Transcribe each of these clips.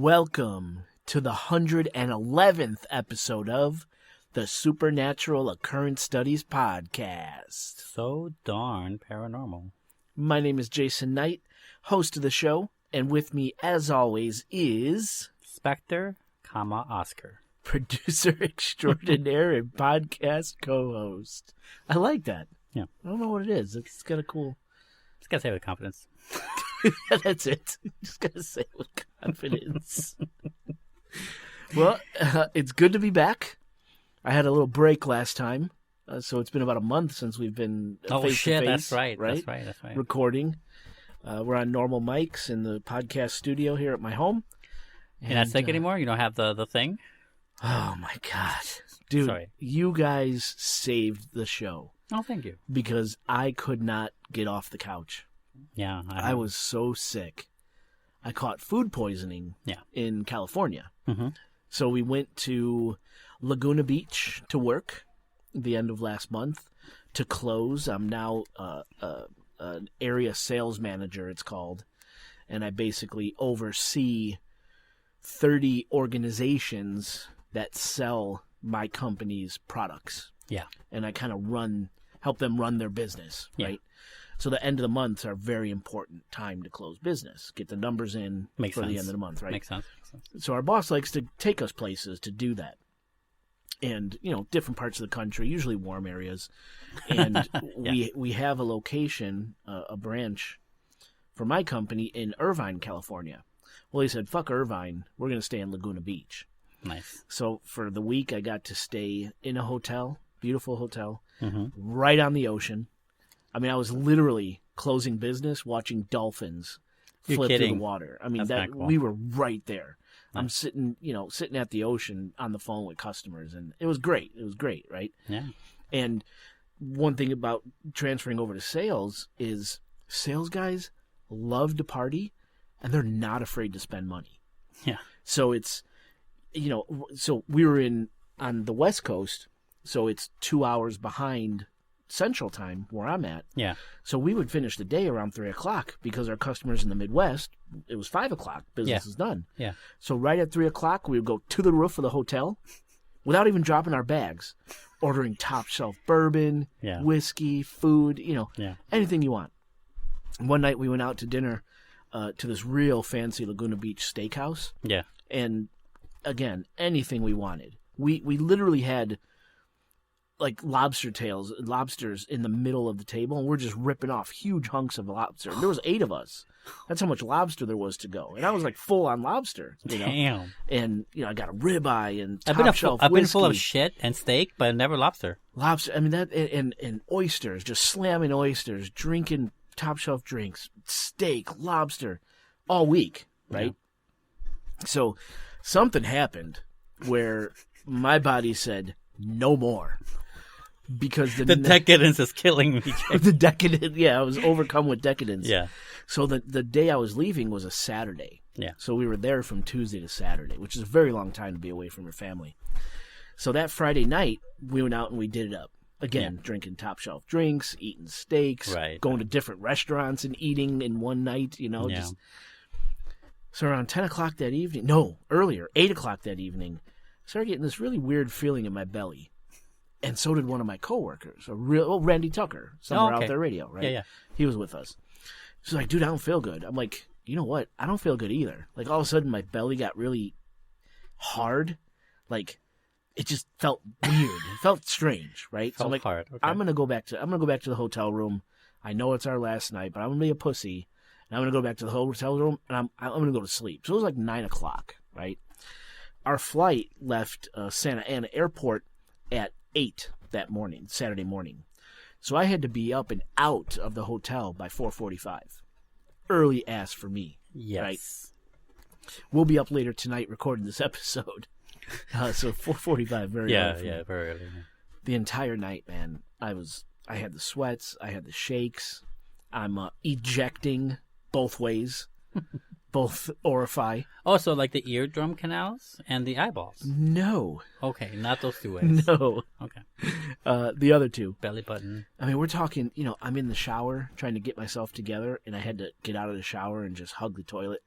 Welcome to the 111th episode of the Supernatural Occurrence Studies Podcast. So darn paranormal. My name is Jason Knight, host of the show, and with me, as always, is... Spectre, Oscar. Producer extraordinaire and podcast co-host. I like that. Yeah. I don't know what it is. It's kind of cool. Just gotta say it with confidence. That's it. Just gotta say it with confidence. Well, it's good to be back. I had a little break last time, so it's been about a month since we've been face-to-face. That's right. Recording. We're on normal mics in the podcast studio here at my home. You're not sick anymore? You don't have the thing? Oh, my God. Dude, Sorry. You guys saved the show. Oh, thank you. Because I could not get off the couch. Yeah. I was so sick. I caught food poisoning in California. Mm-hmm. So we went to Laguna Beach to work the end of last month to close. I'm now an area sales manager, it's called. And I basically oversee 30 organizations that sell my company's products. Yeah. And I kind of help them run their business, right? So the end of the months are a very important time to close business. Get the numbers in the end of the month, right? Makes sense. So our boss likes to take us places to do that. And, different parts of the country, usually warm areas. And we have a location, a branch for my company in Irvine, California. Well, he said, fuck Irvine. We're going to stay in Laguna Beach. Nice. So for the week, I got to stay in a hotel, beautiful hotel, mm-hmm. right on the ocean. I mean, I was literally closing business, watching dolphins flip through the water. I mean, cool. We were right there. Nice. I'm sitting at the ocean on the phone with customers, and it was great. It was great, right? Yeah. And one thing about transferring over to sales is sales guys love to party, and they're not afraid to spend money. Yeah. So it's, so we were on the West Coast, so it's 2 hours behind Central Time where I'm at. Yeah. So we would finish the day around 3 o'clock because our customers in the Midwest, it was 5 o'clock. Business is done. Yeah. So right at 3 o'clock, we would go to the roof of the hotel without even dropping our bags, ordering top shelf bourbon, whiskey, food, anything you want. One night we went out to dinner to this real fancy Laguna Beach steakhouse. Yeah. And again, anything we wanted. We literally had like lobsters in the middle of the table, and we're just ripping off huge hunks of lobster. There was 8 of us. That's how much lobster there was to go. And I was like full on lobster. Damn. And, I got a ribeye and I've been full of shit and steak, but never lobster. Lobster, I mean, that, and oysters, just slamming oysters, drinking top shelf drinks, steak, lobster, all week, right? Yeah. So something happened where my body said, no more. Because the decadence is killing me. The decadence, I was overcome with decadence. Yeah. So the day I was leaving was a Saturday. Yeah. So we were there from Tuesday to Saturday, which is a very long time to be away from your family. So that Friday night, we went out and we did it up. Again, drinking top shelf drinks, eating steaks, going to different restaurants and eating in one night, just. So around 10 o'clock that evening, no, earlier, 8 o'clock that evening, I started getting this really weird feeling in my belly. And so did one of my coworkers, Randy Tucker, somewhere out there radio, right? Yeah. He was with us. She's like, dude, I don't feel good. I'm like, you know what? I don't feel good either. Like, all of a sudden, my belly got really hard. Like, it just felt weird. It felt strange, right? So I'm like, hard. Okay. I'm gonna go back to the hotel room. I know it's our last night, but I'm gonna be a pussy, and I'm gonna go back to the hotel room, and I'm gonna go to sleep. So it was like 9 o'clock, right? Our flight left Santa Ana Airport at 8 that morning, Saturday morning. So I had to be up and out of the hotel by 4:45. Early ass for me. Yes. Right? We'll be up later tonight recording this episode. So 4:45, very early. Yeah, very early. The entire night, man, I had the sweats, I had the shakes. I'm ejecting both ways. Both orify. Oh, so like the eardrum canals and the eyeballs? No. Okay, not those 2 ways. No. Okay. The other 2. Belly button. I mean, we're talking, I'm in the shower trying to get myself together, and I had to get out of the shower and just hug the toilet.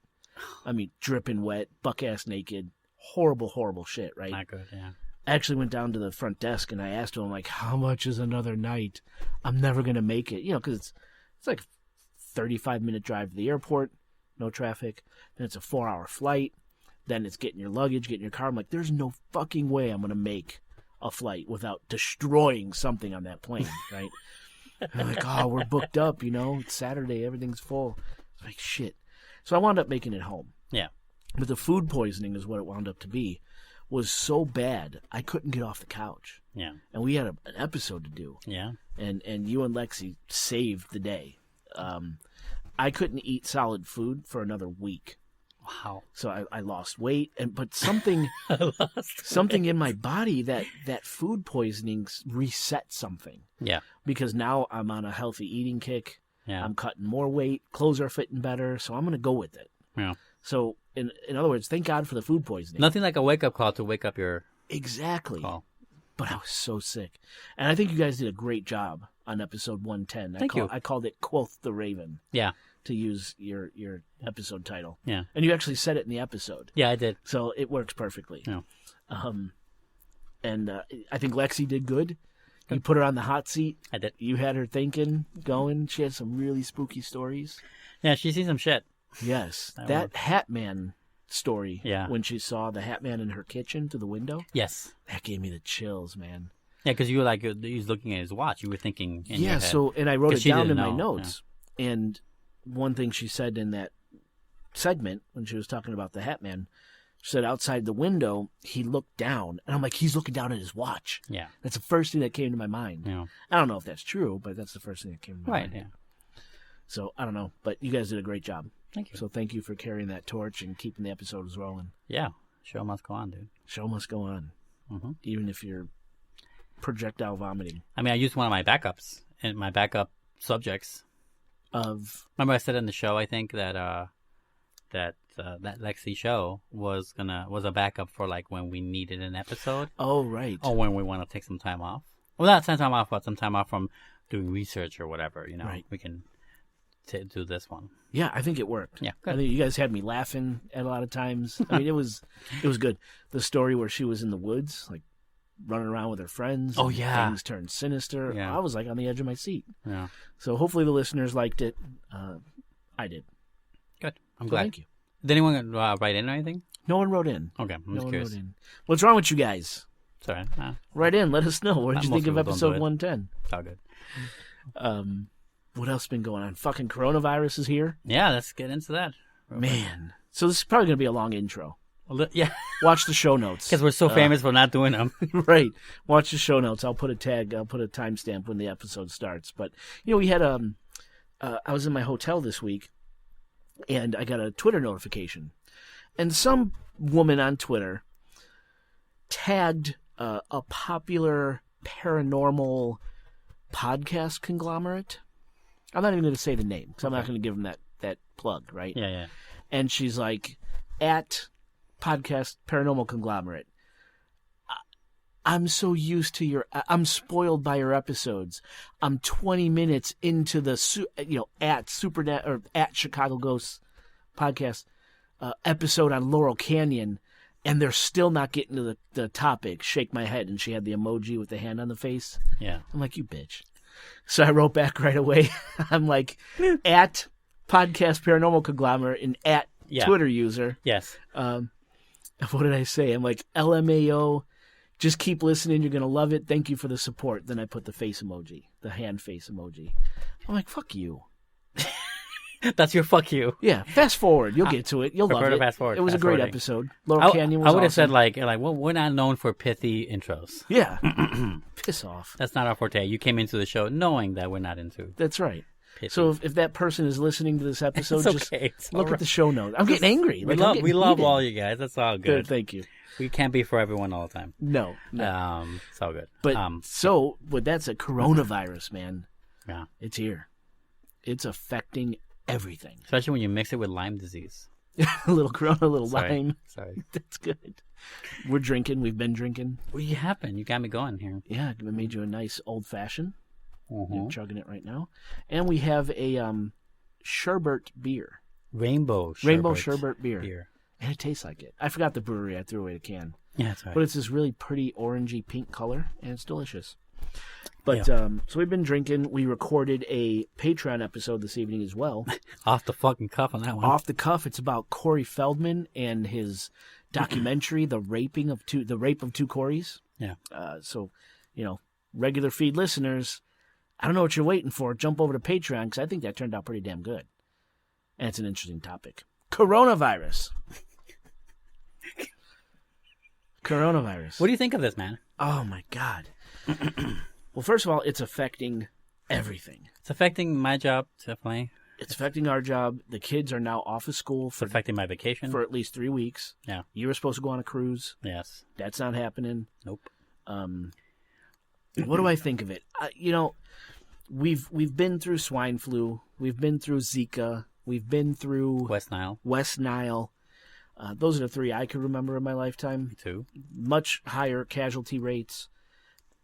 I mean, dripping wet, buck-ass naked, horrible shit, right? Not good, yeah. I actually went down to the front desk and I asked him, like, how much is another night? I'm never going to make it. Because it's like a 35-minute drive to the airport, no traffic. Then it's a 4-hour flight. Then it's getting your luggage, getting your car. I'm like, there's no fucking way I'm going to make a flight without destroying something on that plane, right? I'm like, oh, we're booked up, It's Saturday. Everything's full. It's like, shit. So I wound up making it home. Yeah. But the food poisoning is what it wound up to be. Was so bad, I couldn't get off the couch. Yeah. And we had an episode to do. Yeah. And you and Lexi saved the day. I couldn't eat solid food for another week. Wow. So I lost weight, but something something in my body that food poisoning reset something. Yeah. Because now I'm on a healthy eating kick. Yeah. I'm cutting more weight. Clothes are fitting better. So I'm going to go with it. Yeah. So in other words, thank God for the food poisoning. Nothing like a wake-up call to wake up your exactly call. But I was so sick. And I think you guys did a great job on episode 110. Thank you. I called it Quoth the Raven. Yeah. To use your episode title. Yeah. And you actually said it in the episode. Yeah, I did. So it works perfectly. Yeah. And I think Lexi did good. You put her on the hot seat. I did. You had her thinking, going. She had some really spooky stories. Yeah, she's seen some shit. Yes. That Hat Man story. Yeah. When she saw the Hat Man in her kitchen through the window. Yes. That gave me the chills, man. Yeah, because you were like, he was looking at his watch. You were thinking in your head. So, and I wrote it down in my know. notes. Yeah. And one thing she said in that segment when she was talking about the Hat Man, she said outside the window, he looked down. And I'm like, he's looking down at his watch. Yeah. That's the first thing that came to my mind. Yeah. I don't know if that's true, but that's the first thing that came to my mind. Right, yeah. So, I don't know. But you guys did a great job. Thank you. So thank you for carrying that torch and keeping the episodes rolling. Yeah. Show must go on, dude. Show must go on. Mm-hmm. Even if you're projectile vomiting. I mean, I used one of my backups and my backup subjects. Remember I said in the show, I think, that that Lexi show was a backup for like when we needed an episode. Oh, right. Or when we want to take some time off. Well, not some time off, but some time off from doing research or whatever. Right. We can do this one. Yeah, I think it worked. Yeah, good. I think you guys had me laughing at a lot of times. I mean, it was good. The story where she was in the woods, like running around with her friends. Oh, yeah. Things turned sinister. Yeah. I was like on the edge of my seat. Yeah. So hopefully the listeners liked it. I did. Good. I'm glad. Thank you. Did anyone write in or anything? No one wrote in. Okay, I'm just curious. What's wrong with you guys? Sorry. Write in. Let us know. What did you think of episode 110? It's all good. What else has been going on? Fucking coronavirus is here. Yeah, let's get into that. Man. So this is probably going to be a long intro. Yeah. Watch the show notes. Because we're so famous for not doing them. Right. Watch the show notes. I'll put a timestamp when the episode starts. But, we had I was in my hotel this week, and I got a Twitter notification. And some woman on Twitter tagged a popular paranormal podcast conglomerate. I'm not even going to say the name, because I'm not going to give them that plug, right? Yeah, yeah. And she's like, at podcast paranormal conglomerate, I'm so used to I'm spoiled by your episodes. I'm 20 minutes into the at Supernet or at Chicago Ghosts podcast episode on Laurel Canyon, and they're still not getting to the topic. Shake my head, and she had the emoji with the hand on the face. Yeah, I'm like, you bitch. So I wrote back right away. I'm like, at podcast paranormal conglomerate and at Twitter user. Yes. What did I say? I'm like, LMAO. Just keep listening. You're going to love it. Thank you for the support. Then I put the face emoji, the hand face emoji. I'm like, fuck you. That's your fuck you. Yeah. Fast forward. You'll get to it. You'll love it. Fast forward. It was a great episode. Laurel Canyon was I would have awesome. said like, well, we're not known for pithy intros. Yeah. Piss off. That's not our forte. You came into the show knowing that we're not into. That's right. Pithy. So if that person is listening to this episode, it's okay. just look at the show notes. I'm getting angry. We love all you guys. That's all good. Thank you. We can't be for everyone all the time. No. It's all good. But that's a coronavirus, man. Yeah. It's here. It's affecting everything. Especially when you mix it with Lyme disease. A little corona, a little lime. Sorry. That's good. We're drinking. We've been drinking. What happened? You got me going here. Yeah, I made you a nice old-fashioned. Mm-hmm. You're chugging it right now. And we have a sherbet beer, Rainbow Sherbet beer. And it tastes like it. I forgot the brewery. I threw away the can. Yeah, that's right. But it's this really pretty orangey pink color, and it's delicious. But so we've been drinking. We recorded a Patreon episode this evening as well. Off the fucking cuff on that one. Off the cuff. It's about Corey Feldman and his documentary, The Rape of Two Coreys. Yeah. So, regular feed listeners, I don't know what you're waiting for. Jump over to Patreon, because I think that turned out pretty damn good. And it's an interesting topic. Coronavirus. Coronavirus. What do you think of this, man? Oh, my God. Well, first of all, it's affecting everything. It's affecting my job, definitely. It's affecting our job. The kids are now off of school. It's affecting my vacation. For at least 3 weeks. Yeah. You were supposed to go on a cruise. Yes. That's not happening. Nope. What do I think of it? We've been through swine flu. We've been through Zika. We've been through West Nile. Those are the 3 I could remember in my lifetime. Me too. Much higher casualty rates.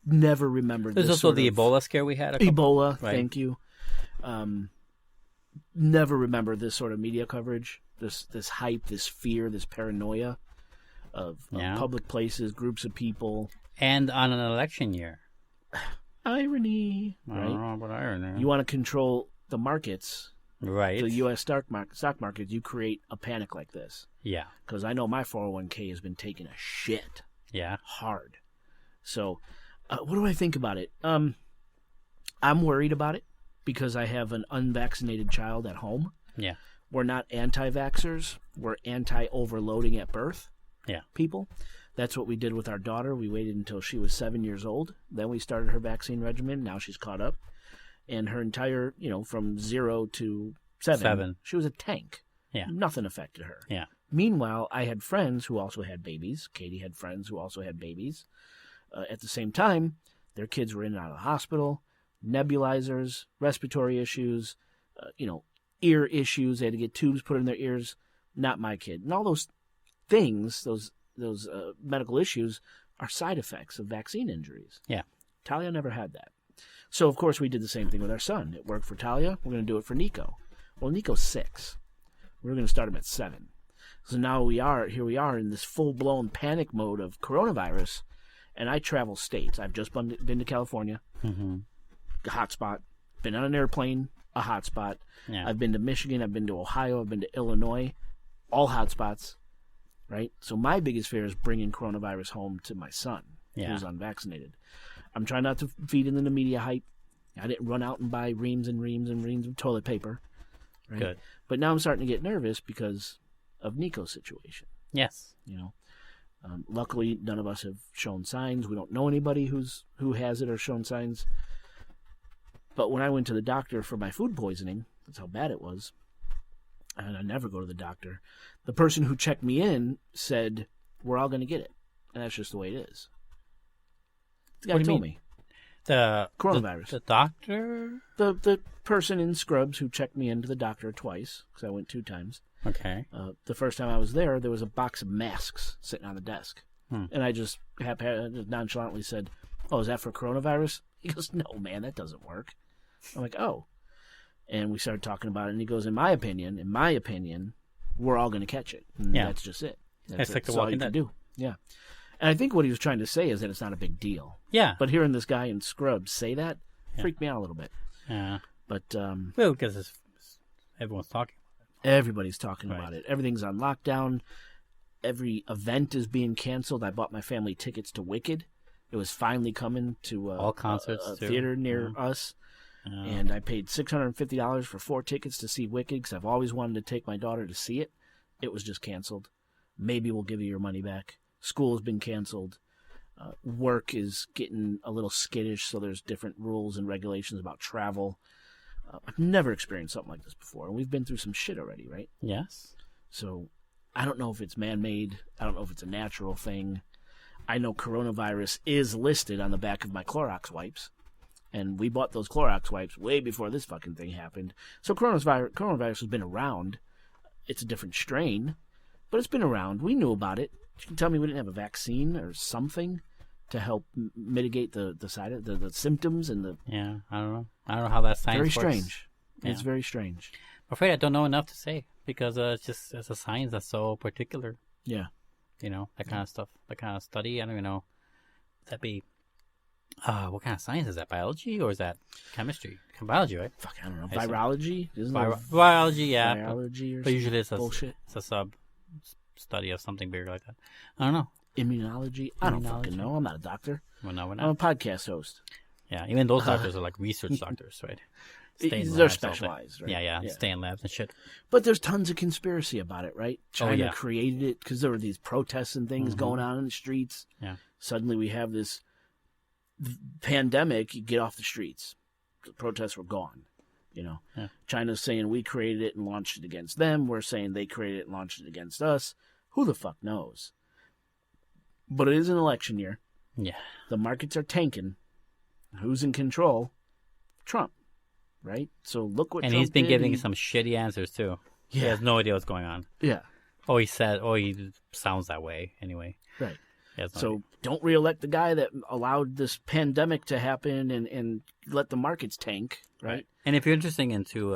Never remembered There's this also the Ebola scare we had. Ebola, right. Thank you. Never remember this sort of media coverage. This hype, this fear, this paranoia of public places, groups of people. And on an election year. Irony. I don't know about irony. You want to control the markets. Right. The U.S. stock market, you create a panic like this. Yeah. Because I know my 401k has been taking a shit. Yeah. Hard. So, what do I think about it? I'm worried about it because I have an unvaccinated child at home. Yeah. We're not anti-vaxxers. We're anti-overloading at birth. Yeah. People. That's what we did with our daughter. We waited until she was 7 years old. Then we started her vaccine regimen. Now she's caught up. And her entire, from 0 to 7, she was a tank. Yeah. Nothing affected her. Yeah. Meanwhile, I had friends who also had babies. Katie had friends who also had babies. At the same time, their kids were in and out of the hospital, nebulizers, respiratory issues, ear issues. They had to get tubes put in their ears. Not my kid. And all those things, those medical issues, are side effects of vaccine injuries. Yeah. Talia never had that. So, of course, we did the same thing with our son. It worked for Talia. We're going to do it for Nico. Well, Nico's 6. We're going to start him at 7. So now here we are in this full-blown panic mode of coronavirus, and I travel states. I've just been to California, a hot spot. Been on an airplane, a hot spot. Yeah. I've been to Michigan. I've been to Ohio. I've been to Illinois. All hot spots, right? So my biggest fear is bringing coronavirus home to my son, who's unvaccinated. I'm trying not to feed into the media hype. I didn't run out and buy reams and reams and reams of toilet paper. Right? Good. But now I'm starting to get nervous because of Nico's situation. Yes. Luckily, none of us have shown signs. We don't know anybody who has it or shown signs. But when I went to the doctor for my food poisoning, that's how bad it was, and I never go to the doctor, the person who checked me in said, we're all going to get it. And that's just the way it is. The guy told me. The coronavirus. The doctor? The person in scrubs who checked me into the doctor twice, because I went 2 times. Okay. The first time I was there was a box of masks sitting on the desk. And I just nonchalantly said, oh, is that for coronavirus? He goes, no, man, that doesn't work. I'm like, oh. And we started talking about it, and he goes, in my opinion, we're all going to catch it. And that's just it. That's all you can do. Yeah. And I think what he was trying to say is that it's not a big deal. Yeah. But hearing this guy in scrubs say that freaked me out a little bit. Yeah. But well, because everyone's talking about it. Everybody's talking about it. Everything's on lockdown. Every event is being canceled. I bought my family tickets to Wicked. It was finally coming to all concerts a theater near us. And I paid $650 for 4 tickets to see Wicked because I've always wanted to take my daughter to see it. It was just canceled. Maybe we'll give you your money back. School has been canceled. Work is getting a little skittish, so there's different rules and regulations about travel. I've never experienced something like this before, and we've been through some shit already, right? Yes. So I don't know if it's man-made. I don't know if it's a natural thing. I know coronavirus is listed on the back of my Clorox wipes, and we bought those Clorox wipes way before this fucking thing happened. So coronavirus has been around. It's a different strain, but it's been around. We knew about it. You can tell me we didn't have a vaccine or something to help mitigate the symptoms and the... Yeah, I don't know how that science Very works. strange. Yeah. It's very strange. I'm afraid I don't know enough to say because it's a science that's so particular. Yeah. You know, that kind of stuff, that kind of study. I don't even know. That'd be, what kind of science is that? Biology or is that chemistry? Biology, right? Fuck, I don't know. Virology? Biology, yeah. Biology or but usually it's bullshit. It's a sub study of something bigger like that. I don't know. Immunology? I don't fucking know. I'm not a doctor. Well, no, we're not. I'm a podcast host. Yeah, even those doctors are like research doctors, right? They're specialized, right? Yeah, stay in labs and shit. But there's tons of conspiracy about it, right? China created it because there were these protests and things going on in the streets. Yeah. Suddenly we have this pandemic. You get off the streets. The protests were gone. You know, China's saying we created it and launched it against them. We're saying they created it and launched it against us. Who the fuck knows? But it is an election year. Yeah. The markets are tanking. Who's in control? Trump. Right? So look what and Trump he's been did. giving some shitty answers too. Yeah. He has no idea what's going on. Yeah. He sounds that way anyway. Right. So don't reelect the guy that allowed this pandemic to happen and let the markets tank, right? And if you're interested into,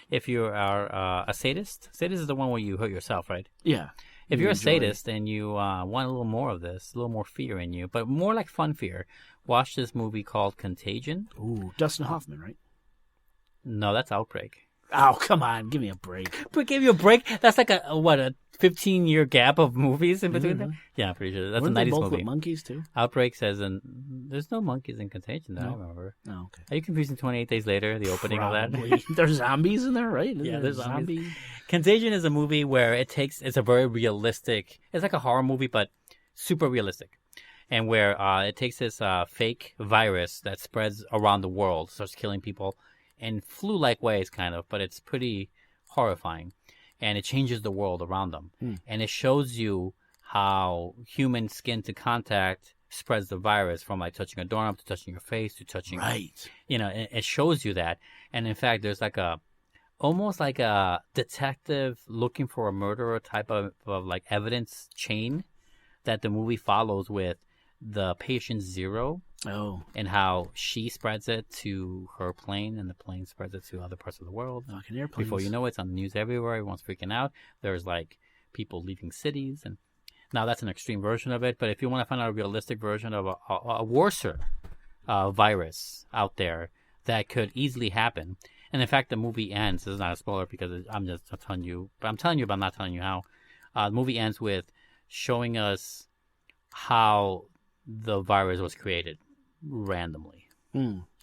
if you are a sadist is the one where you hurt yourself, right? Yeah. If you're a sadist and you want a little more of this, a little more fear in you, but more like fun fear, watch this movie called Contagion. Ooh, Dustin Hoffman, right? No, that's Outbreak. Oh, come on. Give me a break. But give you a break? That's like a 15-year gap of movies in between them? Yeah, I'm pretty sure. That's Weren't a 90s they both movie. With monkeys, too? Outbreak says, there's no monkeys in Contagion that I remember. Oh, okay. Are you confusing 28 Days Later, the opening of that? There's zombies in there, right? Yeah, there's zombies. Contagion is a movie where it's a very realistic, it's like a horror movie, but super realistic. And where it takes this fake virus that spreads around the world, starts killing people in flu-like ways, kind of, but it's pretty horrifying. And it changes the world around them. And it shows you how human skin to contact spreads the virus from like touching a doorknob to touching your face to touching... Right. You know, it shows you that. And in fact, there's like almost like a detective looking for a murderer type of like evidence chain that the movie follows with the patient zero. Oh. And how she spreads it to her plane, and the plane spreads it to other parts of the world. Fucking airplanes. Before you know it, it's on the news everywhere. Everyone's freaking out. There's like people leaving cities, and now that's an extreme version of it. But if you want to find out a realistic version of a worser virus out there that could easily happen, and in fact, the movie ends. This is not a spoiler because I'm telling you, but I'm not telling you how. The movie ends with showing us how the virus was created. Randomly,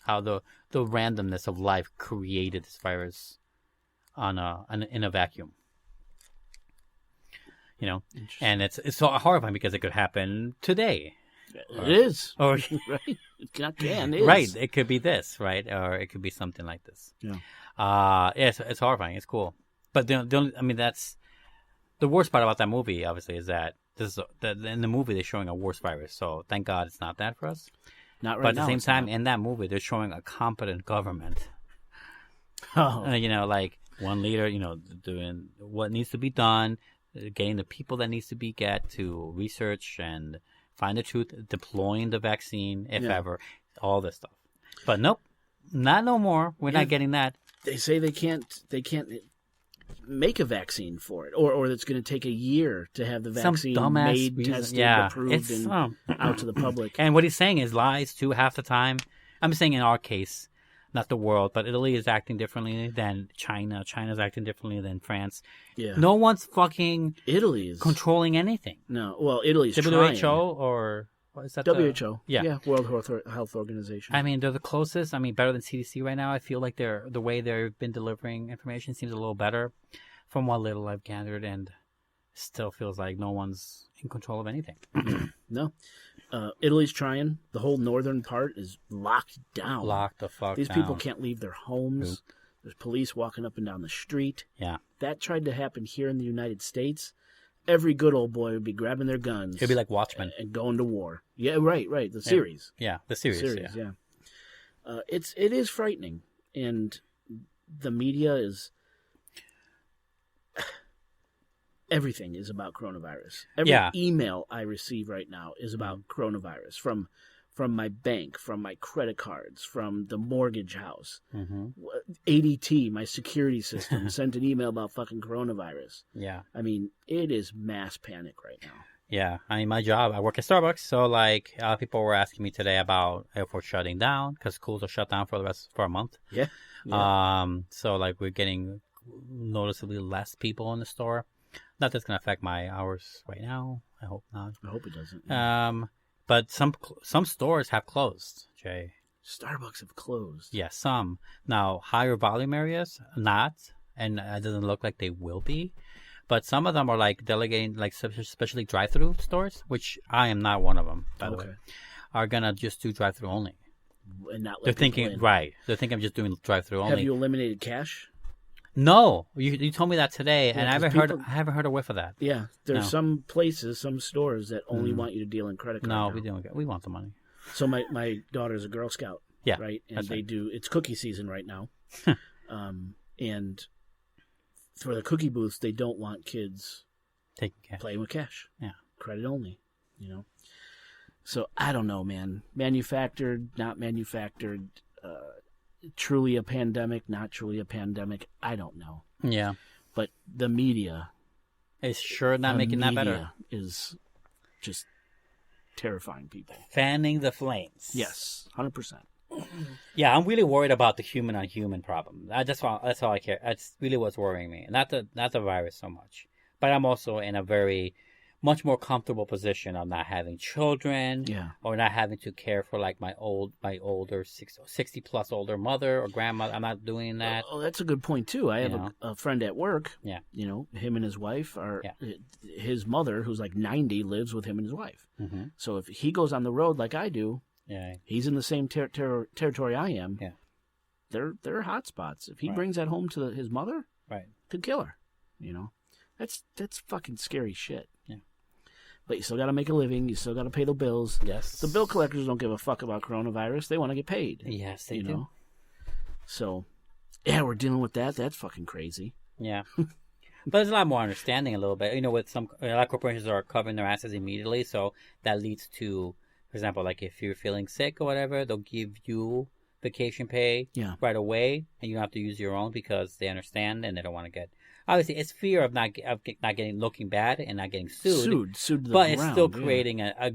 how the randomness of life created this virus in a vacuum, you know, and it's so horrifying because it could happen today. It is, or right? It is. Right. It could be this, right, or it could be something like this. Yeah. It's horrifying. It's cool, but that's the worst part about that movie. Obviously, is that in the movie they're showing a worse virus. So thank God it's not that for us. Not right but at now, the same time, not. in that movie, they're showing a competent government. Oh. You know, like one leader, you know, doing what needs to be done, getting the people that needs to be get to research and find the truth, deploying the vaccine, if ever, all this stuff. But nope, not no more. We're not getting that. They say they can't make a vaccine for it, or it's going to take a year to have the vaccine made, tested, approved, and out to the public. And what he's saying is lies too half the time. I'm saying in our case, not the world, but Italy is acting differently than China. China's acting differently than France. Yeah. No one's fucking Italy is controlling anything. No, well, Italy's WHO trying. or what is that? WHO. Yeah, World Health Organization. I mean, they're the closest. I mean, better than CDC right now. I feel like the way they've been delivering information seems a little better from what little I've gathered, and still feels like no one's in control of anything. No. Italy's trying. The whole northern part is locked down. Locked the fuck down. These people can't leave their homes. Nope. There's police walking up and down the street. Yeah. That tried to happen here in the United States. Every good old boy would be grabbing their guns. It'd be like Watchmen. And going to war. Yeah, right. The series. Yeah, the series, yeah. It is frightening. And the media is... Everything is about coronavirus. Every email I receive right now is about coronavirus, from from my bank, from my credit cards, from the mortgage house. Mm-hmm. ADT, my security system, sent an email about fucking coronavirus. Yeah. I mean, it is mass panic right now. Yeah. I mean, my job, I work at Starbucks. So, like, people were asking me today about if we're shutting down because schools are shut down for a month. Yeah. So, like, we're getting noticeably less people in the store. Not that's going to affect my hours right now. I hope not. I hope it doesn't. Yeah. But some stores have closed, Jay. Starbucks have closed. Yeah, some. Now, higher volume areas, not. And it doesn't look like they will be. But some of them are like delegating, like especially drive-through stores, which I am not one of them, by the way, are going to just do drive-through only. And not let They're thinking, in. Right. They're thinking I'm just doing drive-through only. Have you eliminated cash? No, you told me that today, and I haven't heard a whiff of that. Yeah, there's some places, some stores that only want you to deal in credit card. No, now. we want the money. So my daughter's a Girl Scout, right? And they do. It's cookie season right now, and for the cookie booths, they don't want kids playing with cash. Yeah, credit only. So I don't know, man. Manufactured, not manufactured. Truly a pandemic, not truly a pandemic. I don't know. Yeah. But the media is sure not making that better. Is just terrifying people. Fanning the flames. Yes, 100%. Yeah, I'm really worried about the human on human problem. That's all I care. That's really what's worrying me. Not the virus so much. But I'm also in a very much more comfortable position of not having children, or not having to care for like my older 60 plus older mother or grandmother. I'm not doing that. Oh, that's a good point too. I have a friend at work. Yeah, him and his wife are. His mother, who's like 90, lives with him and his wife. Mm-hmm. So if he goes on the road like I do, he's in the same territory I am. Yeah, they're hot spots. If he brings that home to his mother, could kill her. That's fucking scary shit. Yeah. But you still got to make a living. You still got to pay the bills. Yes. The bill collectors don't give a fuck about coronavirus. They want to get paid. Yes, they do. So, yeah, we're dealing with that. That's fucking crazy. Yeah. But there's a lot more understanding a little bit. With a lot of corporations are covering their asses immediately. So that leads to, for example, like if you're feeling sick or whatever, they'll give you vacation pay right away. And you don't have to use your own because they understand and they don't want to get... Obviously, it's fear of not looking bad and not getting sued to the ground, it's still creating a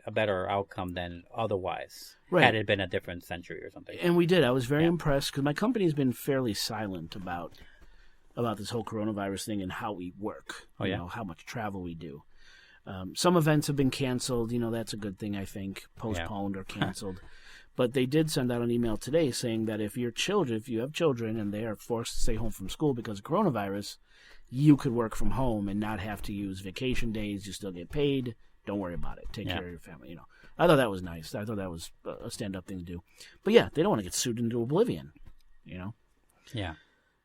better outcome than otherwise. Right. Had it been a different century or something. And we did. I was very impressed because my company's been fairly silent about this whole coronavirus thing and how we work. How much travel we do. Some events have been canceled. That's a good thing, I think, postponed or canceled. But they did send out an email today saying that if you have children and they are forced to stay home from school because of coronavirus, you could work from home and not have to use vacation days. You still get paid. Don't worry about it. Take care of your family. I thought that was nice. I thought that was a stand-up thing to do. But yeah, they don't want to get sued into oblivion. Yeah.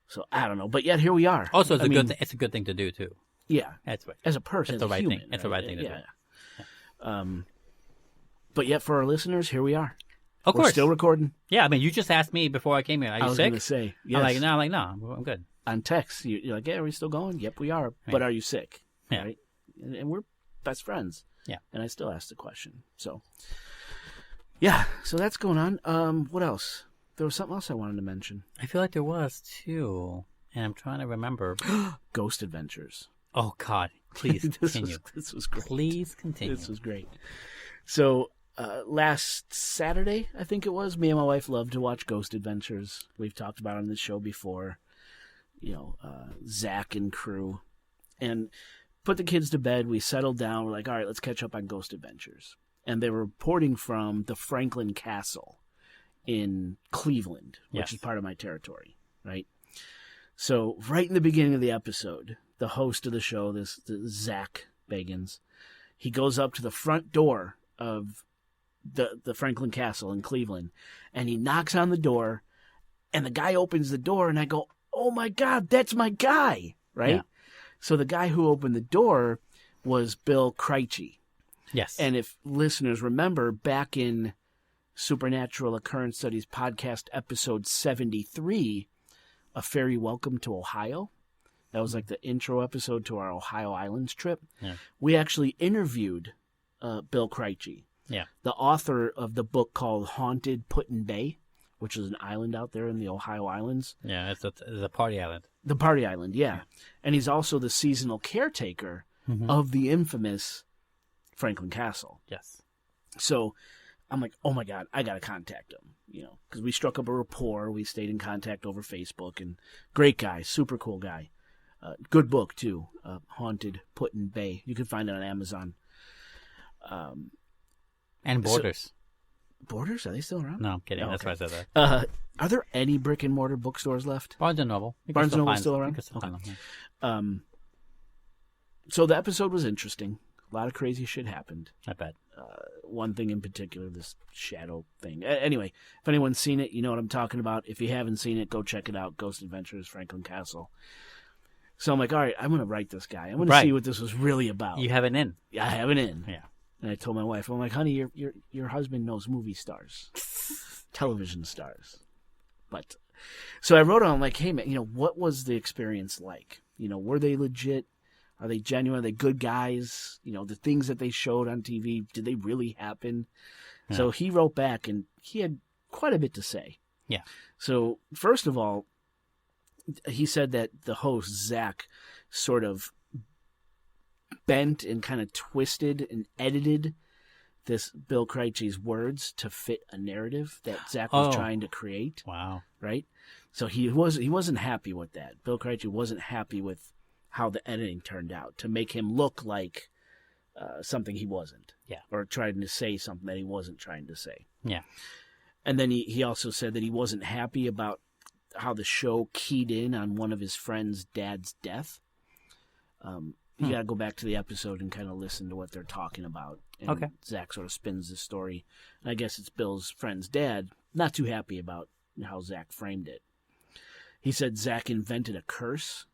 So I don't know. But yet here we are. Also, it's a good thing to do too. Yeah. That's right. As a person, it's the right human, thing. It's the right thing to do. But yet for our listeners, here we are. Of course. We're still recording. Yeah, I mean, you just asked me before I came here, are you sick? I was going to say, yes. I'm like, no, I'm good. On text, you're like, yeah, are we still going? Yep, we are. Right. But are you sick? Yeah. Right? And we're best friends. Yeah. And I still ask the question. So, yeah, so that's going on. What else? There was something else I wanted to mention. I feel like there was, too. And I'm trying to remember. Ghost Adventures. Oh, God. Please continue. This was great. Please continue. This was great. So... last Saturday, I think it was, me and my wife love to watch Ghost Adventures. We've talked about it on this show before. Zach and crew. And put the kids to bed. We settled down. We're like, all right, let's catch up on Ghost Adventures. And they were reporting from the Franklin Castle in Cleveland, which is part of my territory, right? So right in the beginning of the episode, the host of the show, this Zach Bagans, he goes up to the front door of the Franklin Castle in Cleveland, and he knocks on the door, and the guy opens the door, and I go, oh my God, that's my guy, right? Yeah. So the guy who opened the door was Bill Krejci. Yes. And if listeners remember, back in Supernatural Occurrence Studies podcast episode 73, A Fairy Welcome to Ohio, that was like the intro episode to our Ohio Islands trip, we actually interviewed Bill Krejci. Yeah. The author of the book called Haunted Put-in Bay, which is an island out there in the Ohio Islands. Yeah, it's a party island. The party island, yeah. And he's also the seasonal caretaker of the infamous Franklin Castle. Yes. So I'm like, oh my God, I got to contact him, because we struck up a rapport. We stayed in contact over Facebook, and great guy, super cool guy. Good book, too, Haunted Put-in Bay. You can find it on Amazon. And Borders. Borders? Are they still around? No, I'm kidding. Oh, That's okay. why I said that. Are there any brick-and-mortar bookstores left? Barnes & Noble. Barnes & Noble still around? You can still find them, yeah. So the episode was interesting. A lot of crazy shit happened. I bet. One thing in particular, this shadow thing. Anyway, if anyone's seen it, you know what I'm talking about. If you haven't seen it, go check it out. Ghost Adventures, Franklin Castle. So I'm like, all right, I'm going to write this guy. I'm going to see what this was really about. You have an in. I have an in. Yeah. And I told my wife, I'm like, honey, your husband knows movie stars, television stars. But so I wrote on, like, hey man, what was the experience like? Were they legit? Are they genuine? Are they good guys? The things that they showed on TV, did they really happen? Yeah. So he wrote back, and he had quite a bit to say. Yeah. So first of all, he said that the host, Zach, sort of bent and kind of twisted and edited this Bill Krejci's words to fit a narrative that Zach was trying to create. Wow. Right? So he wasn't happy with that. Bill Krejci wasn't happy with how the editing turned out to make him look like something he wasn't. Yeah. Or trying to say something that he wasn't trying to say. Yeah. And then he also said that he wasn't happy about how the show keyed in on one of his friend's dad's death. You got to go back to the episode and kind of listen to what they're talking about. And okay. Zach sort of spins the story. And I guess it's Bill's friend's dad, not too happy about how Zach framed it. He said Zach invented a curse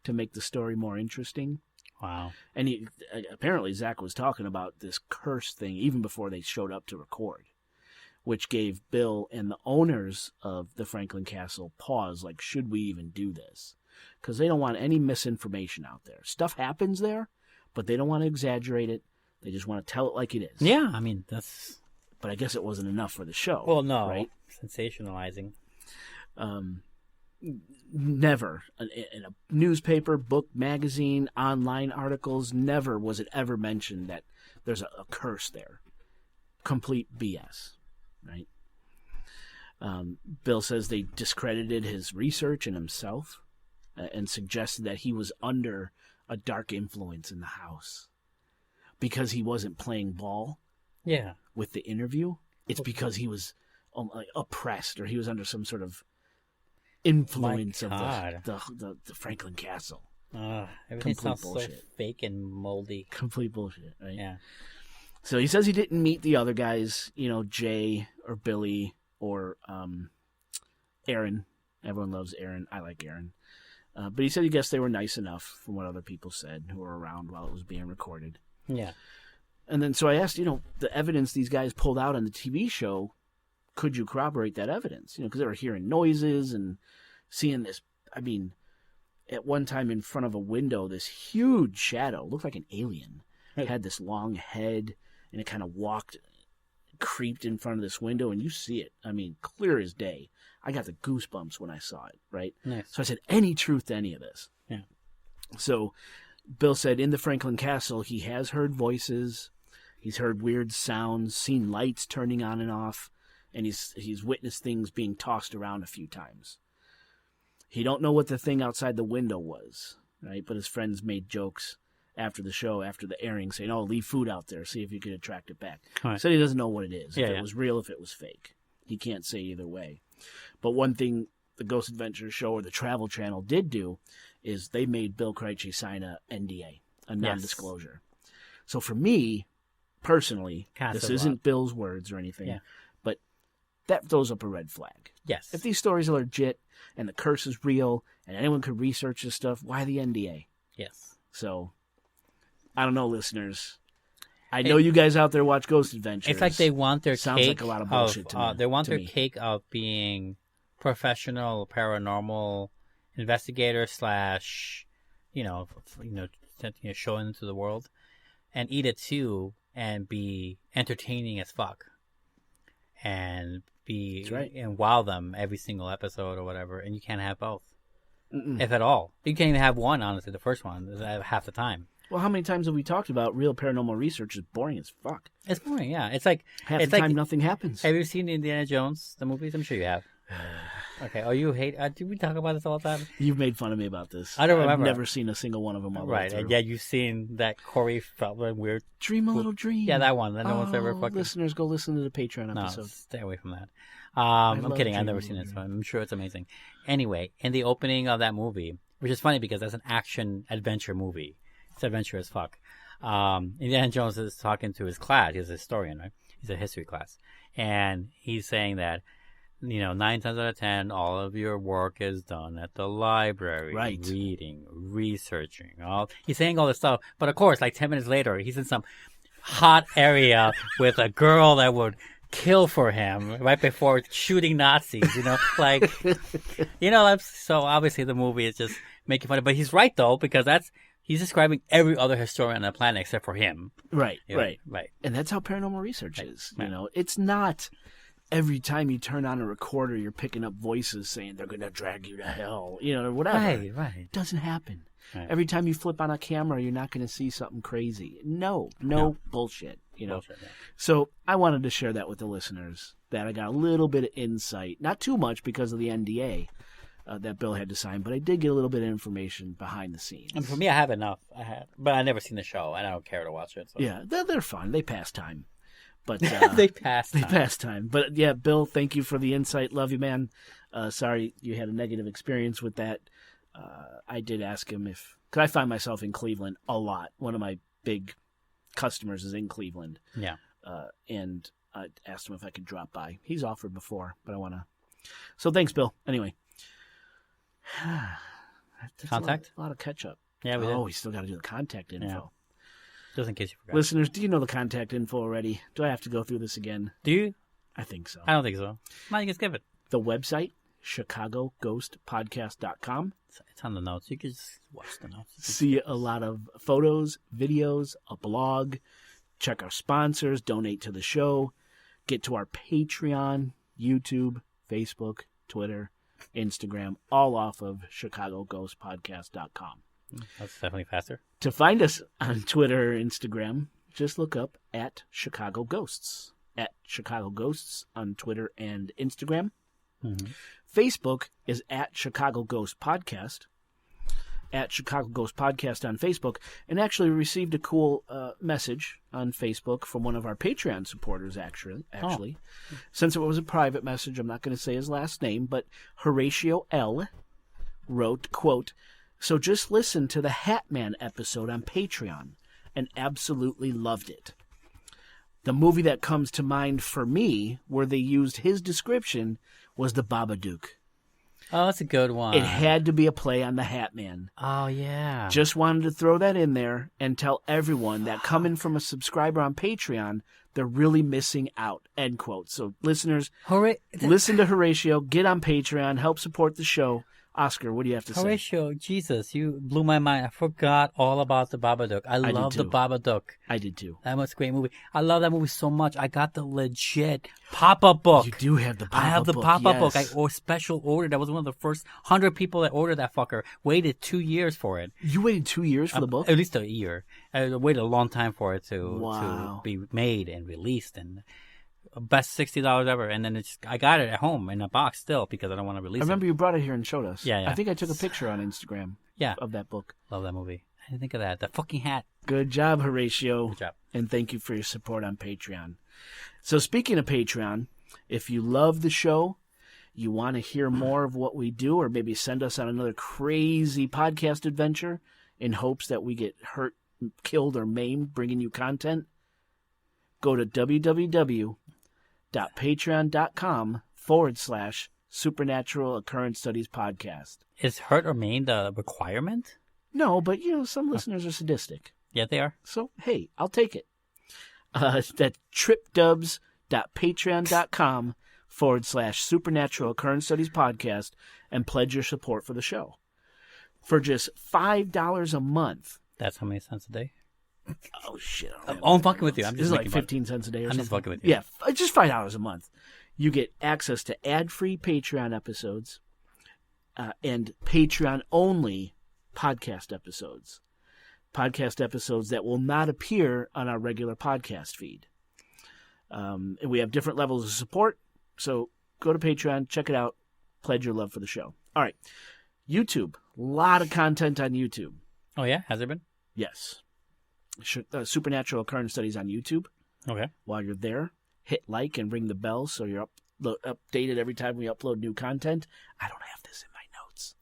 to make the story more interesting. Wow. And apparently Zach was talking about this curse thing even before they showed up to record, which gave Bill and the owners of the Franklin Castle pause, like, should we even do this? Because they don't want any misinformation out there. Stuff happens there, but they don't want to exaggerate it. They just want to tell it like it is. Yeah, I mean, that's... But I guess it wasn't enough for the show. Well, no. Right? Sensationalizing. Never. In a newspaper, book, magazine, online articles, never was it ever mentioned that there's a curse there. Complete BS. Right? Bill says they discredited his research and himself and suggested that he was under a dark influence in the house because he wasn't playing ball. Yeah. With the interview. It's because he was oppressed or he was under some sort of influence of the Franklin Castle. Everything sounds so fake and moldy. Complete bullshit, right? Yeah. So he says he didn't meet the other guys, Jay or Billy or Aaron. Everyone loves Aaron. I like Aaron. But he said he guessed they were nice enough from what other people said who were around while it was being recorded. Yeah. And then so I asked, the evidence these guys pulled out on the TV show, could you corroborate that evidence? Because they were hearing noises and seeing this. I mean, at one time in front of a window, this huge shadow, looked like an alien. It had this long head, and it kind of creeped in front of this window, and you see it. I mean, clear as day. I got the goosebumps when I saw it, right? Nice. So I said, any truth to any of this? Yeah. So Bill said in the Franklin Castle, he has heard voices, he's heard weird sounds, seen lights turning on and off, and he's witnessed things being tossed around a few times. He don't know what the thing outside the window was, right? But his friends made jokes after the show, after the airing, saying, oh, leave food out there, see if you could attract it back. Right. Said he doesn't know what it is, if it was real, if it was fake. He can't say either way. But one thing the Ghost Adventures show or the Travel Channel did do is they made Bill Krejci sign a NDA, a non-disclosure. Yes. So for me, personally, this isn't Bill's words or anything, but that throws up a red flag. Yes. If these stories are legit and the curse is real and anyone could research this stuff, why the NDA? Yes. So, I don't know, listeners. I know you guys out there watch Ghost Adventures. It's like they want their Sounds cake like a lot of bullshit to me. They want their cake of being professional paranormal investigator / showing into the world. and eat it too and be entertaining as fuck. And and wow them every single episode or whatever, and you can't have both. If at all. You can't even have one, honestly, the first one, half the time. Well, how many times have we talked about real paranormal research is boring as fuck? It's boring, yeah. It's like... Half the time, nothing happens. Have you seen Indiana Jones, the movies? I'm sure you have. Okay. Oh, you hate... do we talk about this all the time? You've made fun of me about this. I don't remember. I've never seen a single one of them all the way right, through. and yeah, you've seen that Corey Feldman weird... Dream a Little Dream. Yeah, that one. That no one's ever fucking... Listeners, go listen to the Patreon episode. No, stay away from that. I'm kidding. I've never seen it, so I'm sure it's amazing. Anyway, in the opening of that movie, which is funny because that's an action-adventure movie. It's adventure as fuck. Indiana Jones is talking to his class. He's a historian, right? He's a history class. And he's saying that, 9 times out of 10, all of your work is done at the library. Right. Reading, researching. He's saying all this stuff. But of course, like 10 minutes later, he's in some hot area with a girl that would kill for him right before shooting Nazis, so obviously the movie is just making fun of, but he's right though, because he's describing every other historian on the planet except for him. Right. And that's how paranormal research is. It's not every time you turn on a recorder, you're picking up voices saying they're going to drag you to hell, or whatever. Right. It doesn't happen. Right. Every time you flip on a camera, you're not going to see something crazy. No bullshit. Bullshit, yeah. So I wanted to share that with the listeners, that I got a little bit of insight, not too much because of the NDA that Bill had to sign, but I did get a little bit of information behind the scenes. And for me, I have enough. But I've never seen the show, and I don't care to watch it. So. Yeah, they're fun. They pass time. But they pass time. But yeah, Bill, thank you for the insight. Love you, man. Sorry you had a negative experience with that. I did ask him because I find myself in Cleveland a lot. One of my big customers is in Cleveland. Yeah. And I asked him if I could drop by. He's offered before, but I want to. So thanks, Bill. Anyway. Contact? A lot of catch up. Yeah, we still got to do the contact info. Yeah. Just in case you forgot. Listeners, do you know the contact info already? Do I have to go through this again? Do you? I think so. I don't think so. No, you can skip it. The website, chicagoghostpodcast.com. It's on the notes. You can just watch the notes. See a lot of photos, videos, a blog. Check our sponsors. Donate to the show. Get to our Patreon, YouTube, Facebook, Twitter, Instagram, all off of chicagoghostpodcast.com. That's definitely faster. To find us on Twitter or Instagram, just look up at Chicago Ghosts. At Chicago Ghosts on Twitter and Instagram. Mm-hmm. Facebook is at Chicago Ghost Podcast. At Chicago Ghost Podcast on Facebook. And actually received a cool message on Facebook from one of our Patreon supporters, actually. Oh. Since it was a private message, I'm not going to say his last name, but Horatio L. wrote, quote, "So just listen to the Hatman episode on Patreon and absolutely loved it. The movie that comes to mind for me, where they used his description, was The Babadook. Oh, that's a good one. It had to be a play on the Hatman. Oh, yeah. Just wanted to throw that in there and tell everyone that coming from a subscriber on Patreon, they're really missing out," end quote. So listeners, listen to Horatio, get on Patreon, help support the show. Oscar, what do you have to say? Horatio, Jesus, you blew my mind. I forgot all about the Babadook. I love the Babadook. I did too. That was a great movie. I love that movie so much. I got the legit pop-up book. You do have the pop-up book. I have the pop-up book. I special ordered. I was one of the first 100 people that ordered that fucker. Waited 2 years for it. You waited 2 years for the book? At least a year. I waited a long time for it to be made and released, and best $60 ever. And then I got it at home in a box still because I don't want to release it. I remember you brought it here and showed us. Yeah. I think I took a picture on Instagram of that book. Love that movie. I didn't think of that. The fucking hat. Good job, Horatio. Good job. And thank you for your support on Patreon. So speaking of Patreon, if you love the show, you want to hear more of what we do, or maybe send us on another crazy podcast adventure in hopes that we get hurt, killed, or maimed bringing you content, go to www.patreon.com/Supernatural Occurrence Studies Podcast. Is hurt or maimed a requirement? No, but some listeners are sadistic. Yeah, they are. So, hey, I'll take it. That's tripdubs.patreon.com/Supernatural Occurrence Studies Podcast and pledge your support for the show. For just $5 a month. That's how many cents a day? Oh, shit. I'm fucking with you. I'm just This is like 15 cents a day or something. I'm just fucking with you. Yeah, just $5 a month. You get access to ad-free Patreon episodes and Patreon-only podcast episodes. Podcast episodes that will not appear on our regular podcast feed. And we have different levels of support, so go to Patreon, check it out, pledge your love for the show. All right, YouTube. A lot of content on YouTube. Oh, yeah? Has there been? Yes. Supernatural Occurrence Studies on YouTube. Okay. While you're there, hit like and ring the bell so you're updated every time we upload new content. I don't have this in my notes.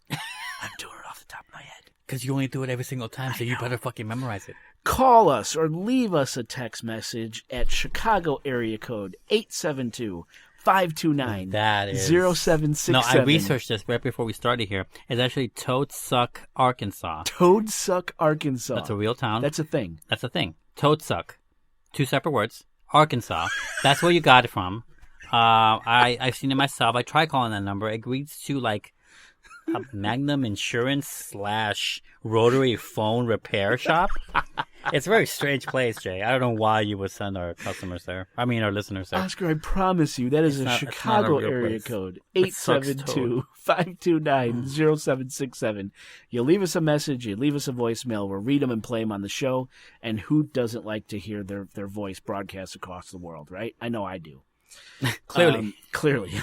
I'm doing it off the top of my head. Because you only do it every single time, so you better fucking memorize it. Call us or leave us a text message at Chicago area code 872-529-0767. That is... 0767. No, I researched this right before we started here. It's actually Toadsuck, Arkansas. Toadsuck, Arkansas. That's a real town. That's a thing. That's a thing. Toadsuck. 2 separate words. Arkansas. That's where you got it from. I've seen it myself. I tried calling that number. It reads to like a Magnum Insurance / Rotary Phone Repair Shop. It's a very strange place, Jay. I don't know why you would send our customers there. I mean, our listeners there. Oscar, I promise you, that is a Chicago area code. 872-529-0767. You leave us a message, you leave us a voicemail, we'll read them and play them on the show. And who doesn't like to hear their voice broadcast across the world, right? I know I do. Clearly,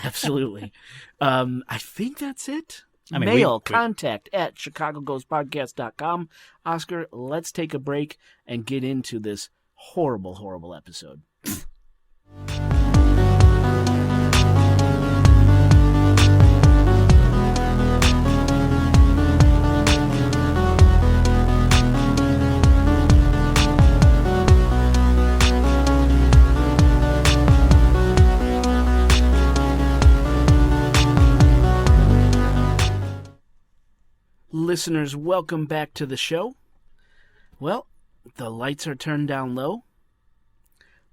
absolutely. I think that's it. I mean, contact at chicagoghostpodcast.com. Oscar, let's take a break and get into this horrible, horrible episode. Listeners, welcome back to the show. Well, the lights are turned down low,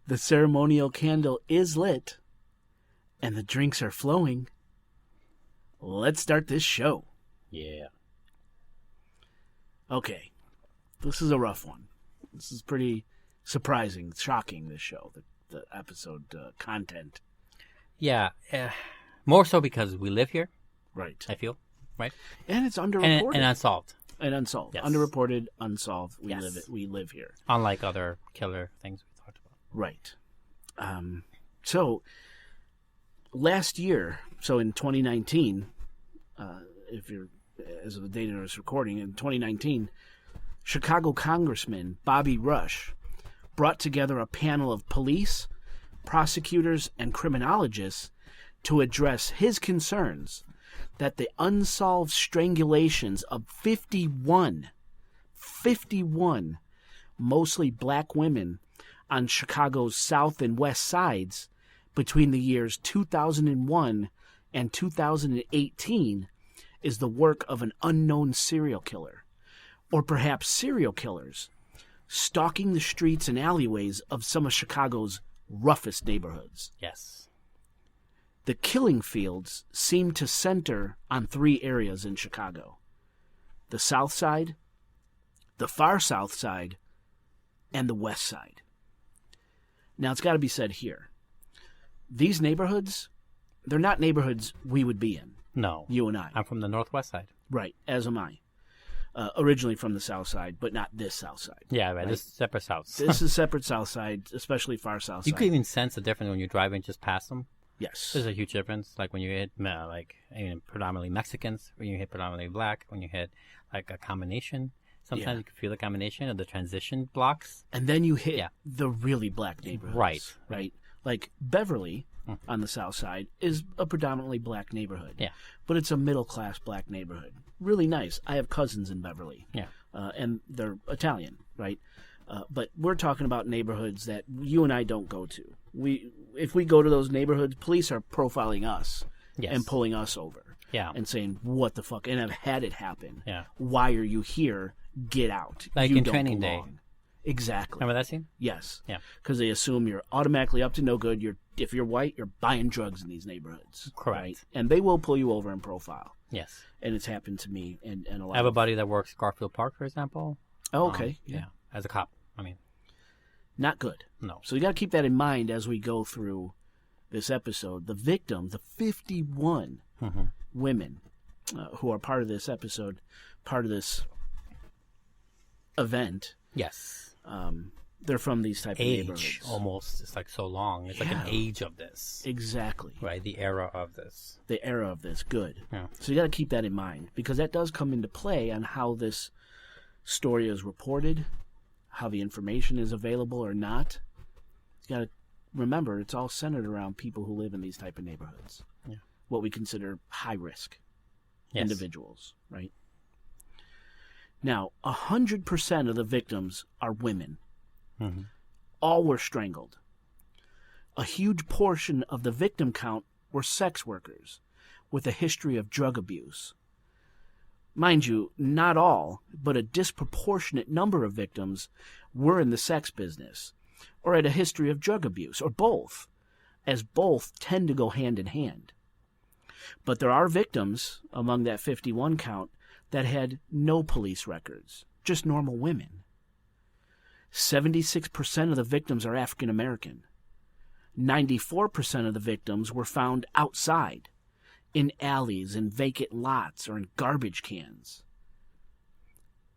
the ceremonial candle is lit, and the drinks are flowing. Let's start this show. Yeah. Okay, this is a rough one. This is pretty surprising, shocking, this show, the episode content. Yeah, more so because we live here. Right. I feel. Right. And it's underreported. And unsolved. And unsolved. Yes. Underreported, unsolved. We live here. Unlike other killer things we talked about. Right. So, last year, so in 2019, as of the date of this recording, in 2019, Chicago Congressman Bobby Rush brought together a panel of police, prosecutors, and criminologists to address his concerns that the unsolved strangulations of 51 mostly black women on Chicago's south and west sides between the years 2001 and 2018 is the work of an unknown serial killer, or perhaps serial killers, stalking the streets and alleyways of some of Chicago's roughest neighborhoods. Yes. The killing fields seem to center on 3 areas in Chicago: the South Side, the far South Side, and the West Side. Now, it's got to be said here, these neighborhoods, they're not neighborhoods we would be in. No. You and I. I'm from the Northwest Side. Right, as am I. Originally from the South Side, but not this South Side. Yeah, right. This is separate South. This is separate South Side, especially far South Side. You can even sense the difference when you're driving just past them. Yes. There's a huge difference. Like when you hit predominantly Mexicans, when you hit predominantly black, when you hit like a combination. Sometimes you can feel the combination of the transition blocks. And then you hit the really black neighborhoods. Right. Right. Like Beverly on the South Side is a predominantly black neighborhood. Yeah. But it's a middle-class black neighborhood. Really nice. I have cousins in Beverly. Yeah. And they're Italian, right? But we're talking about neighborhoods that you and I don't go to. If we go to those neighborhoods, police are profiling us and pulling us over. Yeah. And saying, what the fuck? And I've had it happen. Yeah. Why are you here? Get out. Like you in don't Training belong. Day. Exactly. Remember that scene? Yes. Yeah. Because they assume you're automatically up to no good. If you're white, you're buying drugs in these neighborhoods. Correct. Right? And they will pull you over and profile. Yes. And it's happened to me and a lot. I have a buddy that works Garfield Park, for example. Oh, okay. Yeah. As a cop. I mean, not good. No. So you got to keep that in mind as we go through this episode. The victims, the 51 women who are part of this episode, part of this event. Yes. They're from these type of neighborhoods. Almost. It's like so long. It's like an age of this. Exactly. Right, the era of this. The era of this. Good. Yeah. So you got to keep that in mind because that does come into play on how this story is reported, how the information is available or not. You got to remember it's all centered around people who live in these type of neighborhoods. Yeah. What we consider high risk individuals, right? Now, 100% of the victims are women. Mm-hmm. All were strangled. A huge portion of the victim count were sex workers with a history of drug abuse. Mind you, not all, but a disproportionate number of victims were in the sex business or had a history of drug abuse, or both, as both tend to go hand in hand. But there are victims among that 51 count that had no police records, just normal women. 76% of the victims are African American. 94% of the victims were found outside, in alleys, in vacant lots, or in garbage cans.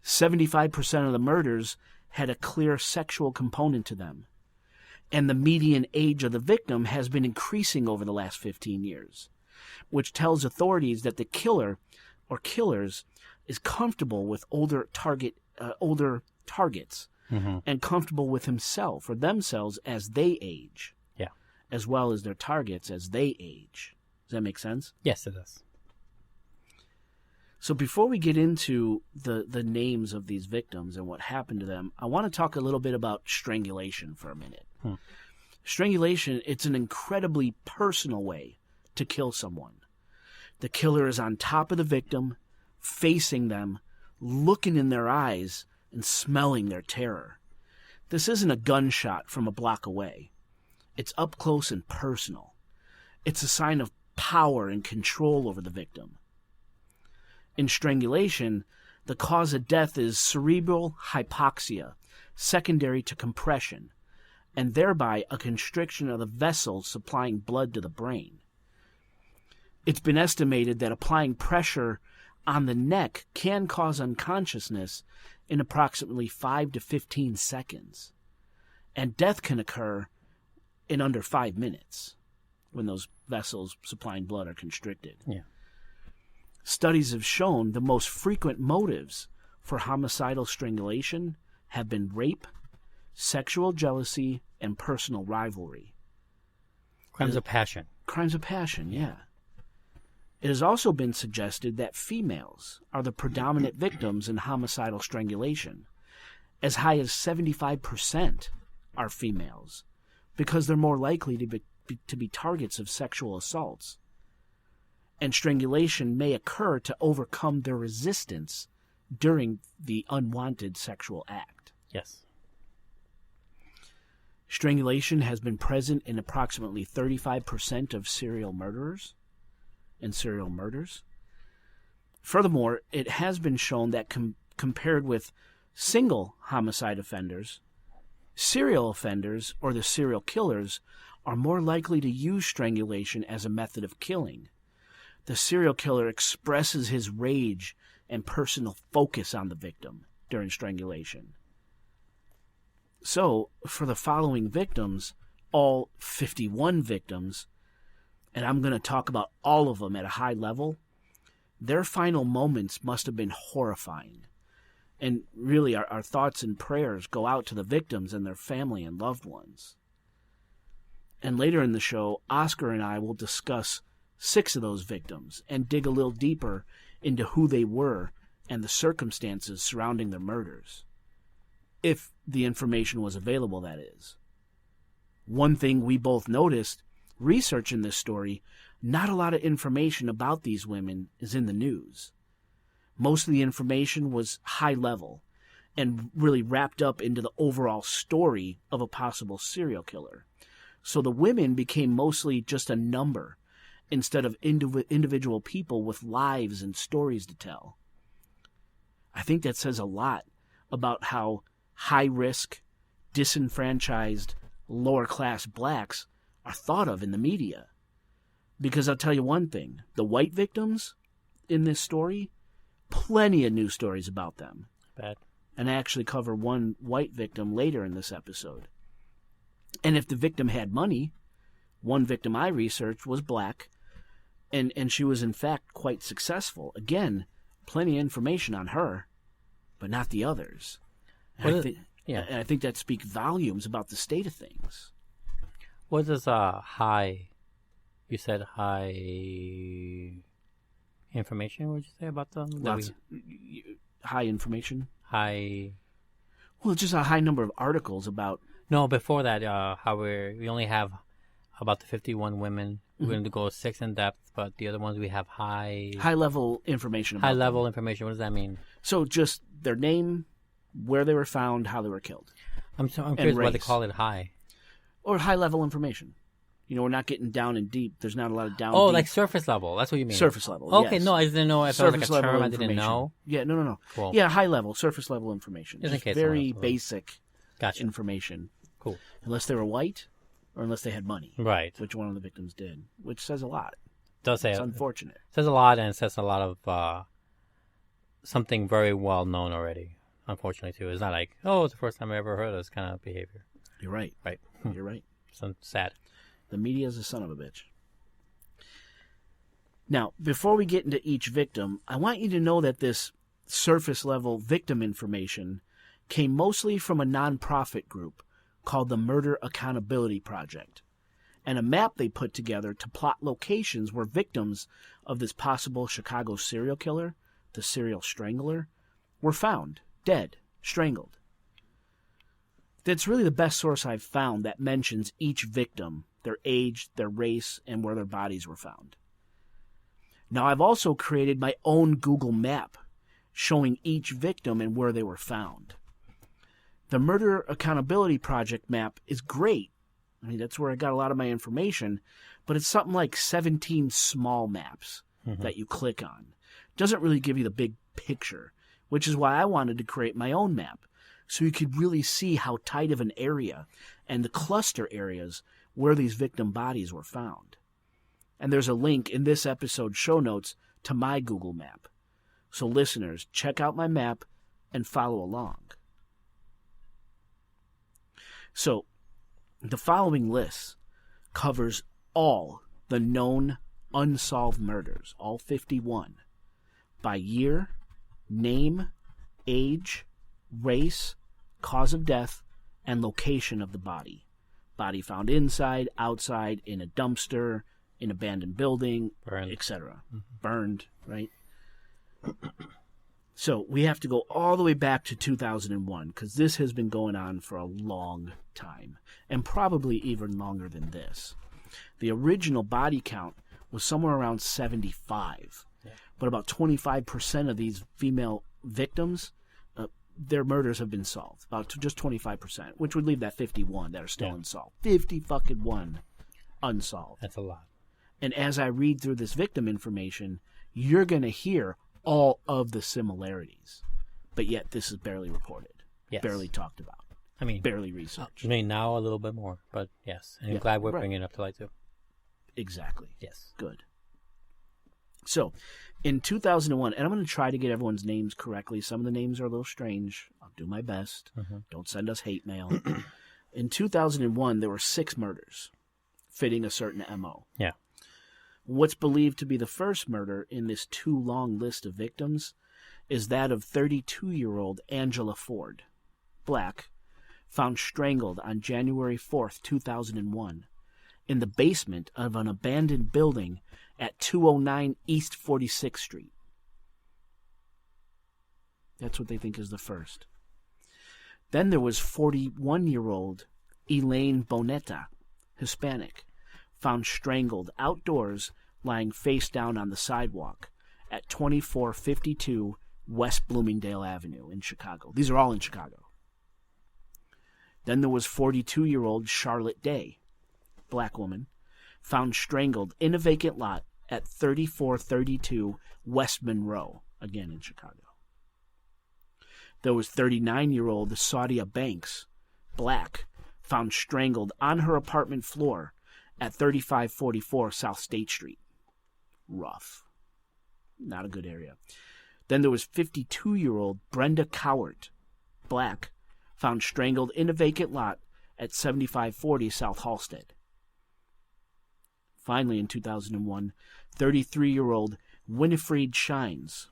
75% of the murders had a clear sexual component to them, and the median age of the victim has been increasing over the last 15 years, which tells authorities that the killer or killers is comfortable with older targets and comfortable with himself or themselves as they age, as well as their targets as they age. Does that make sense? Yes, it does. So before we get into the names of these victims and what happened to them, I want to talk a little bit about strangulation for a minute. Strangulation, it's an incredibly personal way to kill someone. The killer is on top of the victim, facing them, looking in their eyes, and smelling their terror. This isn't a gunshot from a block away. It's up close and personal. It's a sign of power and control over the victim. In strangulation, the cause of death is cerebral hypoxia, secondary to compression, and thereby a constriction of the vessels supplying blood to the brain. It's been estimated that applying pressure on the neck can cause unconsciousness in approximately 5 to 15 seconds, and death can occur in under 5 minutes when those vessels supplying blood are constricted. Yeah. Studies have shown the most frequent motives for homicidal strangulation have been rape, sexual jealousy, and personal rivalry. Crimes of passion. Crimes of passion, yeah. It has also been suggested that females are the predominant victims in homicidal strangulation. As high as 75% are females, because they're more likely to be targets of sexual assaults. And strangulation may occur to overcome their resistance during the unwanted sexual act. Yes. Strangulation has been present in approximately 35% of serial murderers and serial murders. Furthermore, it has been shown that compared with single homicide offenders, serial offenders or the serial killers are more likely to use strangulation as a method of killing. The serial killer expresses his rage and personal focus on the victim during strangulation. So, for the following victims, all 51 victims, and I'm going to talk about all of them at a high level, their final moments must have been horrifying. And really, our thoughts and prayers go out to the victims and their family and loved ones. And later in the show, Oscar and I will discuss 6 of those victims and dig a little deeper into who they were and the circumstances surrounding their murders. If the information was available, that is. One thing we both noticed, researching this story, not a lot of information about these women is in the news. Most of the information was high level and really wrapped up into the overall story of a possible serial killer. So the women became mostly just a number instead of individual people with lives and stories to tell. I think that says a lot about how high-risk, disenfranchised, lower-class blacks are thought of in the media. Because I'll tell you one thing, the white victims in this story, plenty of news stories about them. Bad. And I actually cover one white victim later in this episode. And if the victim had money, one victim I researched was black, and she was in fact quite successful. Again, plenty of information on her, but not the others. And I think that speaks volumes about the state of things. What does high? You said high information. What did you say about them? High information. High. Well, just a high number of articles about. No, before that, how we only have about the 51 women. We're going to go 6 in depth, but the other ones we have high level information. About high level information. What does that mean? So just their name, where they were found, how they were killed. I'm curious why they call it high. Or high level information. You know, we're not getting down and deep. There's not a lot of down. Oh, deep. Like surface level. That's what you mean. Surface level. Okay, yes. no, I didn't know if it was like a term I didn't know. Yeah, no. Cool. Yeah, high level, surface level information. Just in case very basic Gotcha. Information. Cool. Unless they were white or unless they had money. Right. Which one of the victims did, which says a lot. Does say it's unfortunate. Says a lot, and it says a lot of something very well known already. Unfortunately, too. It's not like, oh, it's the first time I ever heard of this kind of behavior. You're right. Right. You're right. It's sad. The media is a son of a bitch. Now, before we get into each victim, I want you to know that this surface-level victim information came mostly from a nonprofit group called the Murder Accountability Project, and a map they put together to plot locations where victims of this possible Chicago serial killer, the serial strangler, were found, dead, strangled. That's really the best source I've found that mentions each victim, their age, their race, and where their bodies were found. Now, I've also created my own Google map showing each victim and where they were found. The Murder Accountability Project map is great. I mean, that's where I got a lot of my information, but it's something like 17 small maps that you click on. It doesn't really give you the big picture, which is why I wanted to create my own map, so you could really see how tight of an area and the cluster areas where these victim bodies were found. And there's a link in this episode's show notes to my Google map. So listeners, check out my map and follow along. So, the following list covers all the known unsolved murders, all 51, by year, name, age, race, cause of death, and location of the body. Body found inside, outside, in a dumpster, in abandoned building, etc. Burned, right? So we have to go all the way back to 2001 because this has been going on for a long time, and probably even longer than this. The original body count was somewhere around 75, but about 25% of these female victims, their murders have been solved. About just 25%, which would leave that 51 that are still unsolved. 51 unsolved. That's a lot. And as I read through this victim information, you're going to hear all of the similarities. But yet this is barely reported. Yes. Barely talked about. I mean, barely researched. I mean, now a little bit more, but yes. And I'm glad we're bringing it up to light too. Exactly. Yes. Good. So, in 2001, and I'm going to try to get everyone's names correctly. Some of the names are a little strange. I'll do my best. Don't send us hate mail. In 2001, there were 6 murders fitting a certain MO. Yeah. What's believed to be the first murder in this too long list of victims is that of 32-year-old Angela Ford, black, found strangled on January 4th, 2001, in the basement of an abandoned building at 209 East 46th Street. That's what they think is the first. Then there was 41-year-old Elaine Bonetta, Hispanic, found strangled outdoors, lying face down on the sidewalk at 2452 West Bloomingdale Avenue in Chicago. These are all in Chicago. Then there was 42-year-old Charlotte Day, black woman, found strangled in a vacant lot at 3432 West Monroe, again in Chicago. There was 39-year-old Saudia Banks, black, found strangled on her apartment floor at 3544 South State Street. Rough. Not a good area. Then there was 52-year-old Brenda Cowart, black, found strangled in a vacant lot at 7540 South Halsted. Finally, in 2001, 33-year-old Winifred Shines,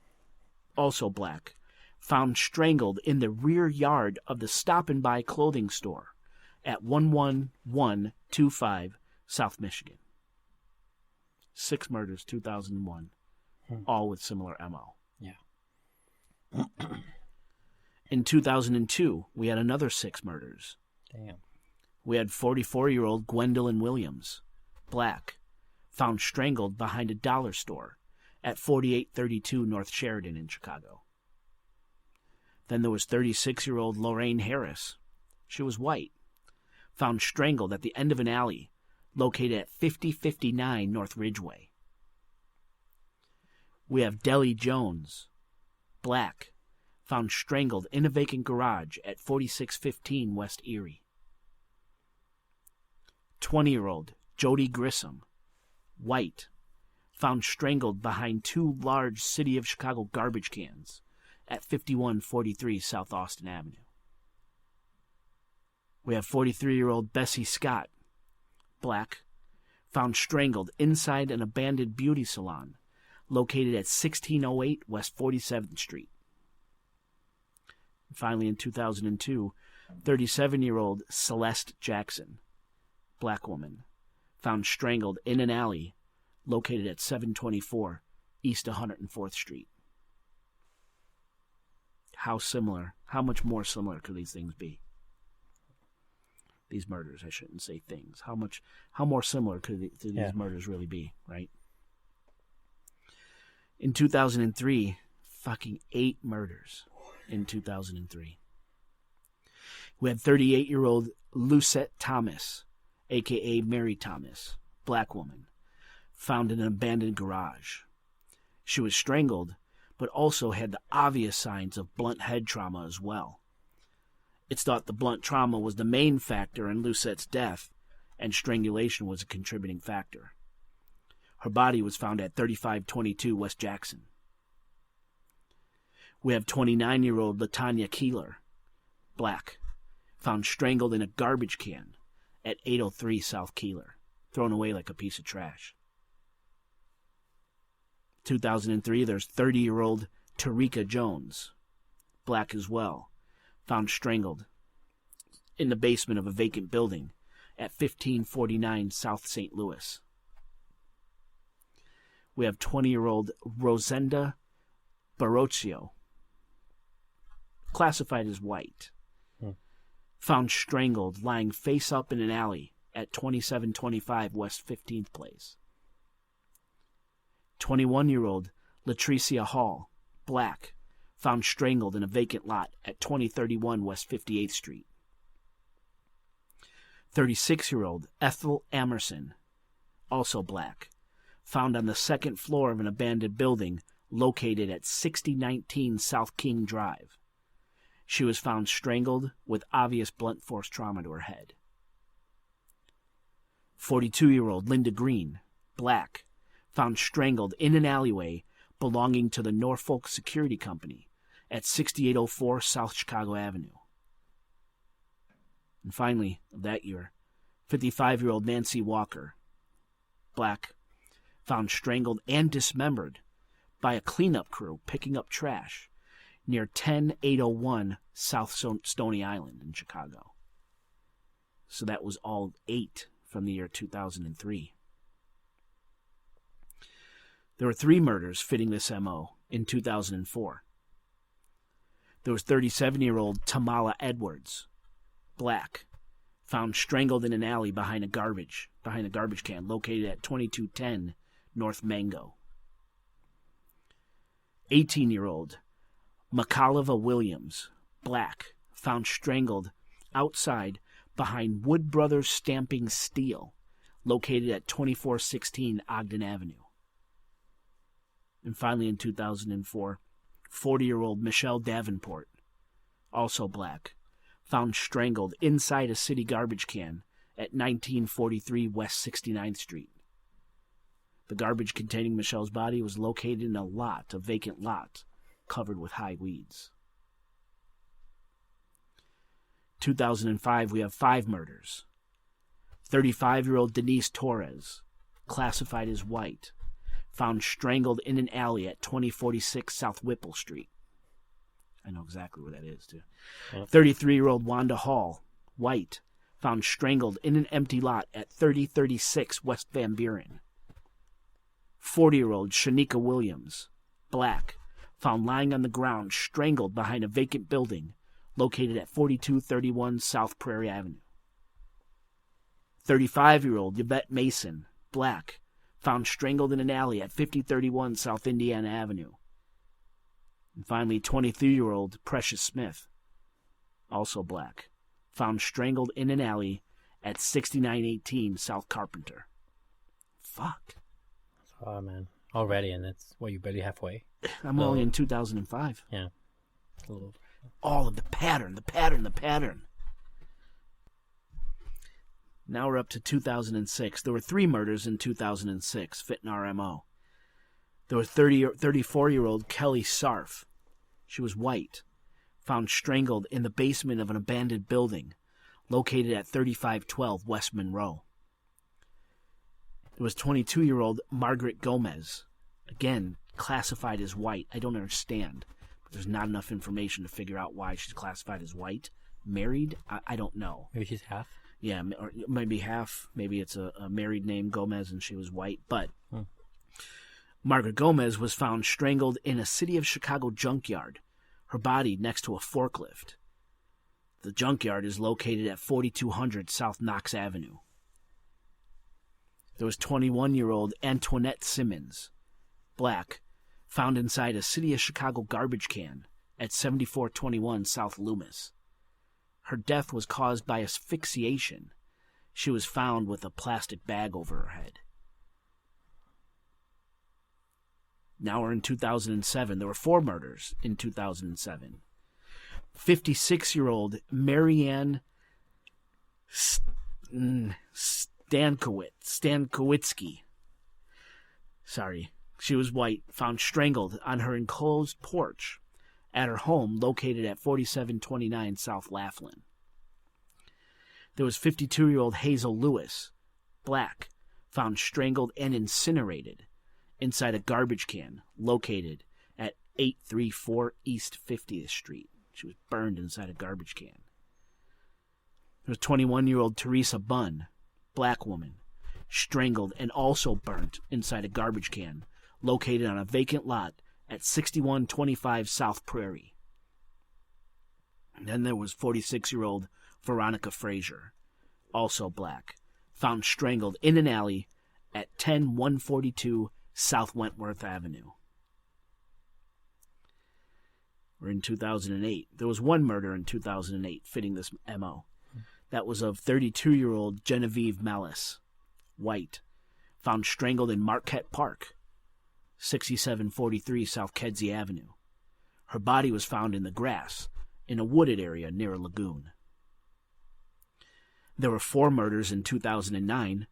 also black, found strangled in the rear yard of the Stop and Buy clothing store at 11125 South Michigan. 6 murders, 2001, all with similar MO. Yeah. In 2002, we had another 6 murders. Damn. We had 44-year-old Gwendolyn Williams, black, found strangled behind a dollar store at 4832 North Sheridan in Chicago. Then there was 36-year-old Lorraine Harris. She was white, found strangled at the end of an alley located at 5059 North Ridgeway. We have Deli Jones, black, found strangled in a vacant garage at 4615 West Erie. 20-year-old Jody Grissom, white, found strangled behind 2 large City of Chicago garbage cans at 5143 South Austin Avenue. We have 43-year-old Bessie Scott, black, found strangled inside an abandoned beauty salon located at 1608 West 47th Street. And finally, in 2002, 37-year-old Celeste Jackson, black woman, found strangled in an alley located at 724 East 104th Street. How much more similar could these things be? These murders, I shouldn't say things. How more similar could these murders really be, right? In 2003, fucking 8 murders in 2003. We had 38-year-old Lucette Thomas, a.k.a. Mary Thomas, black woman, found in an abandoned garage. She was strangled, but also had the obvious signs of blunt head trauma as well. It's thought the blunt trauma was the main factor in Lucette's death, and strangulation was a contributing factor. Her body was found at 3522 West Jackson. We have 29-year-old LaTanya Keeler, black, found strangled in a garbage can at 803 South Keeler, thrown away like a piece of trash. 2003, there's 30-year-old Tarika Jones, black as well, found strangled in the basement of a vacant building at 1549 South St. Louis. We have 20-year-old Rosenda Barocchio, classified as white, found strangled lying face up in an alley at 2725 West 15th Place. 21-year-old Latricia Hall, black, found strangled in a vacant lot at 2031 West 58th Street. 36-year-old Ethel Amerson, also black, found on the second floor of an abandoned building located at 6019 South King Drive. She was found strangled with obvious blunt force trauma to her head. 42-year-old Linda Green, black, found strangled in an alleyway belonging to the Norfolk Security Company at 6804 South Chicago Avenue. And finally, of that year, 55-year-old Nancy Walker, black, found strangled and dismembered by a cleanup crew picking up trash near 10801 South Stony Island in Chicago. So that was all 8 from the year 2003. There were 3 murders fitting this MO in 2004. There was 37-year-old Tamala Edwards, black, found strangled in an alley behind a garbage can located at 2210 North Mango. 18-year-old Makaleva Williams, black, found strangled outside behind Wood Brothers Stamping Steel, located at 2416 Ogden Avenue. And finally, in 2004, 40-year-old Michelle Davenport, also black, found strangled inside a city garbage can at 1943 West 69th Street. The garbage containing Michelle's body was located in a vacant lot, covered with high weeds. 2005, we have 5 murders. 35-year-old Denise Torres, classified as white, found strangled in an alley at 2046 South Whipple Street. I know exactly where that is, too. 33-year-old Wanda Hall, white, found strangled in an empty lot at 3036 West Van Buren. 40-year-old Shanika Williams, black, found lying on the ground strangled behind a vacant building located at 4231 South Prairie Avenue. 35-year-old Yvette Mason, black, found strangled in an alley at 5031 South Indiana Avenue. And finally, 23-year-old Precious Smith, also black, found strangled in an alley at 6918 South Carpenter. Fuck. Oh, man. Already, and it's, you're barely halfway? I'm only in 2005. Yeah. All of the pattern. Now we're up to 2006. There were 3 murders in 2006, fit in our MO. There was 34-year-old Kelly Sarf. She was white, found strangled in the basement of an abandoned building located at 3512 West Monroe. There was 22-year-old Margaret Gomez, again classified as white. I don't understand, but there's not enough information to figure out why she's classified as white. Married? I don't know. Maybe she's half? Yeah, or maybe half. Maybe it's a married name, Gomez, and she was white. But Margaret Gomez was found strangled in a City of Chicago junkyard, her body next to a forklift. The junkyard is located at 4200 South Knox Avenue. There was 21-year-old Antoinette Simmons, black, found inside a City of Chicago garbage can at 7421 South Loomis. Her death was caused by asphyxiation. She was found with a plastic bag over her head. Now we're in 2007. There were 4 murders in 2007. 56-year-old Marianne Stankowitzki. She was white, found strangled on her enclosed porch at her home located at 4729 South Laughlin. There was 52-year-old Hazel Lewis, black, found strangled and incinerated inside a garbage can located at 834 East 50th Street. She was burned inside a garbage can. There was 21-year-old Teresa Bunn, black woman, strangled and also burnt inside a garbage can located on a vacant lot at 6125 South Prairie. And then there was 46-year-old Veronica Frazier, also black, found strangled in an alley at 10142 South Wentworth Avenue. We're in 2008. There was 1 murder in 2008 fitting this MO. That was of 32-year-old Genevieve Malice, white, found strangled in Marquette Park, 6743 South Kedzie Avenue. Her body was found in the grass in a wooded area near a lagoon. There were 4 murders in 2009.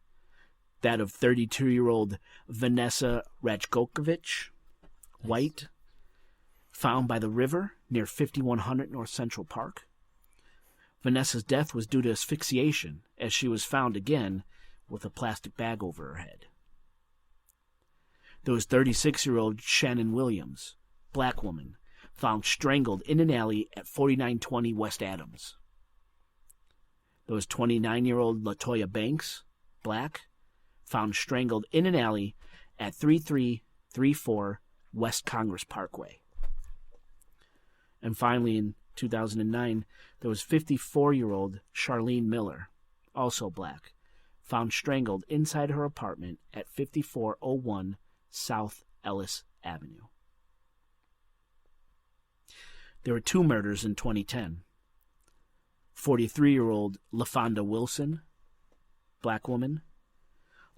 That of 32-year-old Vanessa Rajkokovich, white, found by the river near 5100 North Central Park. Vanessa's death was due to asphyxiation, as she was found again with a plastic bag over her head. There was 36-year-old Shannon Williams, black woman, found strangled in an alley at 4920 West Adams. There was 29-year-old LaToya Banks, black, found strangled in an alley at 3334 West Congress Parkway. And finally, in 2009, there was 54-year-old Charlene Miller, also black, found strangled inside her apartment at 5401 South Ellis Avenue. There were 2 murders in 2010. 43-year-old LaFonda Wilson, black woman.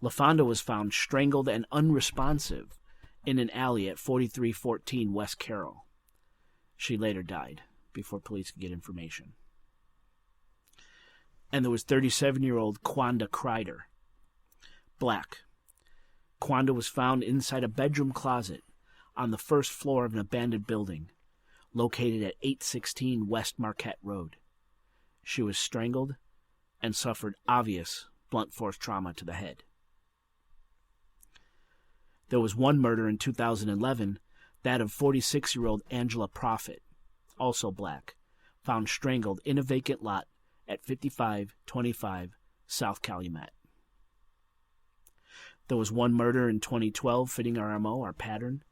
LaFonda was found strangled and unresponsive in an alley at 4314 West Carroll. She later died. before police could get information. And there was 37-year-old Quanda Kreider, black. Quanda was found inside a bedroom closet on the first floor of an abandoned building located at 816 West Marquette Road. She was strangled and suffered obvious blunt force trauma to the head. There was one murder in 2011, that of 46-year-old Angela Profit, also black, found strangled in a vacant lot at 5525 South Calumet. There was one murder in 2012 fitting our MO, our pattern,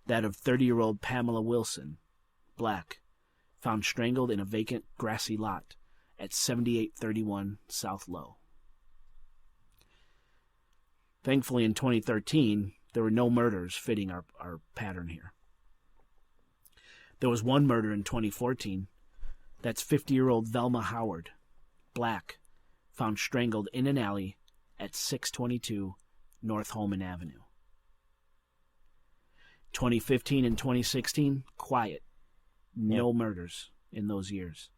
that of 30-year-old Pamela Wilson, black, found strangled in a vacant grassy lot at 7831 South Low. Thankfully, in 2013, there were no murders fitting our pattern here. There was one murder in 2014. That's 50-year-old Velma Howard, black, found strangled in an alley at 622 North Holman Avenue. 2015 and 2016, quiet. No murders in those years.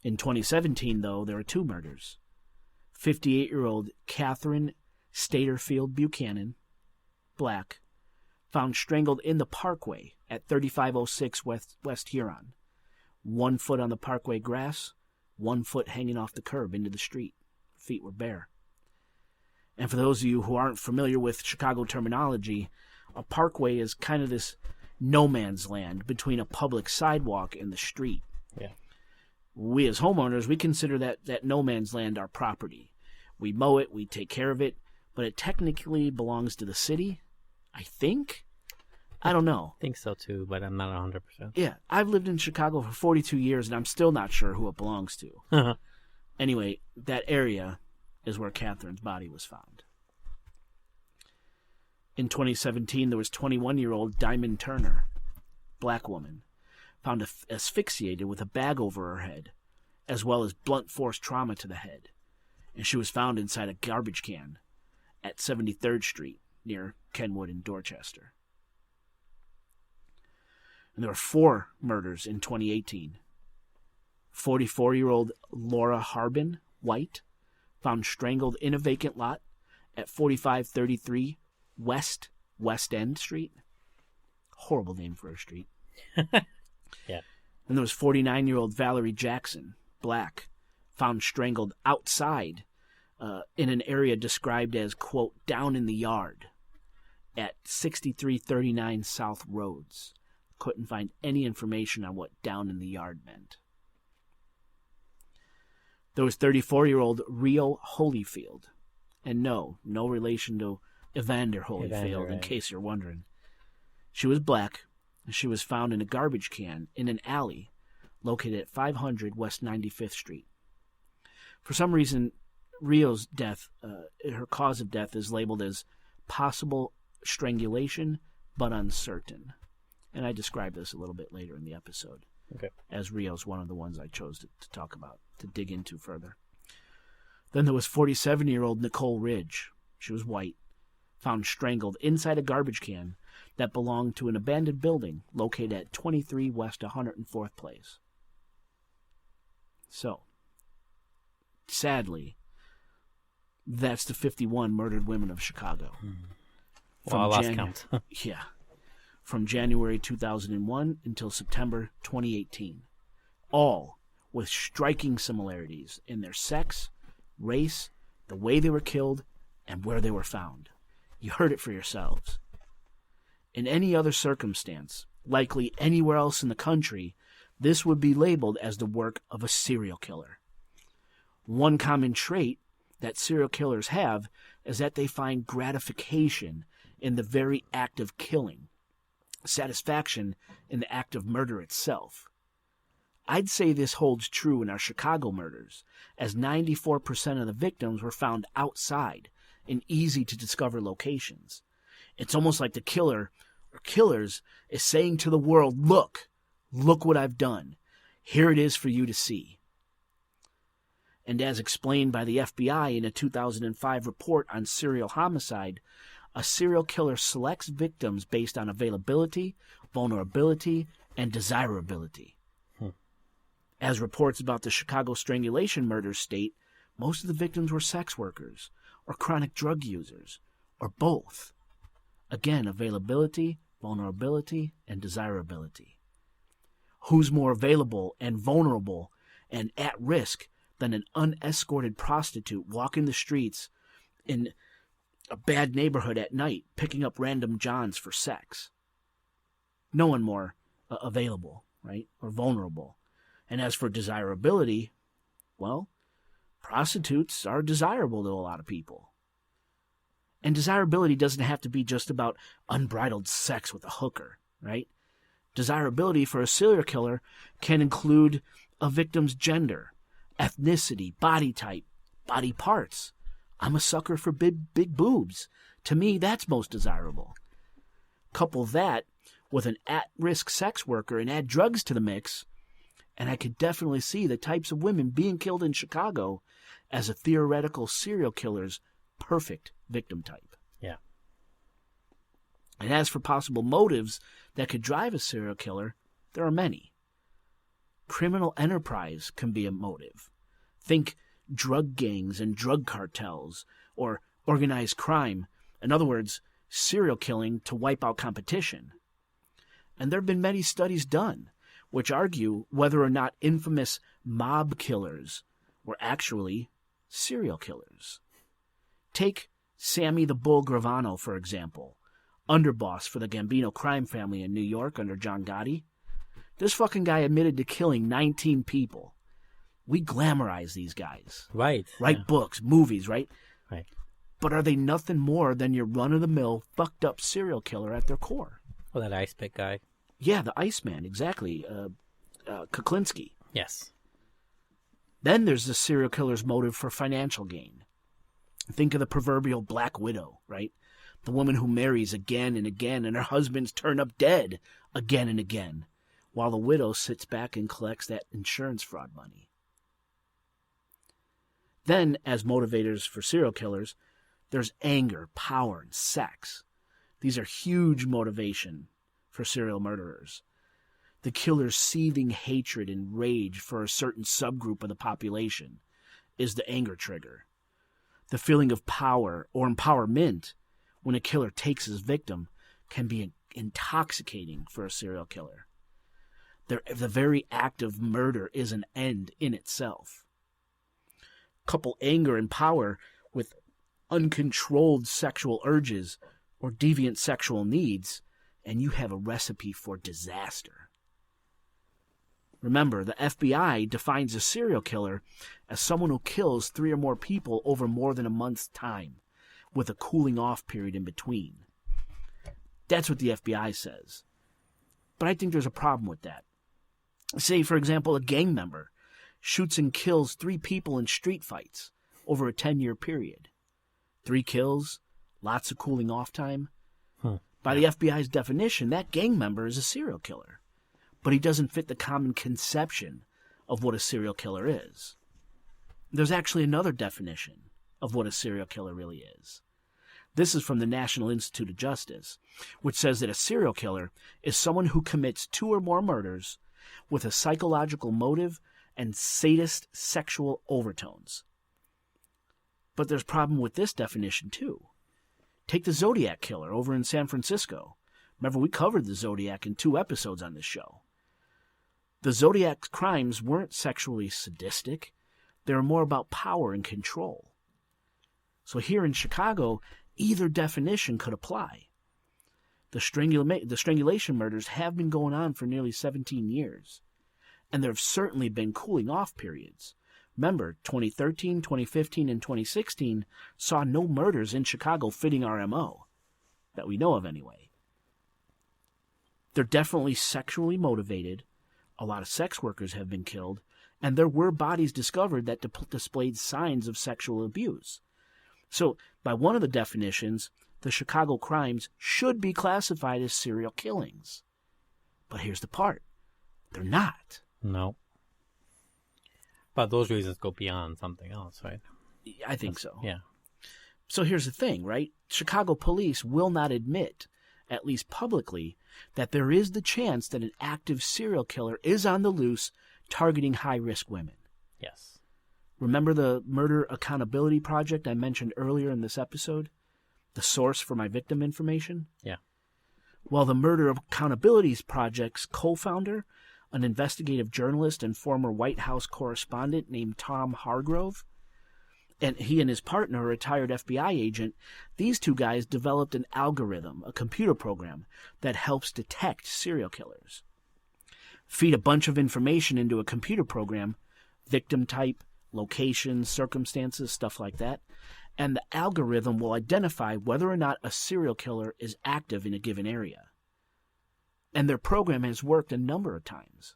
In 2017, though, there were two murders. 58-year-old Catherine Staterfield Buchanan, black, found strangled in the parkway at 3506 West Huron. 1 foot on the parkway grass, 1 foot hanging off the curb into the street. Feet were bare. And for those of you who aren't familiar with Chicago terminology, a parkway is kind of this no man's land between a public sidewalk and the street. Yeah. We as homeowners, we consider that no man's land our property. We mow it, we take care of it, but it technically belongs to the city, I think? I don't know. I think so too, but I'm not 100%. Yeah, I've lived in Chicago for 42 years, and I'm still not sure who it belongs to. Uh-huh. Anyway, that area is where Catherine's body was found. In 2017, there was 21-year-old Diamond Turner, black woman, found asphyxiated with a bag over her head, as well as blunt force trauma to the head, and she was found inside a garbage can at 73rd Street near Kenwood and Dorchester. And there were 4 murders in 2018. 44-year-old Laura Harbin, white, found strangled in a vacant lot at 4533 West End Street. Horrible name for a street. Yeah. And there was 49-year-old Valerie Jackson, black, found strangled outside in an area described as, quote, down in the yard at 6339 South Rhodes. Couldn't find any information on what down in the yard meant. There was 34-year-old Rio Holyfield. And no relation to Evander Holyfield, in case you're wondering. She was black, and she was found in a garbage can in an alley located at 500 West 95th Street. For some reason, Rio's death, her cause of death is labeled as possible strangulation, but uncertain. And I describe this a little bit later in the episode. Okay. As Rio's one of the ones I chose to talk about, to dig into further. Then there was 47-year-old Nicole Ridge. She was white, found strangled inside a garbage can that belonged to an abandoned building located at 23 West 104th Place. So, sadly, that's the 51 murdered women of Chicago. Well, I lost count. Yeah. From January 2001 until September 2018. All with striking similarities in their sex, race, the way they were killed, and where they were found. You heard it for yourselves. In any other circumstance, likely anywhere else in the country, this would be labeled as the work of a serial killer. One common trait that serial killers have is that they find gratification in the very act of killing, satisfaction in the act of murder itself. I'd say this holds true in our Chicago murders, as 94% of the victims were found outside in easy-to-discover locations. It's almost like the killer or killers is saying to the world, look what I've done. Here it is for you to see. And as explained by the FBI in a 2005 report on serial homicide, a serial killer selects victims based on availability, vulnerability, and desirability. As reports about the Chicago strangulation murders state, most of the victims were sex workers or chronic drug users, or both. Again, availability, vulnerability, and desirability. Who's more available and vulnerable and at risk than an unescorted prostitute walking the streets in a bad neighborhood at night picking up random johns for sex? No one more available, right, or vulnerable. And as for desirability, well, prostitutes are desirable to a lot of people. And desirability doesn't have to be just about unbridled sex with a hooker, right? Desirability for a serial killer can include a victim's gender, ethnicity, body type, body parts. I'm a sucker for big boobs. To me, that's most desirable. Couple that with an at-risk sex worker and add drugs to the mix, and I could definitely see the types of women being killed in Chicago as a theoretical serial killer's perfect victim type. Yeah. And as for possible motives that could drive a serial killer, there are many. Criminal enterprise can be a motive. Think drug gangs and drug cartels, or organized crime. In other words, serial killing to wipe out competition. And there have been many studies done which argue whether or not infamous mob killers were actually serial killers. Take Sammy the Bull Gravano, for example, underboss for the Gambino crime family in New York under John Gotti. This fucking guy admitted to killing 19 people. We glamorize these guys. Right. Write books, movies, right? Right. But are they nothing more than your run-of-the-mill, fucked-up serial killer at their core? Well, that ice pick guy. Yeah, the Iceman, exactly. Kuklinski. Yes. Then there's the serial killer's motive for financial gain. Think of the proverbial Black Widow, right? The woman who marries again and again, and her husbands turn up dead again and again, while the widow sits back and collects that insurance fraud money. Then, as motivators for serial killers, there's anger, power, and sex. These are huge motivation for serial murderers. The killer's seething hatred and rage for a certain subgroup of the population is the anger trigger. The feeling of power or empowerment when a killer takes his victim can be intoxicating for a serial killer. The very act of murder is an end in itself. Couple anger and power with uncontrolled sexual urges or deviant sexual needs, and you have a recipe for disaster. Remember, the FBI defines a serial killer as someone who kills 3 or more people over more than a month's time, with a cooling off period in between. That's what the FBI says. But I think there's a problem with that. Say, for example, a gang member shoots and kills 3 people in street fights over a 10-year period. 3 kills, lots of cooling off time. By the FBI's definition, that gang member is a serial killer. But he doesn't fit the common conception of what a serial killer is. There's actually another definition of what a serial killer really is. This is from the National Institute of Justice, which says that a serial killer is someone who commits 2 or more murders with a psychological motive and sadist sexual overtones. But there's a problem with this definition, too. Take the Zodiac Killer over in San Francisco. Remember, we covered the Zodiac in 2 episodes on this show. The Zodiac's crimes weren't sexually sadistic. They were more about power and control. So here in Chicago, either definition could apply. The strangulation murders have been going on for nearly 17 years. And there have certainly been cooling off periods. Remember, 2013, 2015, and 2016 saw no murders in Chicago fitting our MO, that we know of anyway. They're definitely sexually motivated. A lot of sex workers have been killed, and there were bodies discovered that displayed signs of sexual abuse. So, by one of the definitions, the Chicago crimes should be classified as serial killings. But here's the part. They're not. No. But those reasons go beyond something else, right? I think so. Yeah. So here's the thing, right? Chicago police will not admit, at least publicly, that there is the chance that an active serial killer is on the loose targeting high-risk women. Yes. Remember the Murder Accountability Project I mentioned earlier in this episode? The source for my victim information? Yeah. Well, the Murder Accountability Project's co-founder, an investigative journalist and former White House correspondent named Tom Hargrove, and he and his partner, a retired FBI agent, these two guys developed an algorithm, a computer program, that helps detect serial killers. Feed a bunch of information into a computer program, victim type, location, circumstances, stuff like that, and the algorithm will identify whether or not a serial killer is active in a given area. And their program has worked a number of times.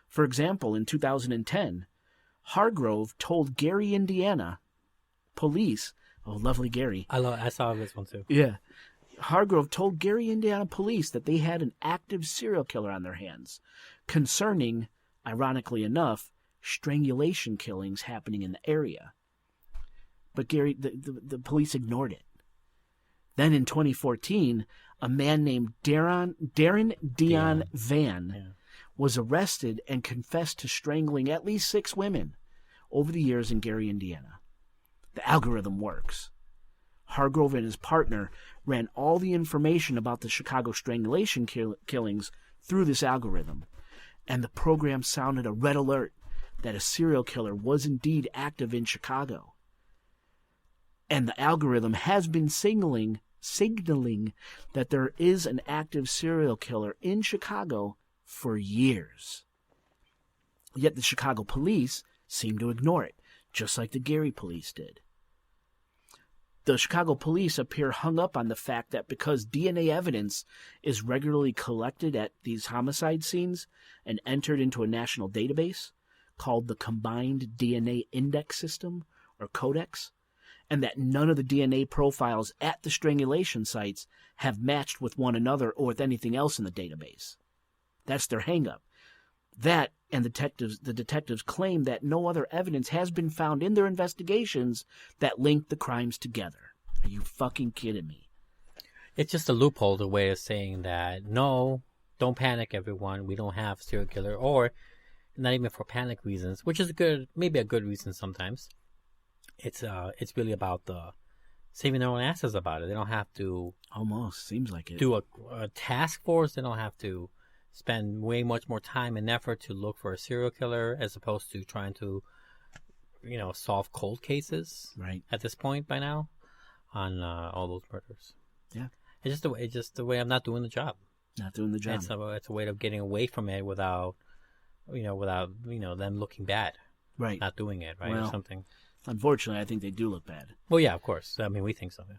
For example, in 2010, Hargrove told Gary, Indiana, police, oh, lovely Gary. I saw this one too. Yeah. Hargrove told Gary, Indiana police that they had an active serial killer on their hands concerning, ironically enough, strangulation killings happening in the area. But Gary, the police ignored it. Then in 2014, a man named Darren Dion Van was arrested and confessed to strangling at least 6 women over the years in Gary, Indiana. The algorithm works. Hargrove and his partner ran all the information about the Chicago strangulation killings through this algorithm, and the program sounded a red alert that a serial killer was indeed active in Chicago. And the algorithm has been signaling that there is an active serial killer in Chicago for years. Yet the Chicago police seem to ignore it, just like the Gary police did. The Chicago police appear hung up on the fact that because DNA evidence is regularly collected at these homicide scenes and entered into a national database called the Combined DNA Index System, or Codex, and that none of the DNA profiles at the strangulation sites have matched with one another or with anything else in the database. That's their hang-up. That, and the detectives claim that no other evidence has been found in their investigations that link the crimes together. Are you fucking kidding me? It's just a loophole, the way of saying that, no, don't panic, everyone. We don't have serial killer, or not even for panic reasons, which is maybe a good reason sometimes. It's really about the saving their own asses about it. They don't have to almost seems like it. Do a task force. They don't have to spend way much more time and effort to look for a serial killer as opposed to trying to, solve cold cases. Right. At this point by now, on all those murders. Yeah. It's just the way I'm not doing the job. Not doing the job. It's a way of getting away from it without them looking bad. Right. Not doing it, right? Well, or something. Unfortunately, I think they do look bad. Well, yeah, of course. I mean, we think so. Yeah.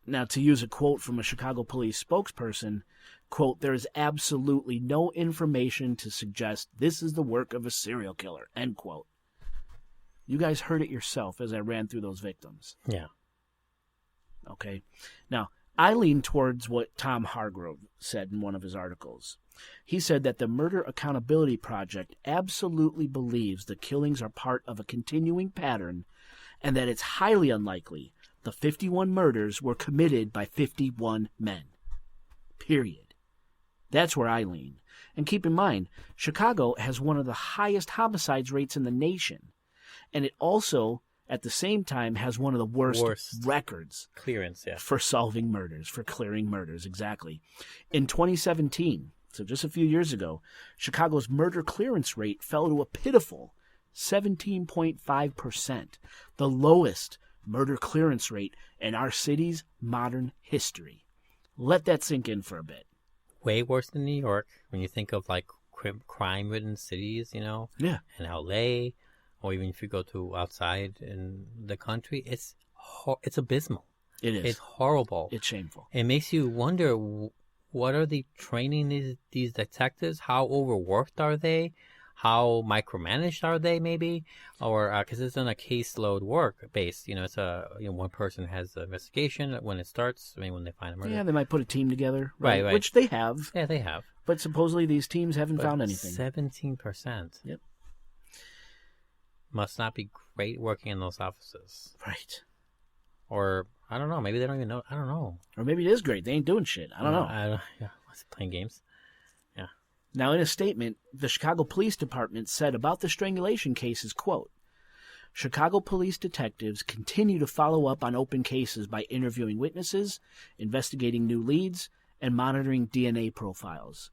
Now, to use a quote from a Chicago police spokesperson, quote, "There is absolutely no information to suggest this is the work of a serial killer," end quote. You guys heard it yourself as I ran through those victims. Yeah. Okay. Now, I lean towards what Tom Hargrove said in one of his articles. He said that the Murder Accountability Project absolutely believes the killings are part of a continuing pattern and that it's highly unlikely the 51 murders were committed by 51 men. Period. That's where I lean. And keep in mind, Chicago has one of the highest homicides rates in the nation. And it also, at the same time, has one of the worst records clearance, for solving murders, for clearing murders, exactly. In 2017, so just a few years ago, Chicago's murder clearance rate fell to a pitiful 17.5%, the lowest murder clearance rate in our city's modern history. Let that sink in for a bit. Way worse than New York, when you think of like crime-ridden cities, Yeah. And LA, or even if you go to outside in the country, it's abysmal. It is. It's horrible. It's shameful. It makes you wonder, what are they training these detectives? How overworked are they? How micromanaged are they, maybe? Or because it's on a caseload work base, it's one person has the investigation when it starts. I mean, when they find a murder. Yeah, they might put a team together, right? Which they have. Yeah, they have. But supposedly these teams haven't found anything. 17%. Yep. Must not be great working in those offices. Right. Or I don't know. Maybe they don't even know. I don't know. Or maybe it is great. They ain't doing shit. I don't know. playing games. Yeah. Now, in a statement, the Chicago Police Department said about the strangulation cases, quote, Chicago police detectives continue to follow up on open cases by interviewing witnesses, investigating new leads, and monitoring DNA profiles.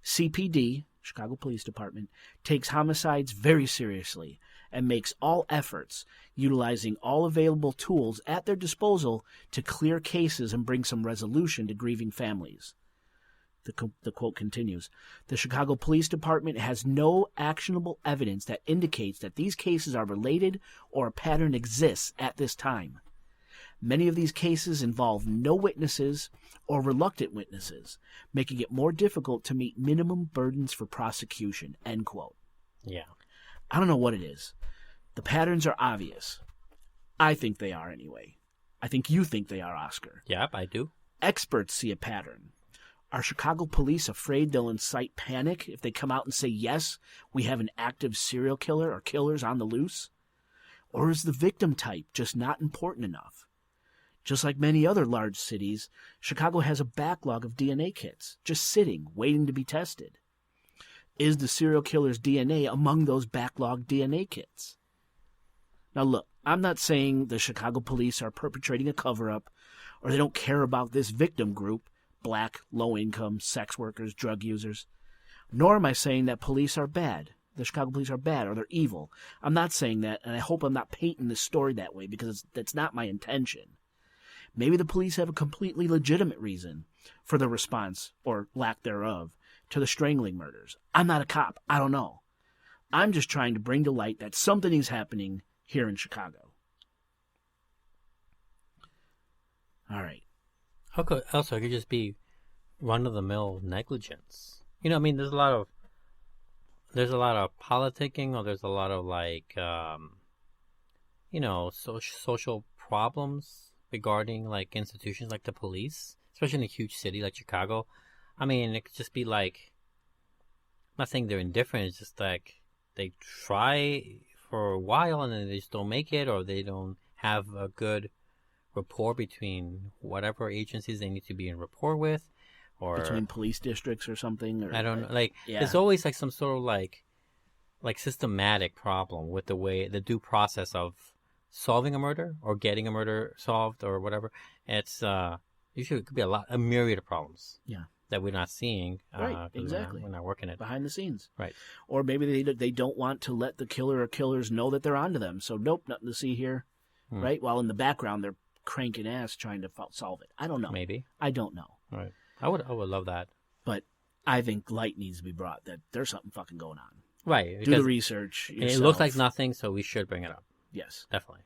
CPD, Chicago Police Department, takes homicides very seriously and makes all efforts, utilizing all available tools at their disposal to clear cases and bring some resolution to grieving families. The quote continues, the Chicago Police Department has no actionable evidence that indicates that these cases are related or a pattern exists at this time. Many of these cases involve no witnesses or reluctant witnesses, making it more difficult to meet minimum burdens for prosecution, end quote. Yeah. I don't know what it is. The patterns are obvious. I think they are anyway. I think you think they are, Oscar. Yep, I do. Experts see a pattern. Are Chicago police afraid they'll incite panic if they come out and say, yes, we have an active serial killer or killers on the loose? Or is the victim type just not important enough? Just like many other large cities, Chicago has a backlog of DNA kits, just sitting, waiting to be tested. Is the serial killer's DNA among those backlogged DNA kits? Now look, I'm not saying the Chicago police are perpetrating a cover-up or they don't care about this victim group, black, low-income, sex workers, drug users. Nor am I saying that police are bad. The Chicago police are bad or they're evil. I'm not saying that, and I hope I'm not painting this story that way because that's not my intention. Maybe the police have a completely legitimate reason for the response, or lack thereof, to the strangling murders. I'm not a cop. I don't know. I'm just trying to bring to light that something is happening here in Chicago. All right. Also, it could just be run-of-the-mill negligence. You know, I mean, there's a lot of politicking, or there's a lot of social problems regarding like institutions like the police, especially in a huge city like Chicago. I mean, it could just be like, I'm not saying they're indifferent. It's just like they try for a while and then they just don't make it, or they don't have a good rapport between whatever agencies they need to be in rapport with, or between police districts or something. Or, I don't know. There's always like some sort of like systematic problem with the due process of solving a murder or getting a murder solved or whatever. It's usually it could be a myriad of problems. Yeah. That we're not seeing. Right. Exactly. We're not working it behind the scenes. Right. Or maybe they don't want to let the killer or killers know that they're onto them. So nope, nothing to see here. Right. While in the background they're cranking ass trying to solve it. I don't know. Maybe. I don't know. Right. I would love that. But I think light needs to be brought that there's something fucking going on. Right. Do the research yourself. It looks like nothing, so we should bring it up. Yes. Definitely.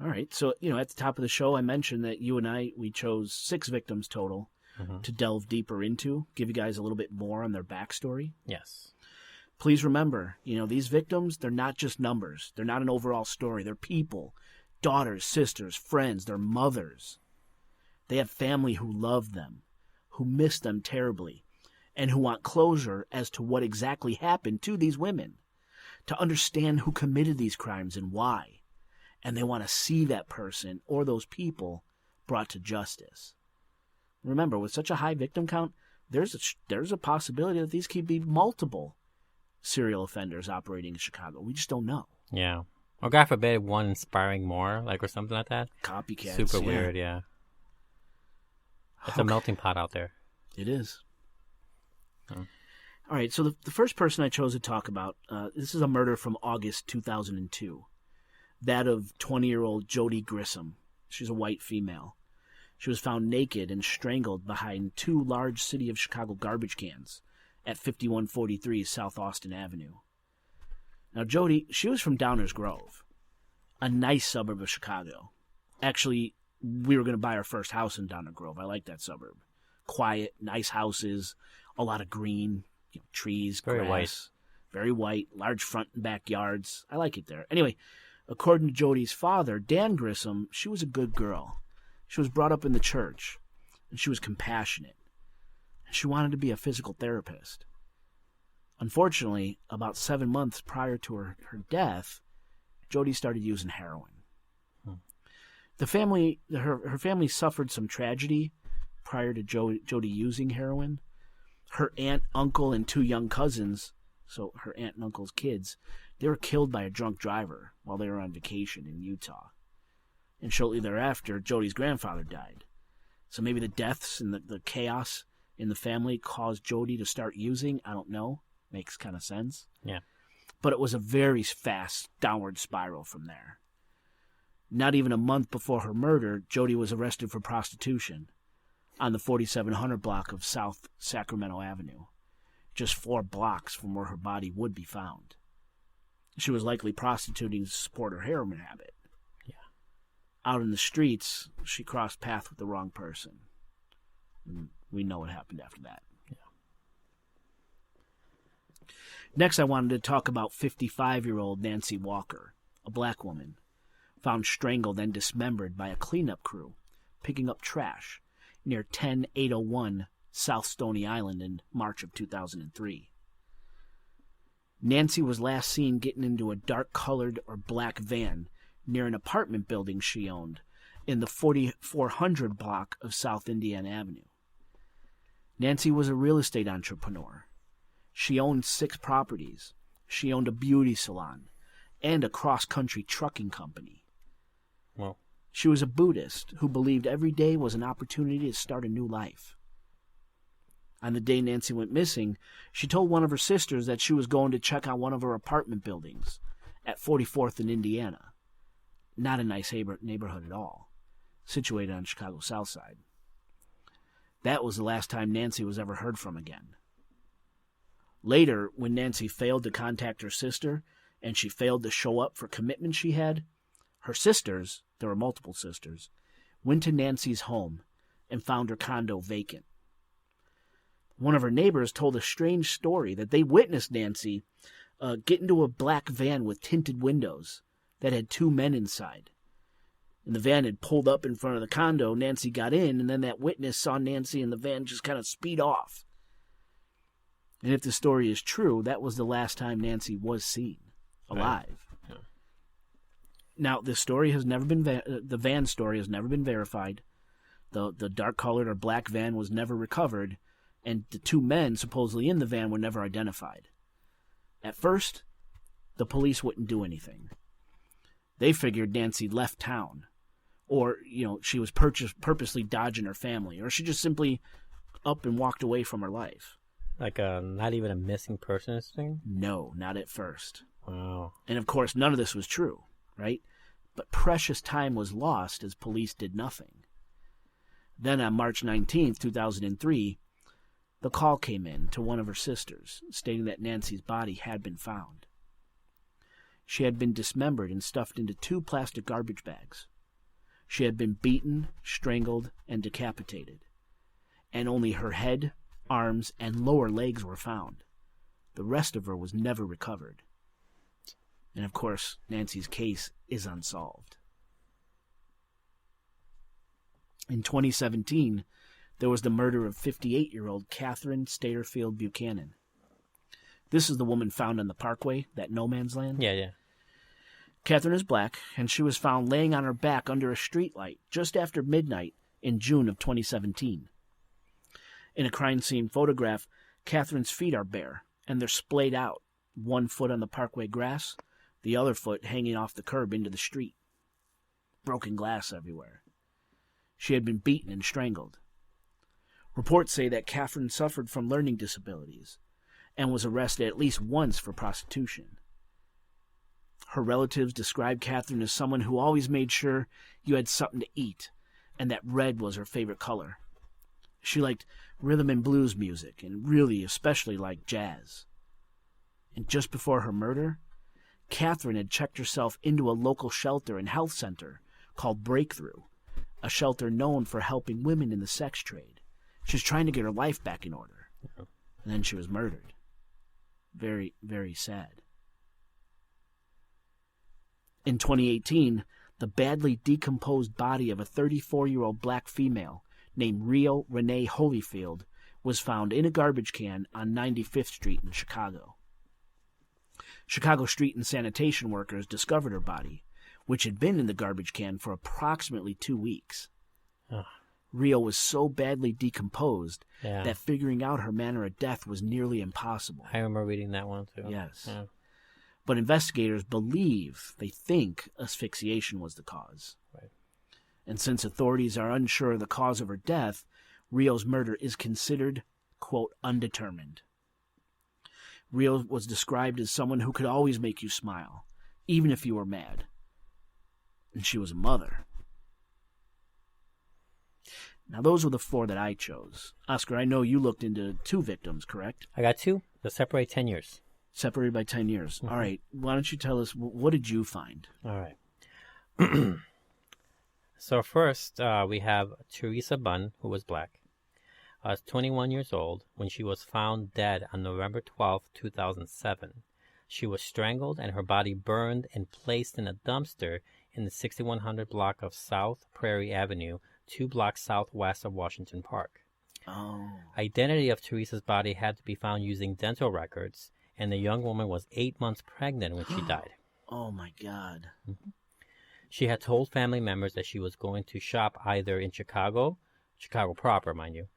All right. So, at the top of the show, I mentioned that you and we chose 6 victims total to delve deeper into, give you guys a little bit more on their backstory. Yes. Please remember, these victims, they're not just numbers. They're not an overall story. They're people. Daughters, sisters, friends, their mothers. They have family who love them, who miss them terribly, and who want closure as to what exactly happened to these women, to understand who committed these crimes and why. And they want to see that person or those people brought to justice. Remember, with such a high victim count, there's a possibility that these could be multiple serial offenders operating in Chicago. We just don't know. Yeah. Or God forbid, one inspiring more, or something like that. Copycats. Super weird, yeah. It's a melting pot out there. It is. All right, so the first person I chose to talk about, this is a murder from August 2002. That of 20-year-old Jody Grissom. She's a white female. She was found naked and strangled behind 2 large City of Chicago garbage cans at 5143 South Austin Avenue. Now, Jody, she was from Downers Grove, a nice suburb of Chicago. Actually, we were going to buy our first house in Downers Grove. I like that suburb. Quiet, nice houses, a lot of green, trees, very grass. White. Very white, large front and backyards. I like it there. Anyway, according to Jody's father, Dan Grissom, she was a good girl. She was brought up in the church, and she was compassionate. And she wanted to be a physical therapist. Unfortunately, about 7 months prior to her death, Jody started using heroin. The family, her family suffered some tragedy prior to Jody using heroin, her aunt, uncle, and 2 young cousins, so her aunt and uncle's kids, they were killed by a drunk driver while they were on vacation in Utah. And shortly thereafter, Jody's grandfather died. So maybe the deaths and the chaos in the family caused Jody to start using. I don't know. Makes kind of sense. Yeah. But it was a very fast downward spiral from there. Not even a month before her murder, Jody was arrested for prostitution on the 4700 block of South Sacramento Avenue, just 4 blocks from where her body would be found. She was likely prostituting to support her heroin habit. Yeah. Out in the streets, she crossed paths with the wrong person. And we know what happened after that. Yeah. Next, I wanted to talk about 55-year-old Nancy Walker, a black woman, found strangled and dismembered by a cleanup crew picking up trash near 10801 South Stony Island in March of 2003. Nancy was last seen getting into a dark-colored or black van near an apartment building she owned in the 4400 block of South Indiana Avenue. Nancy was a real estate entrepreneur. She owned 6 properties. She owned a beauty salon and a cross-country trucking company. Well, she was a Buddhist who believed every day was an opportunity to start a new life. On the day Nancy went missing, she told one of her sisters that she was going to check out one of her apartment buildings at 44th in Indiana. Not a nice neighborhood at all, situated on Chicago's South Side. That was the last time Nancy was ever heard from again. Later, when Nancy failed to contact her sister and she failed to show up for commitments she had, her sisters, there were multiple sisters, went to Nancy's home and found her condo vacant. One of her neighbors told a strange story that they witnessed Nancy get into a black van with tinted windows that had 2 men inside. And the van had pulled up in front of the condo. Nancy got in, and then that witness saw Nancy and the van just kind of speed off. And if the story is true, that was the last time Nancy was seen alive. Right. Yeah. Now, this story has never been the van story has never been verified. The dark-colored or black van was never recovered, and the 2 men supposedly in the van were never identified. At first, the police wouldn't do anything. They figured Nancy left town, or she was purposely dodging her family, or she just simply up and walked away from her life. Like not even a missing persons thing? No, not at first. Wow. And of course, none of this was true, right? But precious time was lost as police did nothing. Then on March 19th, 2003, the call came in to one of her sisters, stating that Nancy's body had been found. She had been dismembered and stuffed into 2 plastic garbage bags. She had been beaten, strangled, and decapitated. And only her head, arms, and lower legs were found. The rest of her was never recovered. And of course, Nancy's case is unsolved. In 2017, there was the murder of 58-year-old Catherine Staterfield Buchanan. This is the woman found on the Parkway, that no man's land. Yeah. Catherine is black, and she was found laying on her back under a streetlight just after midnight in June of 2017. In a crime scene photograph, Catherine's feet are bare, and they're splayed out, 1 foot on the Parkway grass, the other foot hanging off the curb into the street. Broken glass everywhere. She had been beaten and strangled. Reports say that Catherine suffered from learning disabilities and was arrested at least once for prostitution. Her relatives described Catherine as someone who always made sure you had something to eat, and that red was her favorite color. She liked rhythm and blues music, and really especially liked jazz. And just before her murder, Catherine had checked herself into a local shelter and health center called Breakthrough, a shelter known for helping women in the sex trade. She was trying to get her life back in order. And then she was murdered. Very, very sad. In 2018, the badly decomposed body of a 34-year-old black female named Rio Renee Holyfield was found in a garbage can on 95th Street in Chicago. Chicago street and sanitation workers discovered her body, which had been in the garbage can for approximately 2 weeks. Rio was so badly decomposed that figuring out her manner of death was nearly impossible. I remember reading that one, too. Yes. Yeah. But investigators they think asphyxiation was the cause. Right. And since authorities are unsure of the cause of her death, Rio's murder is considered, quote, undetermined. Rio was described as someone who could always make you smile, even if you were mad. And she was a mother. Now, those were the 4 that I chose. Oscar, I know you looked into 2 victims, correct? I got 2. They separate 10 years. Separated by 10 years. Mm-hmm. All right. Why don't you tell us, what did you find? All right. So first, we have Teresa Bunn, who was black. 21 years old when she was found dead on November 12, 2007. She was strangled and her body burned and placed in a dumpster in the 6100 block of South Prairie Avenue, 2 blocks southwest of Washington Park. Oh. Identity of Teresa's body had to be found using dental records, and the young woman was 8 months pregnant when she died. Oh, my God. Mm-hmm. She had told family members that she was going to shop either in Chicago proper, mind you,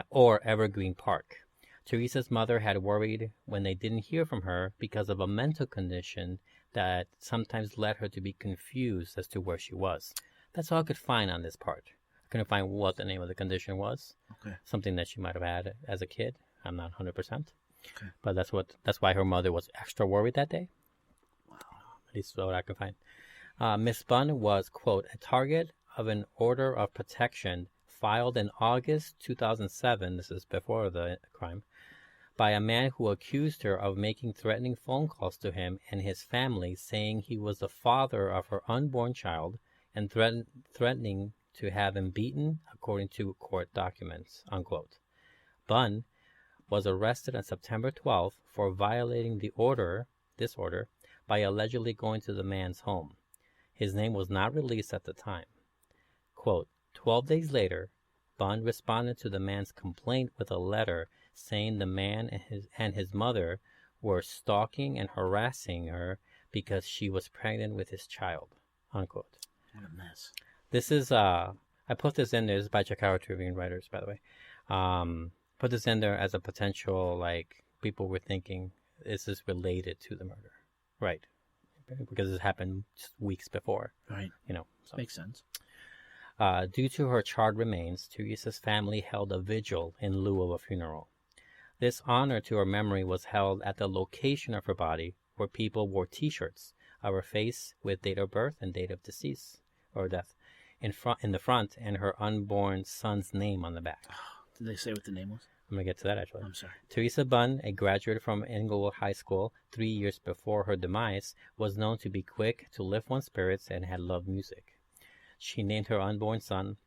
or Evergreen Park. Teresa's mother had worried when they didn't hear from her because of a mental condition that sometimes led her to be confused as to where she was. That's all I could find on this part. I couldn't find what the name of the condition was. Okay. Something that she might have had as a kid. I'm not 100%. Okay. But that's why her mother was extra worried that day. Wow. At least what I could find. Miss Bunn was, quote, a target of an order of protection filed in August 2007, this is before the crime, by a man who accused her of making threatening phone calls to him and his family, saying he was the father of her unborn child and threatening to have him beaten, according to court documents, unquote. Bunn was arrested on September 12th for violating this order, by allegedly going to the man's home. His name was not released at the time. Quote, 12 days later, Bunn responded to the man's complaint with a letter saying the man and his mother were stalking and harassing her because she was pregnant with his child, unquote. What a mess. This is, I put this in there, this is by Chicago Tribune writers, by the way. Put this in there as a potential, like, people were thinking, is this related to the murder? Right. Because it happened just weeks before. Right. So. Makes sense. Due to her charred remains, Teresa's family held a vigil in lieu of a funeral. This honor to her memory was held at the location of her body, where people wore T-shirts of her face with date of birth and date of decease or death in the front, and her unborn son's name on the back. Did they say what the name was? I'm going to get to that, actually. I'm sorry. Teresa Bunn, a graduate from Inglewood High School 3 years before her demise, was known to be quick to lift one's spirits and had loved music. She named her unborn son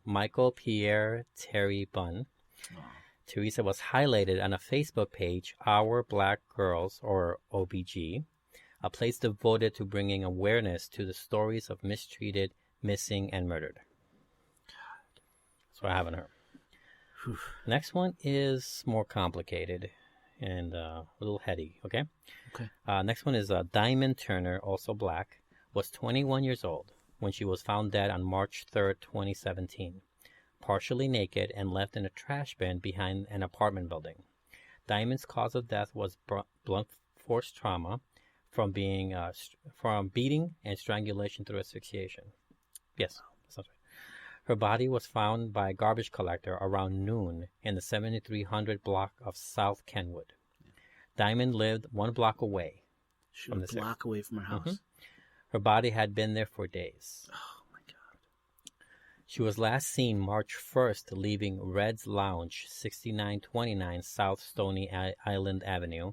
Michael Pierre Terry Bunn. Oh. Teresa was highlighted on a Facebook page, Our Black Girls, or OBG, a place devoted to bringing awareness to the stories of mistreated, missing, and murdered. That's what I have on her. Whew. Next one is more complicated and a little heady, okay? Okay. Next one is Diamond Turner, also black, was 21 years old when she was found dead on March 3rd, 2017, partially naked and left in a trash bin behind an apartment building. Diamond's cause of death was blunt force trauma from beating and strangulation through asphyxiation. Yes, that sounds right. Her body was found by a garbage collector around noon in the 7300 block of South Kenwood. Diamond lived 1 block away. She was a block away from her house. Mm-hmm. Her body had been there for days. Oh, my God. She was last seen March 1st leaving Red's Lounge, 6929 South Stony Island Avenue.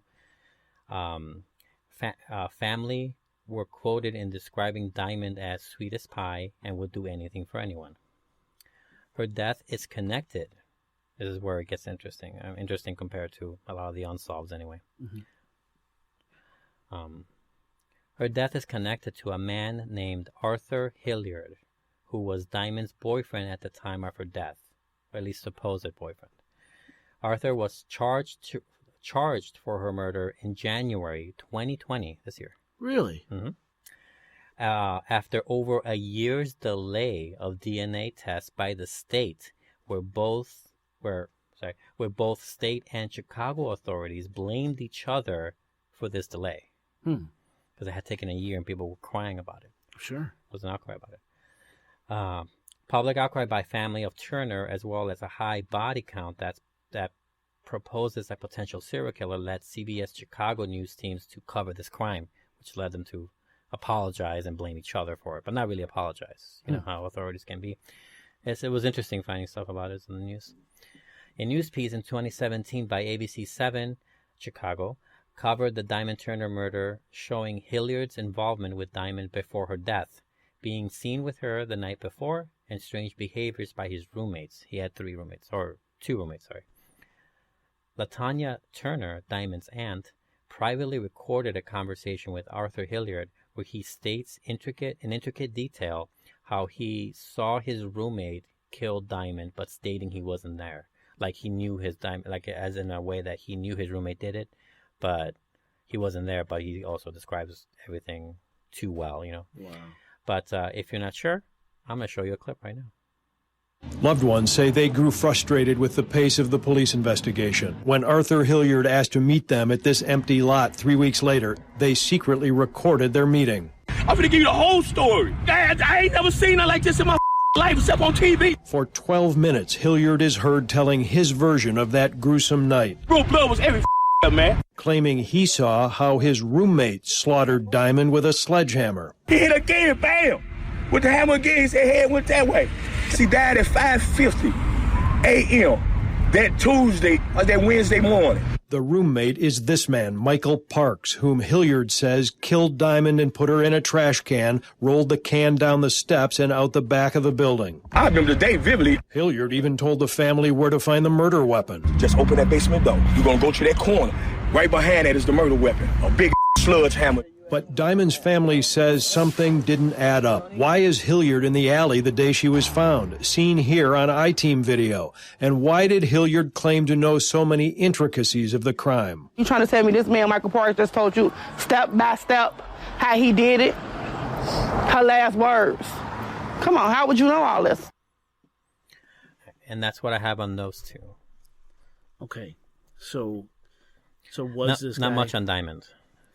Family were quoted in describing Diamond as sweet as pie and would do anything for anyone. Her death is connected. This is where it gets interesting. Interesting compared to a lot of the unsolved anyway. Mm-hmm. Her death is connected to a man named Arthur Hilliard, who was Diamond's boyfriend at the time of her death, or at least supposed boyfriend. Arthur was charged for her murder in January 2020, this year. Really? Mm-hmm. after over a year's delay of DNA tests by the state, where both state and Chicago authorities blamed each other for this delay. Because it had taken a year and people were crying about it. Sure. There was an outcry about it. Public outcry by family of Turner, as well as a high body count that proposes a potential serial killer, led CBS Chicago news teams to cover this crime, which led them to apologize and blame each other for it, but not really apologize. You know how authorities can be. It was interesting finding stuff about it in the news. A news piece in 2017 by ABC 7 Chicago covered the Diamond Turner murder, showing Hilliard's involvement with Diamond before her death, being seen with her the night before, and strange behaviors by his roommates. He had two roommates. LaTanya Turner, Diamond's aunt, privately recorded a conversation with Arthur Hilliard where he states in intricate detail how he saw his roommate kill Diamond, but stating he wasn't there. Like he knew his Diamond, like as in a way that he knew his roommate did it, but he wasn't there. But he also describes everything too well, you know. Wow. But if you're not sure, I'm going to show you a clip right now. Loved ones say they grew frustrated with the pace of the police investigation. When Arthur Hilliard asked to meet them at this empty lot 3 weeks later, they secretly recorded their meeting. I'm gonna give you the whole story. I ain't never seen it like this in my life except on TV. For 12 minutes, Hilliard is heard telling his version of that gruesome night. Real blood was every man. Claiming he saw how his roommate slaughtered Diamond with a sledgehammer. He hit again, bam! With the hammer again, his head went that way. She died at 5:50 a.m. that Tuesday or that Wednesday morning. The roommate is this man, Michael Parks, whom Hilliard says killed Diamond and put her in a trash can, rolled the can down the steps and out the back of the building. I remember the day vividly. Hilliard even told the family where to find the murder weapon. Just open that basement door. You're going to go to that corner. Right behind that is the murder weapon, a big sledgehammer. But Diamond's family says something didn't add up. Why is Hilliard in the alley the day she was found, seen here on I-Team video? And why did Hilliard claim to know so many intricacies of the crime? You trying to tell me this man, Michael Parks, just told you step by step how he did it? Her last words. Come on, how would you know all this? And that's what I have on those two. Okay. So was this guy... Not much on Diamond.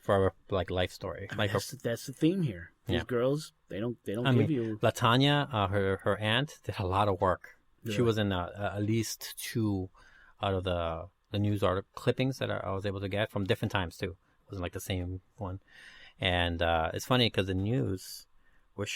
For like life story, like that's the theme here. These girls, they don't give you. LaTanya, her aunt, did a lot of work. Yeah. She was in at least 2 out of the news article clippings that I was able to get from different times too. It wasn't like the same one. And it's funny because the news were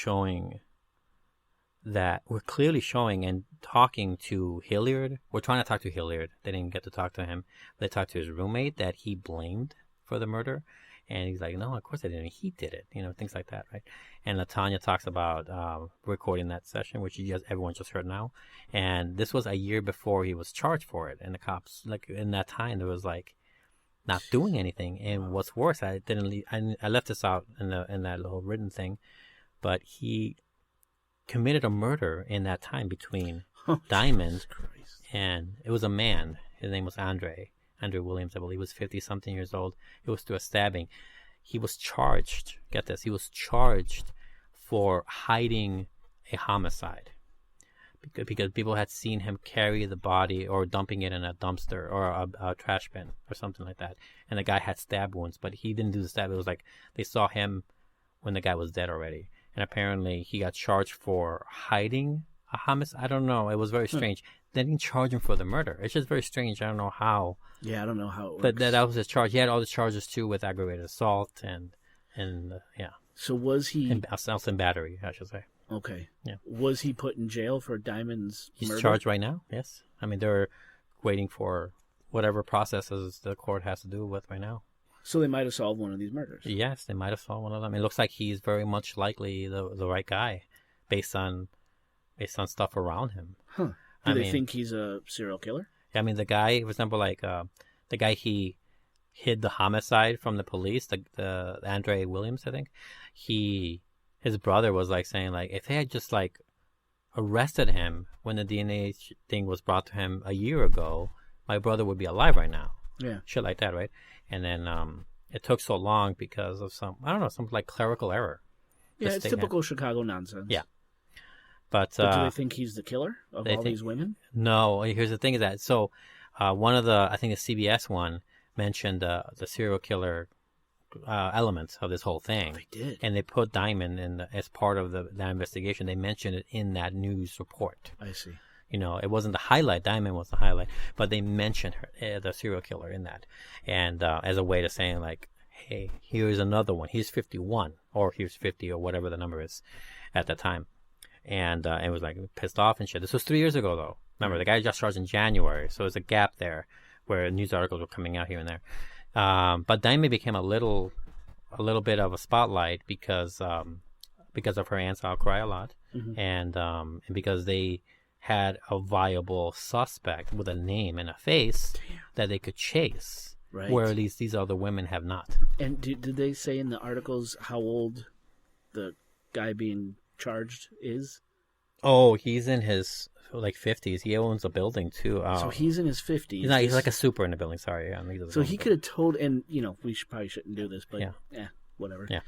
clearly showing and talking to Hilliard. We're trying to talk to Hilliard. They didn't get to talk to him. They talked to his roommate that he blamed for the murder. And he's like, no, of course I didn't. He did it. You know, things like that, right? And LaTanya talks about recording that session, which everyone just heard now. And this was a year before he was charged for it. And the cops, like in that time, there was like not doing anything. And what's worse, I left this out in that little written thing, but he committed a murder in that time between Diamond and it was a man. His name was Andre Williams, I believe. He was 50-something years old. It was through a stabbing. He was charged, get this, he was charged for hiding a homicide because people had seen him carry the body or dumping it in a dumpster or a trash bin or something like that. And the guy had stab wounds, but he didn't do the stab. It was like they saw him when the guy was dead already. And apparently he got charged for hiding a homicide. I don't know. It was very strange. They didn't charge him for the murder. It's just very strange. I don't know how. Yeah, I don't know how it works. But that was his charge. He had all the charges too with aggravated assault and yeah. So was he... Assault and battery, I should say. Okay. Yeah. Was he put in jail for Diamond's murder? He's charged right now, yes. I mean, they're waiting for whatever processes the court has to do with right now. So they might have solved one of these murders. Yes, they might have solved one of them. It looks like he's very much likely the right guy based on stuff around him. Huh. Do they think he's a serial killer? I mean, the guy, for example, like the guy he hid the homicide from the police, the Andre Williams, I think. His brother was like saying like if they had just like arrested him when the DNA thing was brought to him a year ago, my brother would be alive right now. Yeah, shit like that, right? And then it took so long because of some like clerical error. Yeah, it's typical Chicago nonsense. Yeah. But do they think he's the killer of all these women? No. Here's the thing: is that so? One of the, I think the CBS one mentioned the serial killer elements of this whole thing. Oh, they did, and they put Diamond in as part of that investigation. They mentioned it in that news report. I see. You know, it wasn't the highlight. Diamond was the highlight, but they mentioned her, the serial killer, in that, and as a way to saying like, hey, here's another one. He's 51, or here's 50, or whatever the number is at that time. And it was like pissed off and shit. This was 3 years ago, though. Remember, the guy just charged in January, so there's a gap there where news articles were coming out here and there. But Diamond became a little bit of a spotlight because of her aunts outcry a lot, and because they had a viable suspect with a name and a face that they could chase, right? Where these other women have not. And did they say in the articles how old the guy being charged is? Oh, he's in his like 50s. He owns a building too. So he's in his 50s. He's like a super in the building. Sorry. So he could have told, and we probably shouldn't do this, but whatever. Yeah.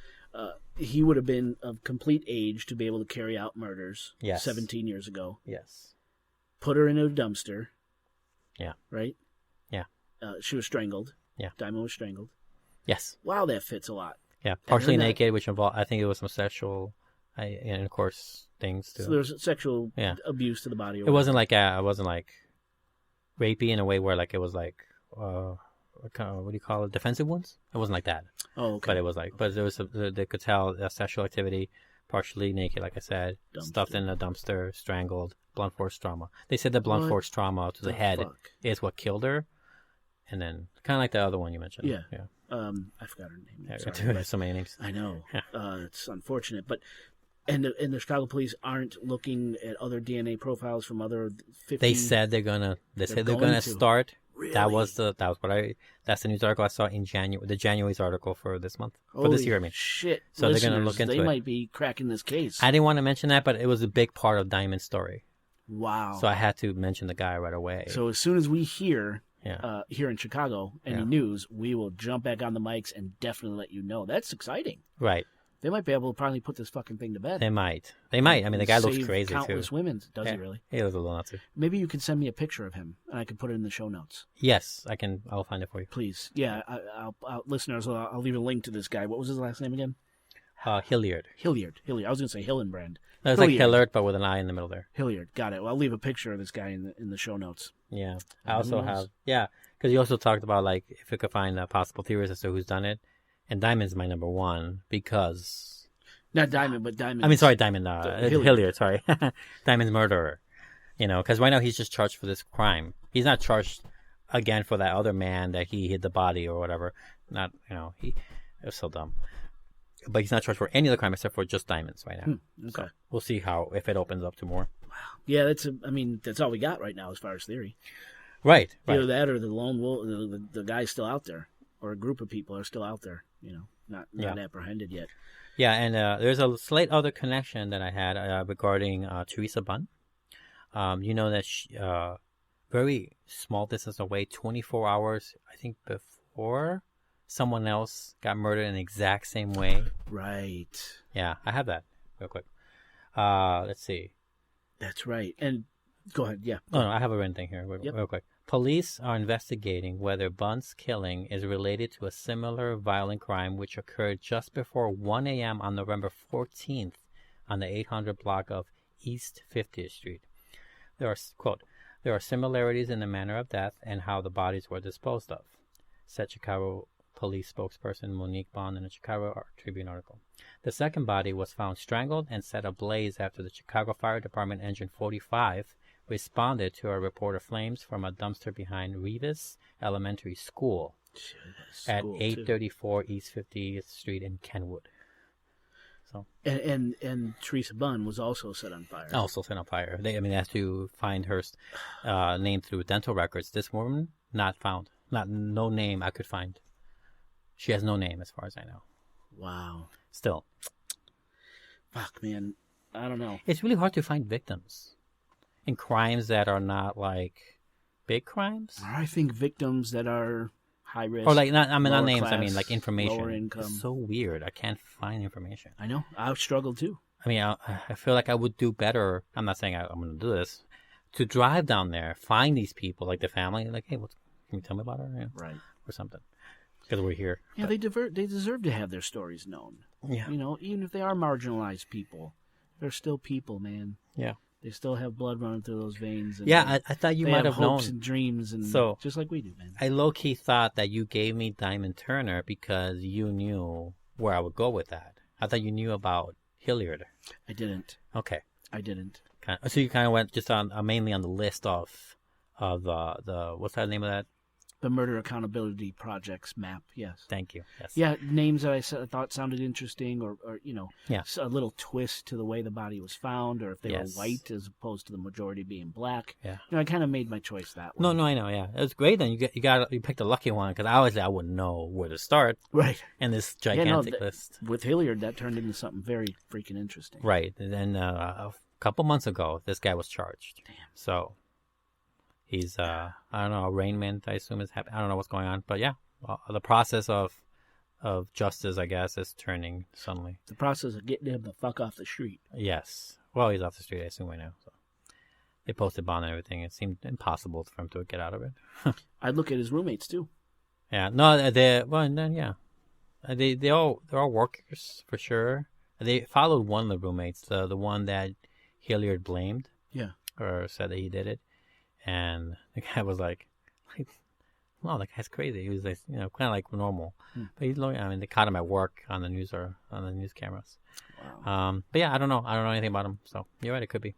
He would have been of complete age to be able to carry out murders. Yes. 17 years ago. Yes. Put her in a dumpster. Yeah. Right. Yeah. She was strangled. Yeah. Diamond was strangled. Yes. Wow, that fits a lot. Yeah. Partially naked, which involved, I think it was some sexual. And of course, things too. So there was sexual abuse to the body. It wasn't like rapey in a way where like it was like what do you call it, defensive wounds? It wasn't like that. Oh, okay. But it was like, there was they could tell sexual activity, partially naked, like I said, stuffed in a dumpster, strangled, blunt force trauma. They said the blunt force trauma to the head is what killed her, and then kind of like the other one you mentioned. Yeah. I forgot her name. There's so many names. I know. It's unfortunate, but. And the Chicago police aren't looking at other DNA profiles from other 50. They said they're gonna start. Really? That's the news article I saw in January, the January's article for this month, Holy for this year. I mean, shit! So they're gonna look into it. They might be cracking this case. I didn't want to mention that, but it was a big part of Diamond's story. Wow! So I had to mention the guy right away. So as soon as we hear here in Chicago any news, we will jump back on the mics and definitely let you know. That's exciting. Right. They might be able to probably put this fucking thing to bed. They might. I mean, the guy looks crazy countless too. Women. Does he really? He looks a little nuts. Maybe you can send me a picture of him, and I can put it in the show notes. Yes, I can. I'll find it for you. Please. Yeah, listeners, I'll leave a link to this guy. What was his last name again? Hilliard. Hilliard. I was going to say Hillenbrand. No, it's like Hilliard, but with an I in the middle there. Hilliard. Got it. Well, I'll leave a picture of this guy in the show notes. Yeah. I also have... Yeah, because you also talked about, like, if we could find possible theories as to who's done it. And Diamond's my number one because... Not Diamond, but Diamond. I mean, sorry, Diamond. Hilliard, sorry. Diamond's murderer. Because right now he's just charged for this crime. He's not charged again for that other man that he hid the body or whatever. Not, it was so dumb. But he's not charged for any other crime except for just diamonds right now. Okay. So we'll see if it opens up to more. Wow. Yeah, that's all we got right now as far as theory. Right. Either that or the lone wolf, the guy's still out there, or a group of people are still out there. Not apprehended yet. Yeah, and there's a slight other connection that I had regarding Teresa Bunn. You know that she, very small distance away, 24 hours, I think, before someone else got murdered in the exact same way. Right. Yeah, I have that real quick. Let's see. That's right. And go ahead. Yeah. No, I have a written thing here real quick. Police are investigating whether Bunn's killing is related to a similar violent crime which occurred just before 1 a.m. on November 14th on the 800 block of East 50th Street. There are similarities in the manner of death and how the bodies were disposed of, said Chicago police spokesperson Monique Bond in a Chicago Tribune article. The second body was found strangled and set ablaze after the Chicago Fire Department Engine 45 responded to a report of flames from a dumpster behind Revis Elementary School at 834 East 50th Street in Kenwood. So and Teresa Bunn was also set on fire. Also set on fire. They have to find her name through dental records. This woman not found. No name I could find. She has no name as far as I know. Wow. Still. Fuck, man. I don't know. It's really hard to find victims in crimes that are not like big crimes. I think victims that are high risk. Or like, not names, class, I mean like information. lower income. It's so weird. I can't find information. I know. I've struggled too. I mean, I feel like I would do better. I'm not saying I'm going to do this. To drive down there, find these people, like the family, like, hey, can you tell me about her? Yeah. Right. Or something. Because we're here. Yeah, they deserve to have their stories known. Yeah. You know, even if they are marginalized people, they're still people, man. Yeah. They still have blood running through those veins. And yeah, I thought you might have known. Hopes and dreams, and so, just like we do, man. I low-key thought that you gave me Diamond Turner because you knew where I would go with that. I thought you knew about Hilliard. I didn't. Okay. I didn't. So you kind of went just on mainly on the list of the what's that name of that? The Murder Accountability Project's map, yes. Thank you. Yes. Yeah, names that I thought sounded interesting, or you know, yeah. a little twist to the way the body was found, or if they yes. were white as opposed to the majority being black. Yeah. You know, I kind of made my choice that way. No, I know. Yeah, it was great. Then you picked a lucky one because obviously I wouldn't know where to start. Right. In this gigantic list with Hilliard, that turned into something very freaking interesting. Right, and then a couple months ago, this guy was charged. Damn. So. He's, I don't know, arraignment, I assume is happening. I don't know what's going on. But yeah, the process of justice, I guess, is turning suddenly. The process of getting him the fuck off the street. Yes. Well, he's off the street, I assume we know. So they posted bond and everything. It seemed impossible for him to get out of it. I'd look at his roommates, too. Yeah. No, they're all workers, for sure. They followed one of the roommates, the one that Hilliard blamed. Yeah. Or said that he did it. And the guy was like, wow, that guy's crazy. He was like, you know, kind of like normal. But he's, I mean, they caught him at work on the news or on the news cameras. Wow. But yeah, I don't know. I don't know anything about him. So you're right, it could be.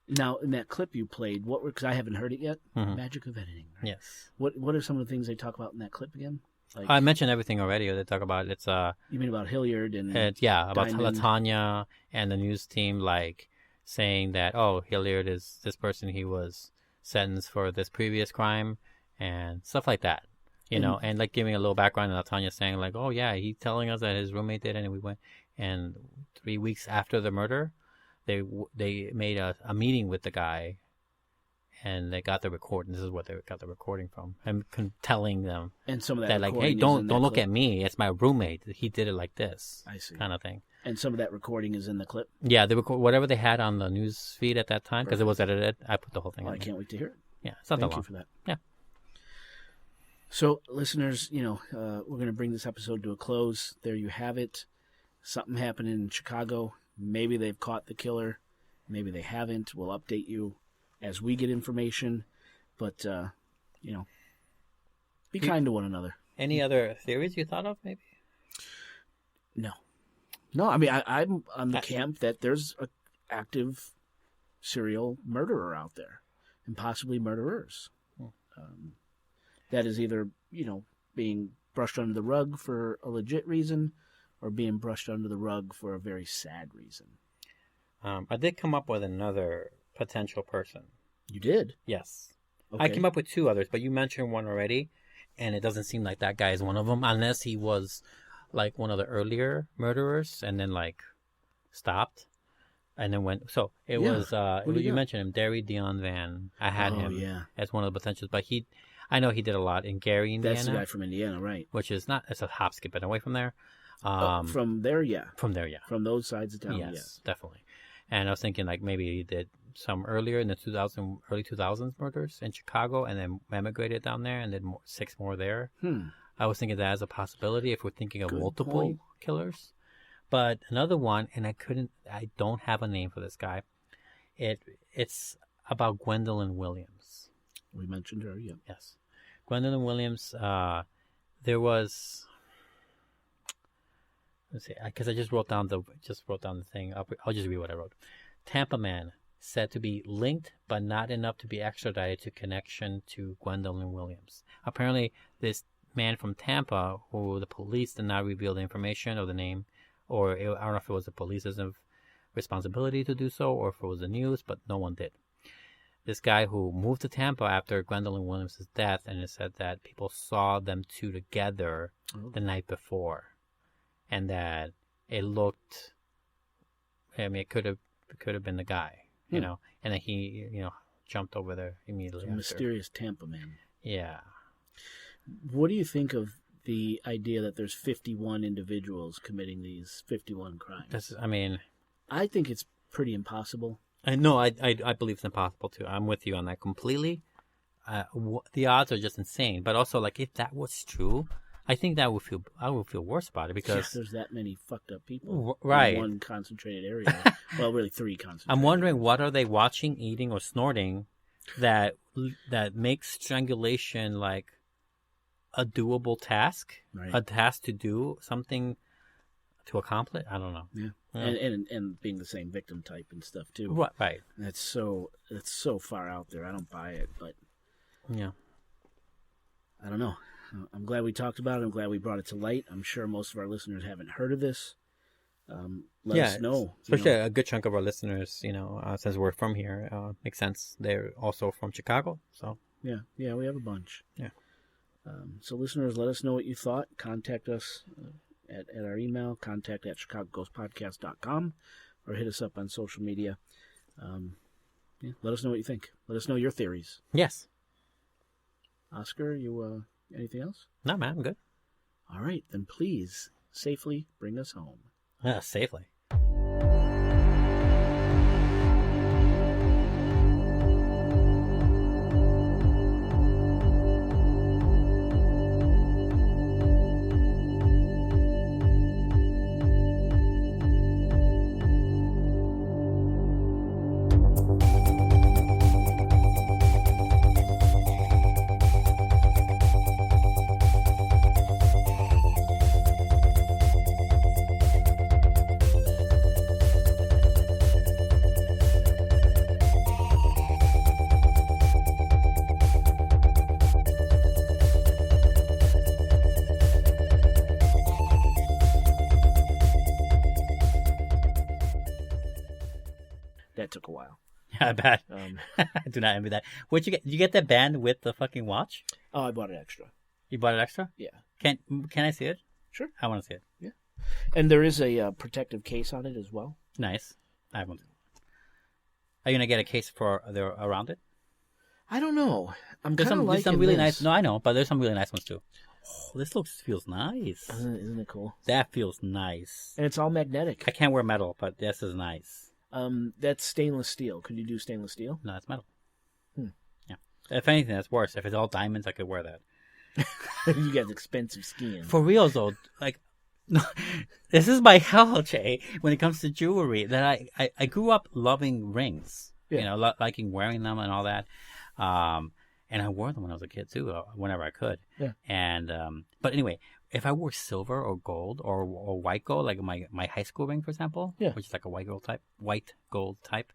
Now, in that clip you played, because I haven't heard it yet, magic of editing. Right? Yes. What are some of the things they talk about in that clip again? Like, I mentioned everything already. They talk about it's You mean about Hilliard and yeah, about Diamond. LaTanya and the news team, like saying that Hilliard is this person, he was sentenced for this previous crime and stuff like that, you know, and like giving a little background, and LaTanya saying like, oh yeah, he's telling us that his roommate did it, and we went, and 3 weeks after the murder, they made a meeting with the guy, and they got the recording. This is what they got the recording from, and telling them and some of that like, hey, don't look at me, it's my roommate, he did it like this. I see. Kind of thing. And some of that recording is in the clip? Yeah, they record whatever they had on the news feed at that time, because it was edited. I put the whole thing on. I can't wait to hear it. Yeah, it's not that long. Thank you for that. Yeah. So, listeners, you know, we're going to bring this episode to a close. There you have it. Something happened in Chicago. Maybe they've caught the killer. Maybe they haven't. We'll update you as we get information. But, you know, be kind to one another. Any other theories you thought of, maybe? No. No, I mean, I'm on the camp that there's an active serial murderer out there, and possibly murderers. That is either, you know, being brushed under the rug for a legit reason, or being brushed under the rug for a very sad reason. I did come up with another potential person. You did? Yes. Okay. I came up with two others, but you mentioned one already, and it doesn't seem like that guy is one of them, unless he was like one of the earlier murderers and then like stopped and then went. So it was you mentioned him, Derry Dion Van. I had him as one of the potentials, but I know he did a lot in Gary, Indiana. That's the guy from Indiana, right? Which is not, it's a hop, skip, and away from there. From there, yeah. From there, yeah. From those sides of town, yes. Definitely. And I was thinking like maybe he did some earlier in the early 2000s murders in Chicago, and then emigrated down there and did 6 more there. I was thinking that as a possibility if we're thinking of multiple killers. But another one, and I don't have a name for this guy. It's about Gwendolyn Williams. We mentioned her, yeah. Yes. Gwendolyn Williams, there was, let's see, because I just wrote down the thing. I'll just read what I wrote. Tampa man said to be linked, but not enough to be extradited to connection to Gwendolyn Williams. Apparently, this man from Tampa, who the police did not reveal the information or the name, or I don't know if it was the police's responsibility to do so, or if it was the news, but no one did. This guy who moved to Tampa after Gwendolyn Williams' death, and it said that people saw them two together the night before, and that it looked, I mean, it could have been the guy, you know, and then he, you know, jumped over there immediately. Mysterious Tampa man. Yeah. What do you think of the idea that there's 51 individuals committing these 51 crimes? I think it's pretty impossible. I believe it's impossible too. I'm with you on that completely. The odds are just insane. But also, like, if that was true, I think I would feel worse about it because there's that many fucked up people in one concentrated area. Well, really 3 concentrated. I'm wondering what are they watching, eating, or snorting that makes strangulation like a doable task, a task to do, something to accomplish. I don't know. Yeah. And being the same victim type and stuff too. Right. That's so far out there. I don't buy it, but yeah, I don't know. I'm glad we talked about it. I'm glad we brought it to light. I'm sure most of our listeners haven't heard of this. Let us know. Especially a good chunk of our listeners, since we're from here, makes sense. They're also from Chicago, so yeah, we have a bunch. Yeah. So listeners, let us know what you thought. Contact us at our email, contact@chicagoghostpodcast.com, or hit us up on social media. Let us know what you think. Let us know your theories. Yes. Oscar, you anything else? No, man, I'm good. All right, then please safely bring us home. Safely. That took a while. Yeah, I bet. I do not envy that. What'd you get? Did you get that band with the fucking watch? Oh, I bought it extra. You bought it extra? Yeah. Can I see it? Sure. I want to see it. Yeah. And there is a protective case on it as well. Nice. I want to. Are you gonna get a case for around it? I don't know. There's some really nice. No, I know, but there's some really nice ones too. Oh, this feels nice. Isn't it cool? That feels nice. And it's all magnetic. I can't wear metal, but this is nice. That's stainless steel. Could you do stainless steel? No, it's metal. Yeah. If anything, that's worse. If it's all diamonds, I could wear that. You got expensive skin. For real, though, like, no, this is my hell, Jay, when it comes to jewelry, that I grew up loving rings, liking wearing them and all that. And I wore them when I was a kid, too, whenever I could. Yeah. And, but anyway, if I wore silver or gold or white gold, like my high school ring, for example, which is like a white gold type,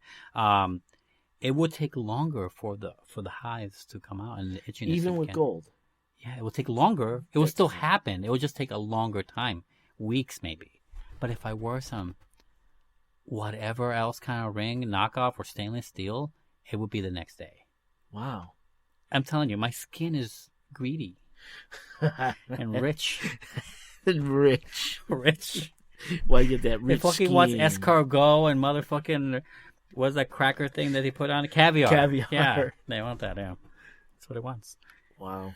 it would take longer for the hives to come out and the itchiness. Even with gold? Yeah, it would take longer. It would still happen. It would just take a longer time, weeks maybe. But if I wore some whatever else kind of ring, knockoff or stainless steel, it would be the next day. Wow. I'm telling you, my skin is greedy and rich. Rich. Why you get that rich It fucking skin? wants escargot and motherfucking, what's that cracker thing that he put on? Caviar. Yeah, they want that, yeah. That's what it wants. Wow.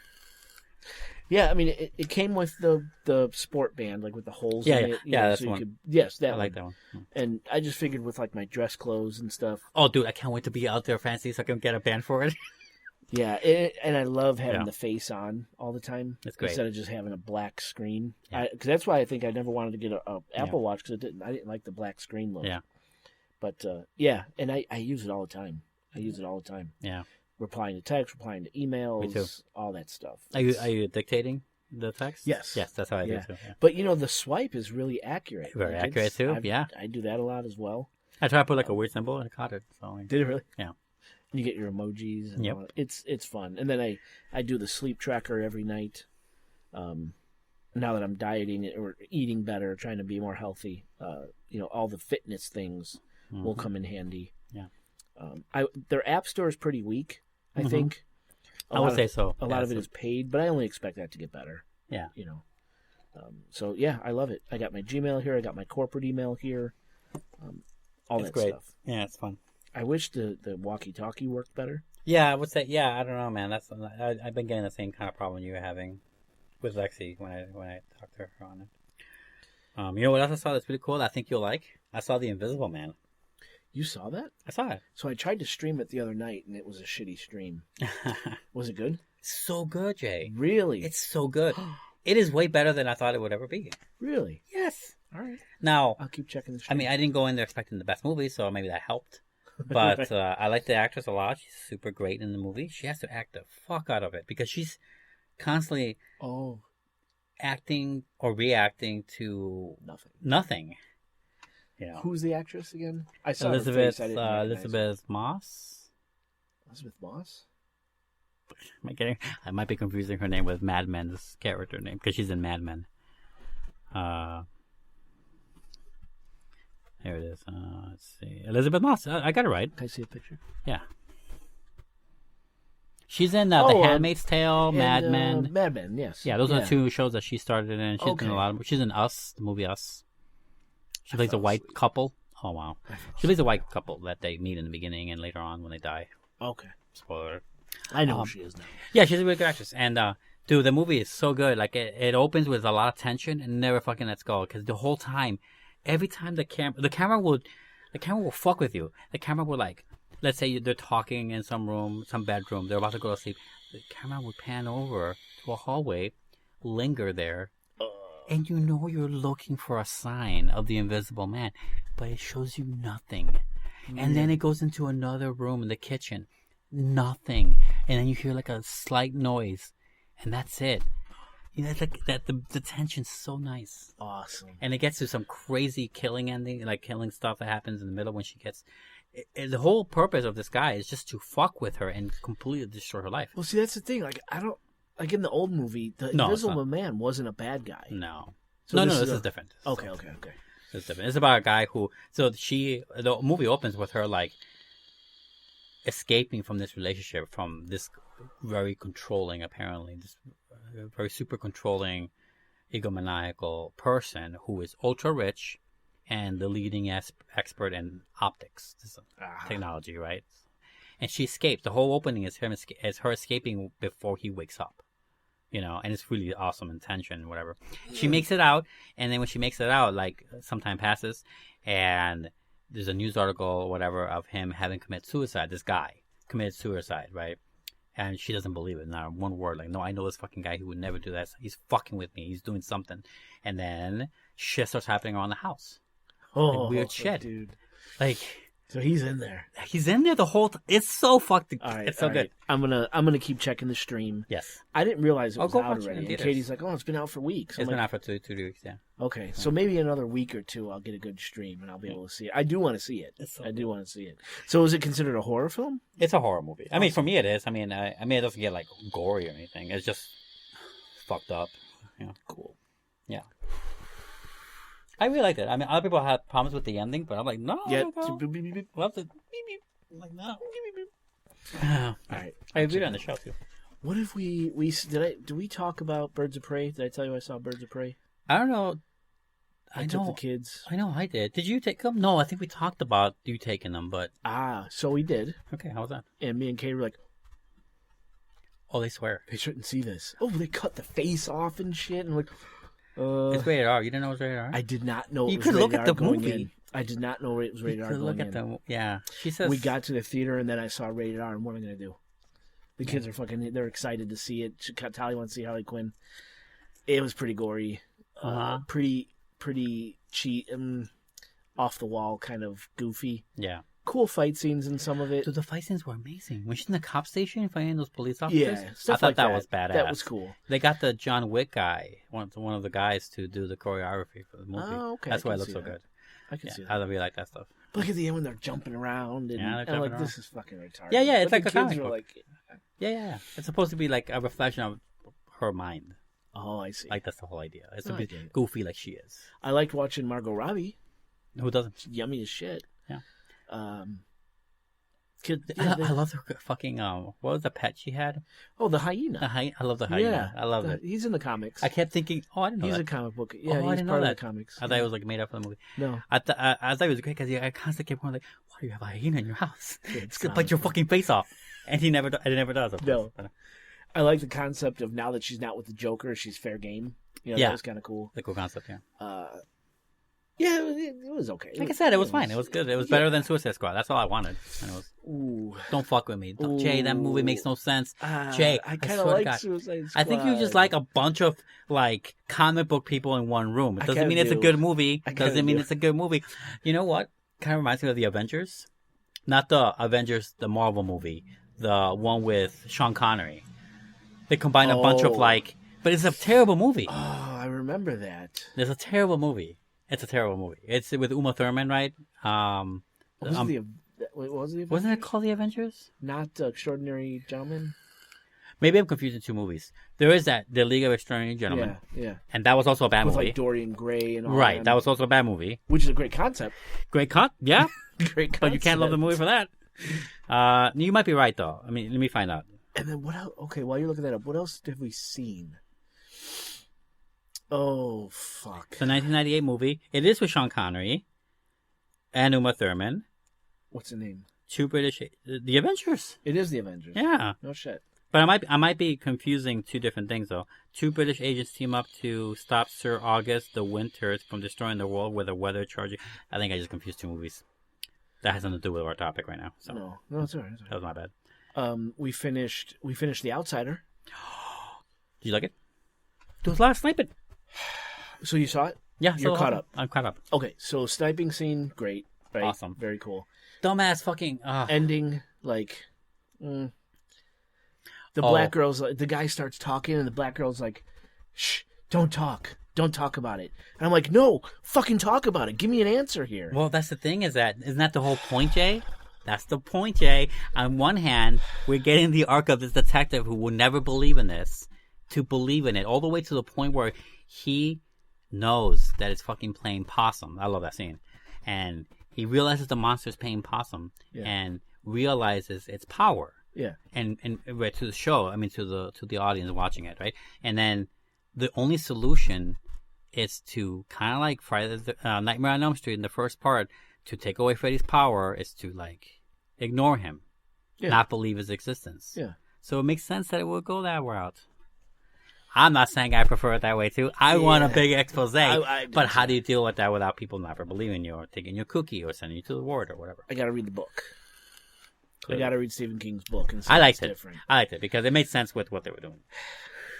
Yeah, I mean, it came with the sport band, like with the holes in it. Yeah, that's one. I like that one. And I just figured with like my dress clothes and stuff. Oh, dude, I can't wait to be out there fancy so I can get a band for it. Yeah, and I love having the face on all the time. That's great. Instead of just having a black screen. Because that's why I think I never wanted to get a Apple Watch, because I didn't like the black screen look. Yeah. But, and I use it all the time. Yeah. Replying to text, replying to emails, Me too. All that stuff. Are you dictating the text? Yes. Yes, that's how I do too. Yeah. But, the swipe is really accurate. Very accurate too, I do that a lot as well. I try to put like a weird symbol and I caught it. So Did it really? Yeah. You get your emojis. And yep. all that. It's fun. And then I do the sleep tracker every night. Now that I'm dieting or eating better, trying to be more healthy, all the fitness things will come in handy. Yeah. Their app store is pretty weak, I think. I would say so. A lot of it is paid, but I only expect that to get better. Yeah. So yeah, I love it. I got my Gmail here. I got my corporate email here. All It's that great. stuff. Yeah, it's fun. I wish the walkie-talkie worked better. Yeah, I would say. Yeah, I don't know, man. I've been getting the same kind of problem you were having with Lexi when I talked to her on it. You know what else I saw that's really cool? That I think you'll like. I saw The Invisible Man. You saw that? I saw it. So I tried to stream it the other night, and it was a shitty stream. Was it good? So good, Jay. Really? It's so good. It is way better than I thought it would ever be. Really? Yes. All right. Now, I'll keep checking the stream. I mean, I didn't go in there expecting the best movie, so maybe that helped. But I like the actress a lot. She's super great in the movie. She has to act the fuck out of it because she's constantly acting or reacting to nothing. You know. Who's the actress again? I saw Elizabeth. her face. I Elizabeth Moss. Elizabeth Moss. Am I kidding? I might be confusing her name with Mad Men's character name because she's in Mad Men. Here it is. Let's see. Elizabeth Moss. I got it right. Can I see a picture? Yeah. She's in The Handmaid's Tale, Mad Men. Mad Men, yes. Yeah, those are the two shows that she started in. She's in a lot of. She's in Us, the movie Us. She plays a white couple. Oh wow. She plays a white couple that they meet in the beginning and later on when they die. Okay. Spoiler. I know who she is now. Yeah, she's a really good actress. And dude, the movie is so good. Like it opens with a lot of tension and never fucking lets go. Because the whole time, every time the camera will fuck with you. The camera will like, let's say they're talking in some room, some bedroom. They're about to go to sleep. The camera would pan over to a hallway, linger there. And you know you're looking for a sign of the invisible man, but it shows you nothing. And then it goes into another room in the kitchen. Nothing. And then you hear like a slight noise. And that's it. You know, it's like that the tension's so nice. Awesome. And it gets to some crazy killing ending, like killing stuff that happens in the middle when she gets... the whole purpose of this guy is just to fuck with her and completely destroy her life. Well, see, that's the thing. Like, I don't... Like in the old movie, the Invisible Man wasn't a bad guy. No. So this is different. Okay. It's different. It's about a guy who... So the movie opens with her, like, escaping from this relationship from this very controlling, apparently, this very super controlling, egomaniacal person who is ultra rich and the leading expert in optics. This is technology, right? And she escapes. The whole opening is her escaping before he wakes up. You know, and it's really awesome and tension and whatever. She makes it out, and then when she makes it out, like, some time passes, and there's a news article or whatever of him having committed suicide. This guy committed suicide, right? And she doesn't believe it. Not one word. Like, no, I know this fucking guy who would never do that. He's fucking with me. He's doing something. And then shit starts happening around the house. Like, weird shit. Dude. Like... So he's in there. He's in there the whole time. It's so fucking... it's so good. I'm gonna keep checking the stream. Yes. I didn't realize it was out already. And Katie's like, it's been out for weeks. It's been out for two weeks, yeah. Okay, so maybe another week or two I'll get a good stream and I'll be able to see it. I do want to see it. I do want to see it. So is it considered a horror film? It's a horror movie. I mean, for me it is. I mean, it doesn't get, like, gory or anything. It's just fucked up. You know? Cool. Yeah. I really liked it. I mean, other people had problems with the ending, but I'm like, no. Yeah. Love the beep beep. I'm like, no. All right. I agreed on the show too. What if we did we talk about Birds of Prey? Did I tell you I saw Birds of Prey? I don't know. I took the kids. I know I did. Did you take them? No, I think we talked about you taking them, but so we did. Okay, how was that? And me and Katie were like, oh, they swear they shouldn't see this. Oh, they cut the face off and shit, and like. It's rated R. You didn't know it was rated R? I did not know it was rated R. You could look at the movie. In. I did not know it was rated R going in. Yeah. She says... We got to the theater, and then I saw rated R, and what am I going to do? The kids are they're excited to see it. Tally wants to see Harley Quinn. It was pretty gory. Pretty cheat, off the wall, kind of goofy. Yeah. Cool fight scenes in some of it. Dude, the fight scenes were amazing. When she's in the cop station fighting those police officers, I thought that was badass. That was cool. They got the John Wick guy, one of the guys, to do the choreography for the movie. Oh, okay. That's why it looks so good. I can see that. I really like that stuff. Look at the end when they're jumping around and, they're like, this is fucking retarded. Yeah, it's like a comic book. Like, yeah. It's supposed to be like a reflection of her mind. Oh, I see. Like, that's the whole idea. It's a bit goofy like she is. I liked watching Margot Robbie. Who doesn't? She's yummy as shit. Yeah. I love her fucking what was the pet she had? Oh, the hyena. I love the hyena. I love it. He's in the comics. I kept thinking, I didn't know he's that. a comic book. Yeah, I he's didn't part know of that. the comics. I thought it was like made up for the movie. No, I thought it was great because I constantly kept going like, why do you have a hyena in your house? It's gonna comic bite your fucking face off, and it never does. Of No. course. I like the concept of now that she's not with the Joker, she's fair game. That was kind of cool. The cool concept, yeah. Yeah, it was okay. Like I said, it was fine. It was good. It was better than Suicide Squad. That's all I wanted. And it was, don't fuck with me. Jay, that movie makes no sense. Jay, I kind of like Suicide Squad. I think you just like a bunch of like comic book people in one room. It doesn't mean it's a good movie. It doesn't mean it's a good movie. You know what? Kind of reminds me of the Avengers. Not the Avengers, the Marvel movie. The one with Sean Connery. They combine a bunch of like... But it's a terrible movie. Oh, I remember that. It's a terrible movie. It's a terrible movie. It's with Uma Thurman, right? Wasn't it the Avengers? Wasn't it called The Avengers? Not Extraordinary Gentlemen? Maybe I'm confusing two movies. There is that, The League of Extraordinary Gentlemen. Yeah. And that was also a bad with movie. Like Dorian Gray and all right, that was also a bad movie. Which is a great concept. Great yeah. Great concept. But you can't love the movie for that. You might be right, though. I mean, let me find out. And then what else? Okay, while you're looking that up, what else have we seen? Oh, fuck. The 1998 movie. It is with Sean Connery and Uma Thurman. What's the name? Two British... The Avengers. It is The Avengers. Yeah. No shit. But I might be confusing two different things, though. Two British agents team up to stop Sir August the Winters from destroying the world with a weather charging... I think I just confused two movies. That has nothing to do with our topic right now. So. No, it's all right. That was my bad. We finished The Outsider. Did you like it? There was a lot of sniping. So you saw it? Yeah. You're caught up. I'm caught up. Okay, so sniping scene, great. Right? Awesome. Very cool. Dumbass fucking... Ending, like... The black girl's like... The guy starts talking and the black girl's like, shh, don't talk. Don't talk about it. And I'm like, no, fucking talk about it. Give me an answer here. Well, that's the thing isn't that the whole point, Jay? That's the point, Jay. On one hand, we're getting the arc of this detective who will never believe in this to believe in it, all the way to the point where he knows that it's fucking playing possum. I love that scene. And he realizes the monster's playing possum and realizes its power. Yeah. And to the show, I mean to the audience watching it, right? And then the only solution is to kind of like Friday Nightmare on Elm Street in the first part, to take away Freddy's power is to like ignore him, not believe his existence. Yeah. So it makes sense that it would go that route. I'm not saying I prefer it that way too. I want a big expose. But how do you deal with that without people never believing you or taking your cookie or sending you to the ward or whatever? I got to read the book. Clearly. I got to read Stephen King's book. And I liked it. Different. I liked it because it made sense with what they were doing.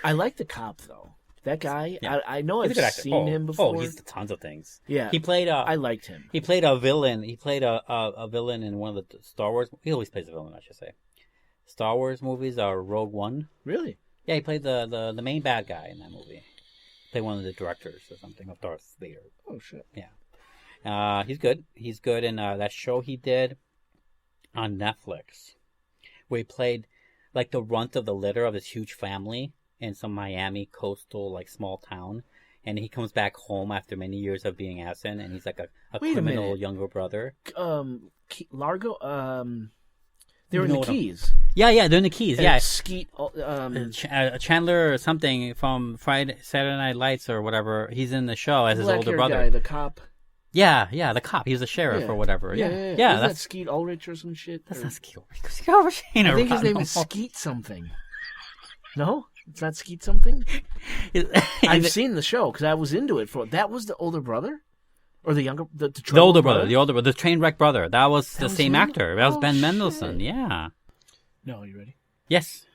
I like the cop though. That guy, I know I've seen him before. Oh, he's tons of things. Yeah, he played. I liked him. He played a villain. He played a villain in one of the Star Wars. He always plays a villain, I should say. Star Wars movies are Rogue One. Really? Yeah, he played the main bad guy in that movie. He played one of the directors or something of Darth Vader. Oh shit. Yeah. He's good. He's good in that show he did on Netflix, where he played like the runt of the litter of this huge family in some Miami coastal like small town, and he comes back home after many years of being absent, and he's like a criminal younger brother. Largo. They were in the Keys. Yeah, they're in the Keys. And Skeet. Chandler or something from Saturday Night Lights or whatever. He's in the show as his older brother. Guy, the cop. Yeah, the cop. He's a sheriff or whatever. Yeah. Isn't that Skeet Ulrich or some shit? That's not Skeet Ulrich. Skeet Ulrich ain't I think his name is Skeet something. No? It's not Skeet something? I've seen the show because I was into it. That was the older brother? Or the younger... The older brother. The older brother. The train wreck brother. That was the same actor. That was Ben Mendelsohn. Yeah. No, are you ready? Yes.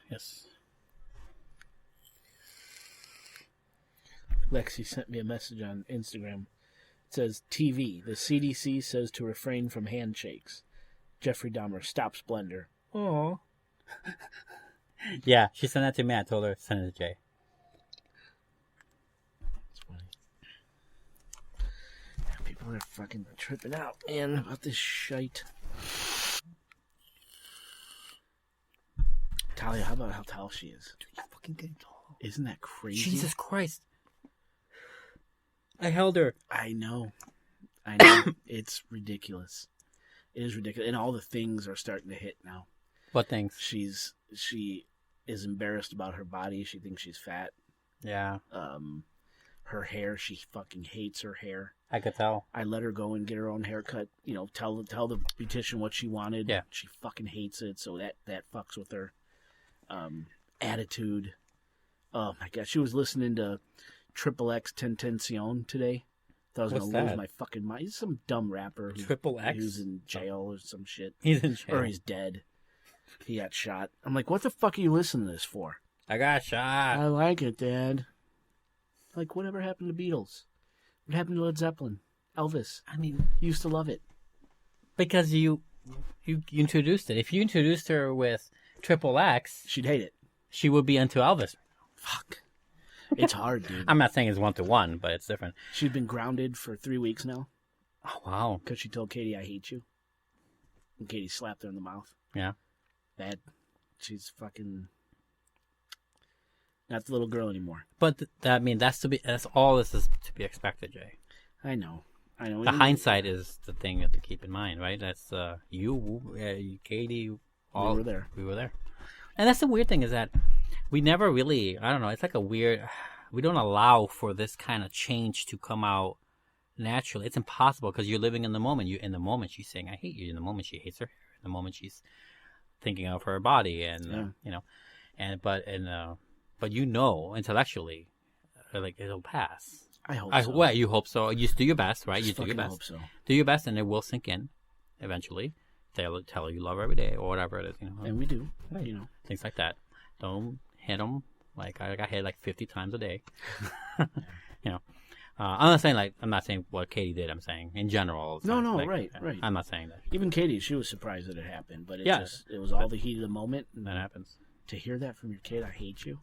Lexi sent me a message on Instagram. It says, TV. The CDC says to refrain from handshakes. Jeffrey Dahmer stops Blender. Aww. Yeah, she sent that to me. I told her to send it to Jay. That's funny. Yeah, people are fucking tripping out, man, about this shite. Talia, how about how tall she is? Dude, you're fucking getting tall. Isn't that crazy? Jesus Christ. I held her. I know. It's ridiculous. It is ridiculous. And all the things are starting to hit now. What things? She is embarrassed about her body. She thinks she's fat. Yeah. Her hair, she fucking hates her hair. I could tell. I let her go and get her own haircut. You know, tell the beautician what she wanted. Yeah. She fucking hates it, so that fucks with her attitude. Oh my god, she was listening to Triple X Tentacion today. Thought I was gonna lose my fucking mind. He's some dumb rapper. Triple X? He was in jail or some shit. He's in jail. Or he's dead. He got shot. I'm like, what the fuck are you listening to this for? I got shot. I like it, Dad. Like, whatever happened to Beatles? What happened to Led Zeppelin? Elvis? I mean, you used to love it. Because you introduced it. If you introduced her with Triple X, she'd hate it. She would be into Elvis. Fuck. It's hard, dude. I'm not saying it's 1-to-1, but it's different. She's been grounded for 3 weeks now. Oh, wow. Because she told Katie, I hate you. And Katie slapped her in the mouth. Yeah. Bad. She's fucking not the little girl anymore. But that's all this is to be expected, Jay. I know. The hindsight is the thing you have to keep in mind, right? That's you, Katie, all we were there. We were there. And that's the weird thing is that we never really, I don't know, it's like a weird, we don't allow for this kind of change to come out naturally. It's impossible because you're living in the moment. In the moment she's saying, I hate you. In the moment she hates her hair. In the moment she's thinking of her body and, but you know, intellectually, like it'll pass. I hope so. Well, you hope so. You do your best, right? You do your best. Hope so. Do your best and it will sink in eventually. Tell her you love her every day or whatever it is, you know. And we do, right. You know. Things like that. Don't hit them. Like I got hit like 50 times a day. You know. I'm not saying what Katie did. I'm saying in general. No, right. I'm not saying that. Even Katie, she was surprised that it happened, but it was all the heat of the moment. And that happens. To hear that from your kid, I hate you.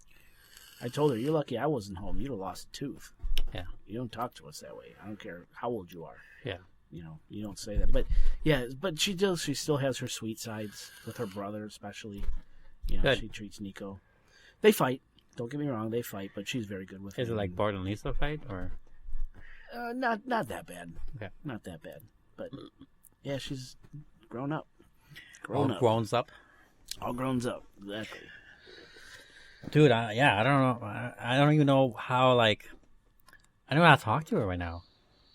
I told her, you're lucky I wasn't home. You'd have lost a tooth. Yeah. You don't talk to us that way. I don't care how old you are. Yeah. You know, you don't say that. But she does. She still has her sweet sides with her brother, especially. You know, good. She treats Nico. They fight. Don't get me wrong. They fight, but she's very good with him. Is it like Bart and Lisa fight or? Not that bad. Okay. Not that bad. But yeah, she's grown up. Grown up. All grown up. Exactly. Dude, I don't know. I don't even know how, like, I don't know how to talk to her right now.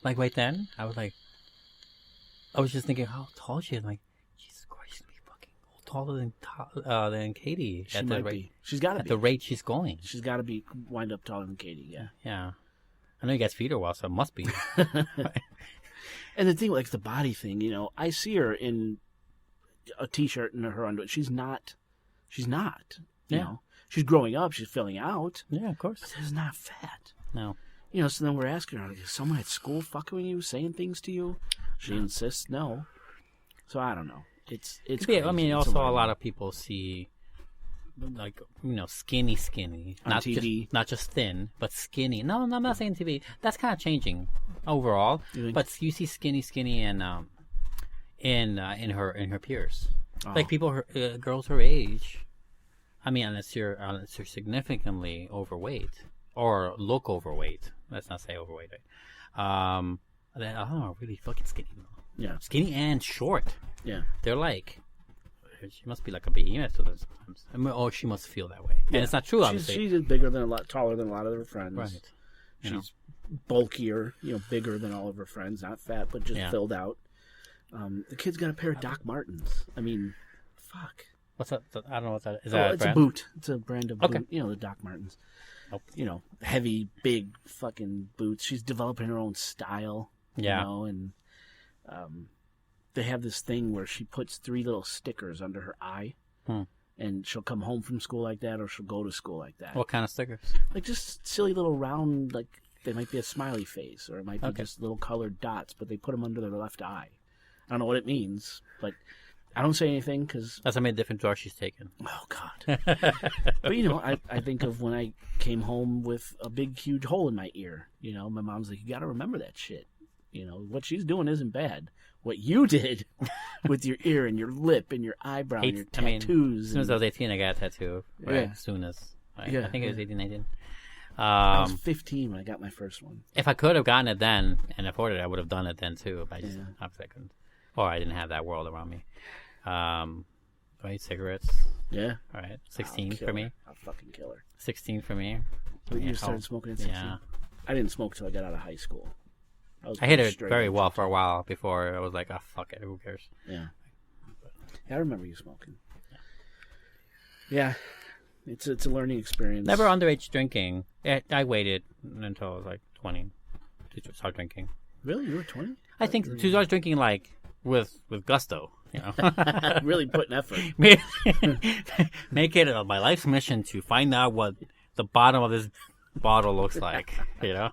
Like, right then, I was just thinking how tall she is. I'm like, Jesus Christ, she's going to be fucking taller than Katie. She might be. She's got to be. At the rate she's going. She's got to wind up taller than Katie, yeah. Yeah. I know you guys feed her well, so it must be. And the thing, like the body thing, you know, I see her in a t-shirt and her underwear. She's not. You know? She's growing up. She's filling out. Yeah, of course. But she's not fat. No. You know, so then we're asking her, is someone at school fucking with you, saying things to you? She insists no. So I don't know. It's crazy. I mean, also a lot of people see, like, you know, skinny. On TV. Not just thin, but skinny. No, I'm not saying TV. That's kind of changing overall. But you see skinny and in her peers. Oh. Like people, girls her age. I mean, unless you're significantly overweight or look overweight. Let's not say overweight. Right? They are really fucking skinny. Yeah, skinny and short. Yeah, they're like, she must be like a behemoth to them sometimes. I mean, she must feel that way, and it's not true. Obviously, she's taller than a lot of her friends. Right. She's bulkier, bigger than all of her friends. Not fat, but just filled out. The kid's got a pair of Doc Martens. I mean, fuck. What's that? I don't know what that is. It's a boot. It's a brand of boot. You know, the Doc Martens. Nope. Heavy, big fucking boots. She's developing her own style. Yeah. And they have this thing where she puts 3 little stickers under her eye. And she'll come home from school like that, or she'll go to school like that. What kind of stickers? Like just silly little round, like they might be a smiley face, or it might be just little colored dots, but they put them under their left eye. I don't know what it means, but I don't say anything because... That's how many different drugs she's taken. Oh, God. But, I think of when I came home with a big, huge hole in my ear. My mom's like, you got to remember that shit. What she's doing isn't bad. What you did with your ear and your lip and your eyebrow and your tattoos. As soon as I was 18, I got a tattoo. Right? Yeah. As soon as... Right? I think it was 18, 19. I was 15 when I got my first one. If I could have gotten it then and afforded it, I would have done it then, too. But I couldn't. Or I didn't have that world around me. Right, cigarettes. Yeah. All right, 16 for me. I'll fucking kill her. 16 for me. You started smoking at 16? Yeah. I didn't smoke till I got out of high school. I hit it very well for a while before I was like, oh, fuck it, who cares? Yeah. I remember you smoking. Yeah. It's a learning experience. Never underage drinking. I waited until I was like 20 to start drinking. Really? You were 20? I think to start drinking like with gusto, you know. Really putting effort. Make it my life's mission to find out what the bottom of this bottle looks like, you know.